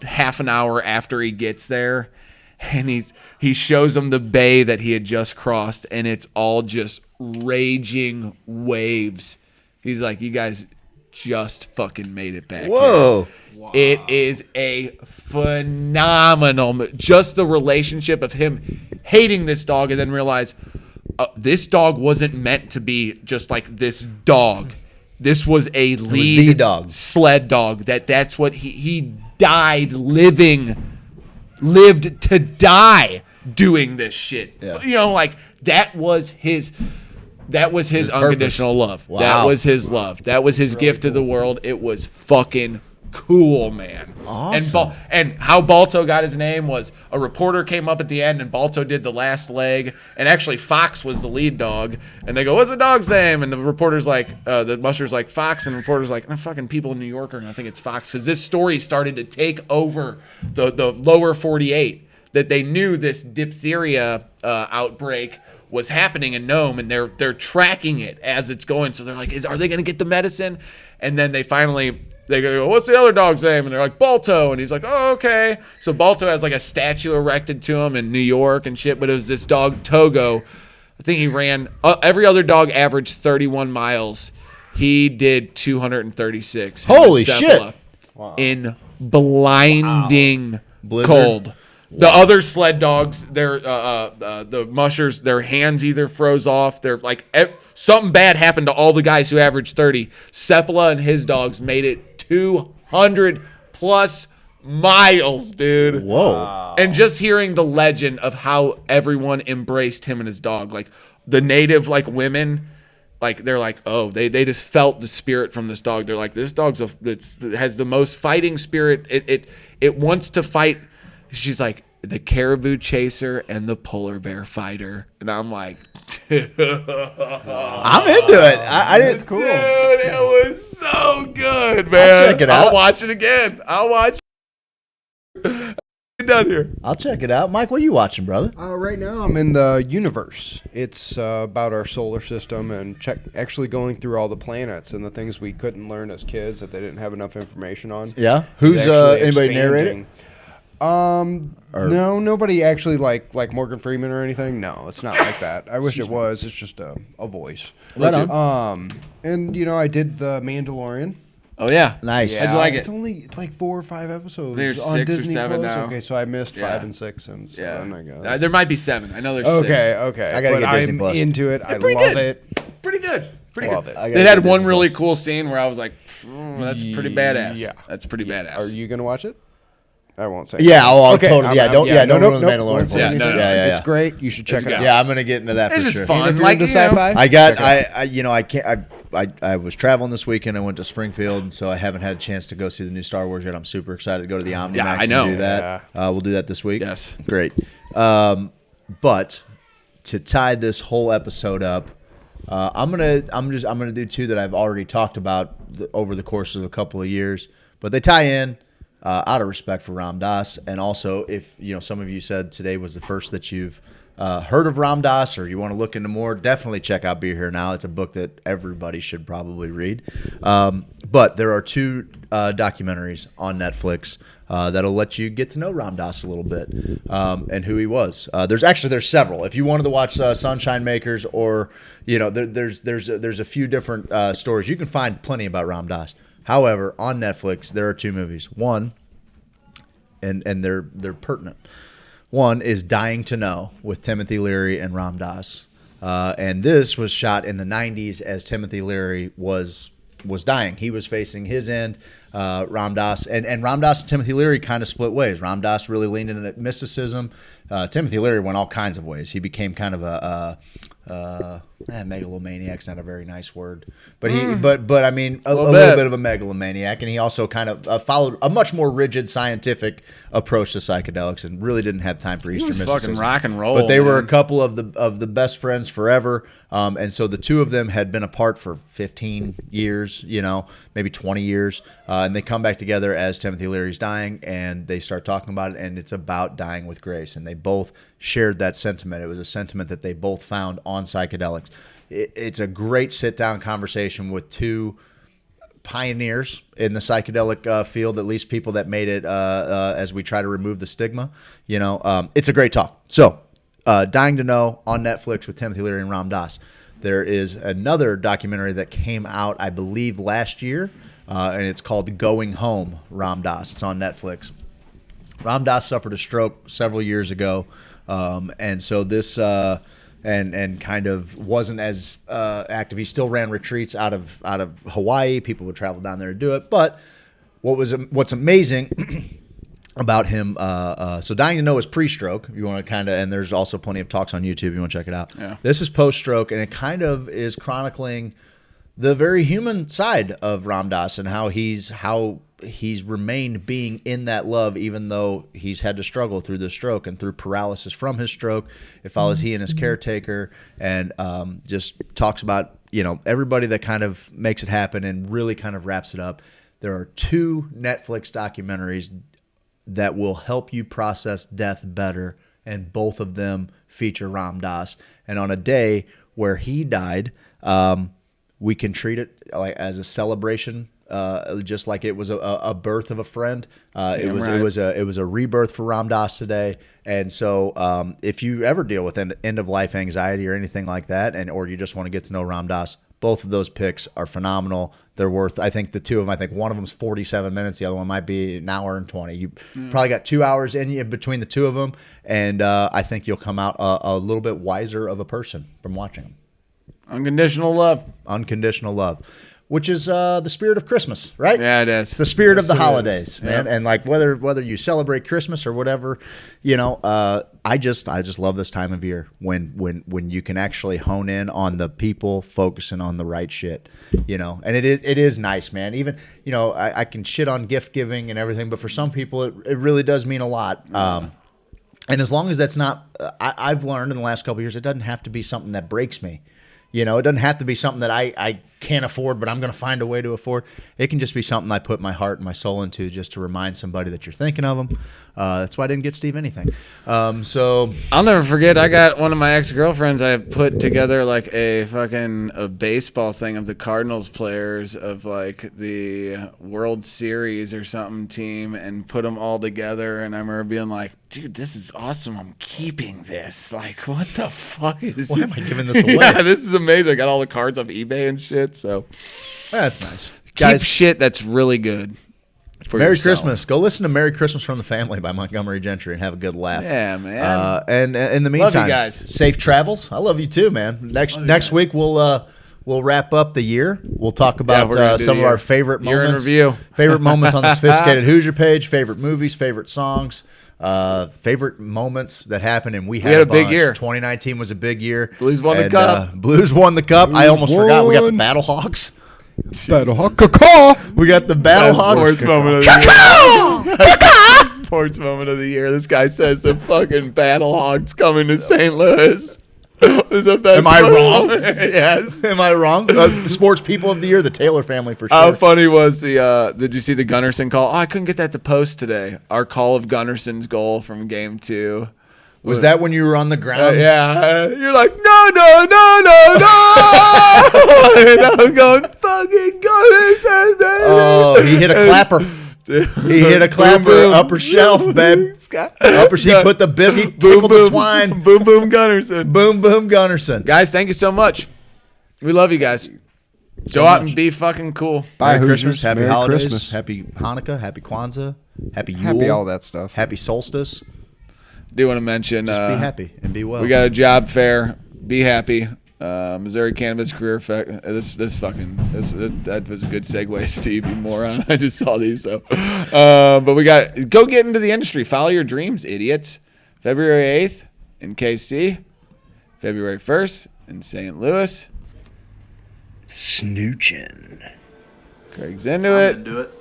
half an hour after he gets there, and he shows him the bay that he had just crossed, and it's all just raging waves. He's like, you guys just fucking made it back. Whoa. Here. Wow. It is a phenomenal, just the relationship of him hating this dog and then realize this dog wasn't meant to be just like this dog. This was a lead dog. Sled dog. That's what he died lived to die doing this shit. Yeah. Like that was his unconditional love. Wow. That was his love. That was his gift to the world. It was fucking cool, man. Awesome. And how Balto got his name was a reporter came up at the end and Balto did the last leg. And actually Fox was the lead dog. And they go, what's the dog's name? And the reporter's like, the musher's like, Fox. And the reporter's like, the fucking people in New York are going to think it's Fox. Because this story started to take over the lower 48. That they knew this diphtheria outbreak was happening in Nome, and they're tracking it as it's going. So they're like, are they going to get the medicine? And then they go, what's the other dog's name? And they're like, Balto. And he's like, oh, okay. So Balto has like a statue erected to him in New York and shit. But it was this dog, Togo. I think he ran, every other dog averaged 31 miles. He did 236. Holy shit. In blinding cold. The other sled dogs, the mushers, their hands either froze off. They're like something bad happened to all the guys who averaged 30. Seppala and his dogs made it 200 plus miles, dude. Whoa! And just hearing the legend of how everyone embraced him and his dog, like the native women. Like they're like, oh, they just felt the spirit from this dog. They're like, this dog's has the most fighting spirit. It wants to fight. She's like, the caribou chaser and the polar bear fighter. And I'm like, dude. I'm into it. I didn't. Cool. Dude, it was so good, man. I'll check it out. I'll watch it again. I'll watch it. Done here. I'll check it out. Mike, what are you watching, brother? Right now, I'm in the universe. It's about our solar system and actually going through all the planets and the things we couldn't learn as kids that they didn't have enough information on. Yeah. Who's anybody narrating? No, nobody actually like Morgan Freeman or anything. No, it's not like that. I wish it was. It's just a voice. Right on. And I did the Mandalorian. Oh yeah, nice. Yeah, How'd you like it? It's only 4 or 5 episodes. There's on 6 or Disney 7 Plus. now. Okay, so I missed 5 and 6 and 7. I guess There might be 7. I know there's 6. Okay. I gotta get Disney I'm Plus. into it. I pretty love good. it. Pretty good. Love it. They had one really cool scene where I was like, that's pretty badass. Yeah, that's pretty badass. Are you gonna watch it? I won't say. Yeah, I'll Okay, totally. Yeah, don't ruin the Mandalorian. won't for say me. anything. Yeah. It's great. You should check it out. Yeah, I'm gonna get into that It's for just sure. fun. And if you're Like, into sci-fi, I got. check it out. I can't. I was traveling this weekend. I went to Springfield, and so I haven't had a chance to go see the new Star Wars yet. I'm super excited to go to the OmniMax I know. and do that. We'll do that this week. Yes. Great. But to tie this whole episode up, I'm gonna do 2 that I've already talked about over the course of a couple of years, but they tie in out of respect for Ram Dass, and also if some of you said today was the first that you've heard of Ram Dass, or you want to look into more, definitely check out Be Here Now. It's a book that everybody should probably read. But there are 2 documentaries on Netflix that'll let you get to know Ram Dass a little bit and who he was. There's several. If you wanted to watch Sunshine Makers, or there's a few different stories. You can find plenty about Ram Dass. However, on Netflix there are 2 movies. One, and they're pertinent. One is Dying to Know with Timothy Leary and Ram Dass. And this was shot in the 90s as Timothy Leary was dying. He was facing his end. Ram Dass and Ram Dass and Timothy Leary kind of split ways. Ram Dass really leaned into mysticism. Timothy Leary went all kinds of ways. He became kind of a megalomaniac's not a very nice word, but I mean a little bit of a megalomaniac, and he also kind of followed a much more rigid scientific approach to psychedelics, and really didn't have time for Eastern mysticism. Fucking rock and roll. But they were a man. couple of the best friends forever, and so the 2 of them had been apart for 15 years, maybe 20 years, and they come back together as Timothy Leary's dying, and they start talking about it, and it's about dying with grace, and they both shared that sentiment. It was a sentiment that they both found on psychedelics. It's a great sit-down conversation with 2 pioneers in the psychedelic field, at least people that made it as we try to remove the stigma. It's a great talk. So, Dying to Know on Netflix with Timothy Leary and Ram Dass. There is another documentary that came out, I believe, last year, and it's called Going Home, Ram Dass. It's on Netflix. Ram Dass suffered a stroke several years ago, and so this and kind of wasn't as active. He still ran retreats out of Hawaii. People would travel down there to do it. But what's amazing about him, so Dying to Know is pre-stroke. You want to kind of, and there's also plenty of talks on YouTube. You want to check it out. Yeah. This is post-stroke, and it kind of is chronicling the very human side of Ram Dass and how he's remained being in that love, even though he's had to struggle through the stroke and through paralysis from his stroke. It follows he and his caretaker, and just talks about, you know, everybody that kind of makes it happen and really kind of wraps it up. There are 2 Netflix documentaries that will help you process death better, and both of them feature Ram Dass. And on a day where he died, we can treat it like as a celebration, just like it was a birth of a friend. It was a rebirth for Ram Dass today. And so if you ever deal with end of life anxiety or anything like that, or you just want to get to know Ram Dass, both of those picks are phenomenal. They're worth, I think the 2 of them, I think one of them's 47 minutes. The other one might be an hour and 20. You probably got 2 hours in you between the 2 of them. And I think you'll come out a little bit wiser of a person from watching them. Unconditional love. Unconditional love. Which is the spirit of Christmas, right? Yeah, it is. It's the spirit of the Yes, it holidays, is. man. Yep. And like whether you celebrate Christmas or whatever, you know, I just love this time of year when you can actually hone in on the people focusing on the right shit, you know. And it is nice, man. Even, you know, I can shit on gift giving and everything, but for some people it really does mean a lot. And as long as that's not, I've learned in the last couple of years, it doesn't have to be something that breaks me. You know, it doesn't have to be something that I can't afford, but I'm going to find a way to afford. It can just be something I put my heart and my soul into, just to remind somebody that you're thinking of them. That's why I didn't get Steve anything. So I'll never forget. I got one of my ex-girlfriends. I put together like a baseball thing of the Cardinals players of like the World Series or something team, and put them all together. And I remember being like, "Dude, this is awesome. I'm keeping this. Like, what the fuck is? Why am I giving this away? Yeah, this is amazing. I got all the cards off eBay and shit. So that's nice. Keep Guys, shit that's really good. For Merry yourself. Christmas. Go listen to Merry Christmas from the Family by Montgomery Gentry and have a good laugh. Yeah, man. And in the Love you meantime, guys. safe travels. I love you too, man. Next week we'll wrap up the year. We'll talk about we're gonna do some the of our year. favorite Year in moments. review. Favorite moments on the Sophisticated Hoosier page. Favorite movies. Favorite songs. Favorite moments that happened, and we had a big bunch. year. 2019 was a big year. Blues won the cup. Blues won the cup. I almost forgot. We got the Battlehawks. Battlehawk caw. We got the Battlehawks. Sports moment of the year. Sports moment of the year. This guy says the fucking Battlehawks coming to St. Louis. Is the best Am I sports wrong? moment. Yes. Am I wrong? Sports people of the year, the Taylor family for sure. How funny was the? Did you see the Gunnarsson call? Oh, I couldn't get that to post today. Our call of Gunnarsson's goal from Game 2. Was that when you were on the ground? Yeah. You're like, no. And I'm going, fucking Gunnarsson, baby. Oh, he hit a clapper. He hit a clapper, boom. upper shelf, babe. Upper, he put the busy, he tickled the twine. Boom, boom, Gunnarsson. Boom, boom, Gunnarsson. Guys, thank you so much. We love you guys. Go out and be fucking cool. Bye, Merry Hoosiers. Christmas, Happy Merry Holidays, Christmas. Happy Hanukkah, Happy Kwanzaa, Happy Yule. Happy all that stuff. Happy Solstice. Do want to mention Just be happy and be well. We got a job fair. Be happy. Missouri Cannabis Career Fair. That was a good segue, Steve, you moron. I just saw these though. But we got go get into the industry. Follow your dreams, idiots. February 8th in KC. February 1st in St. Louis. Snoochin'. Craig's into it.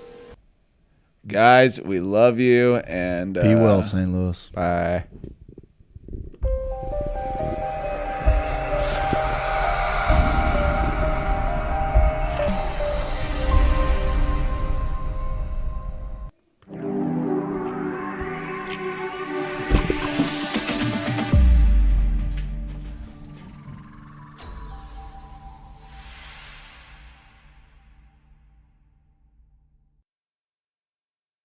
Guys, we love you and Be well, St. Louis. Bye.